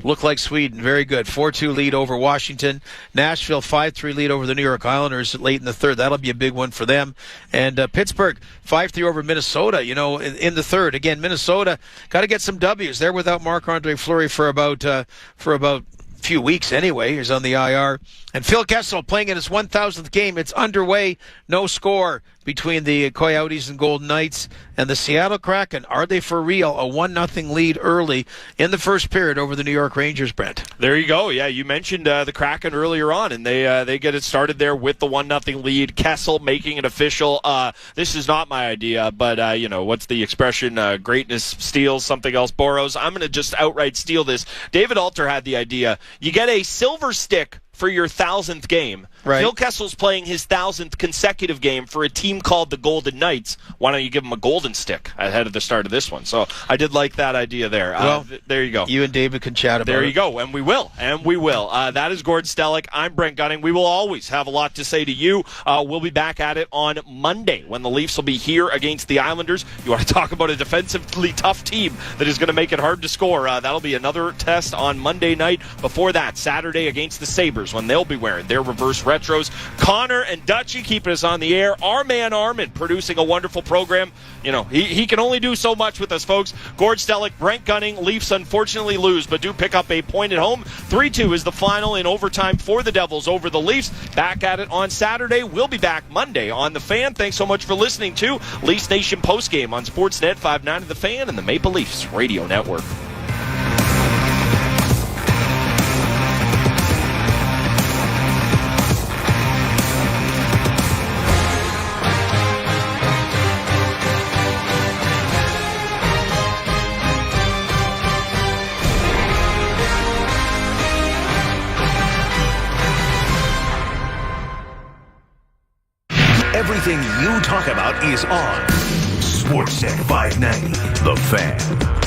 look like Sweden. Very good. 4-2 lead over Washington. Nashville, 5-3 lead over the New York Islanders late in the third. That'll be a big one for them. And Pittsburgh, 5-3 over Minnesota, in the third. Again, Minnesota got to get some W's. They're without Marc-Andre Fleury for about few weeks anyway. He's on the IR. And Phil Kessel playing in his 1,000th game. It's underway. No score between the Coyotes and Golden Knights and the Seattle Kraken. Are they for real? A 1-0 lead early in the first period over the New York Rangers, Brent. There you go. Yeah, you mentioned the Kraken earlier on, and they get it started there with the 1-0 lead. Kessel making it official. This is not my idea, but what's the expression? Greatness steals, something else borrows. I'm going to just outright steal this. David Alter had the idea. You get a silver stick for your 1,000th game. Right. Phil Kessel's playing his 1,000th consecutive game for a team called the Golden Knights. Why don't you give him a golden stick ahead of the start of this one? So I did like that idea there. Well, there you go. You and David can chat about it. There you go, and we will. That is Gord Stellick. I'm Brent Gunning. We will always have a lot to say to you. We'll be back at it on Monday when the Leafs will be here against the Islanders. You want to talk about a defensively tough team that is going to make it hard to score. That'll be another test on Monday night. Before that, Saturday against the Sabres, when they'll be wearing their reverse retros. Connor and Dutchie keeping us on the air. Our man Armin producing a wonderful program. He can only do so much with us, folks. Gord Stellick, Brent Gunning. Leafs unfortunately lose, but do pick up a point at home. 3-2 is the final in overtime for the Devils over the Leafs. Back at it on Saturday. We'll be back Monday on The Fan. Thanks so much for listening to Leafs Nation Postgame on Sportsnet 590 The Fan and the Maple Leafs Radio Network. Everything you talk about is on Sportsnet 590, The Fan.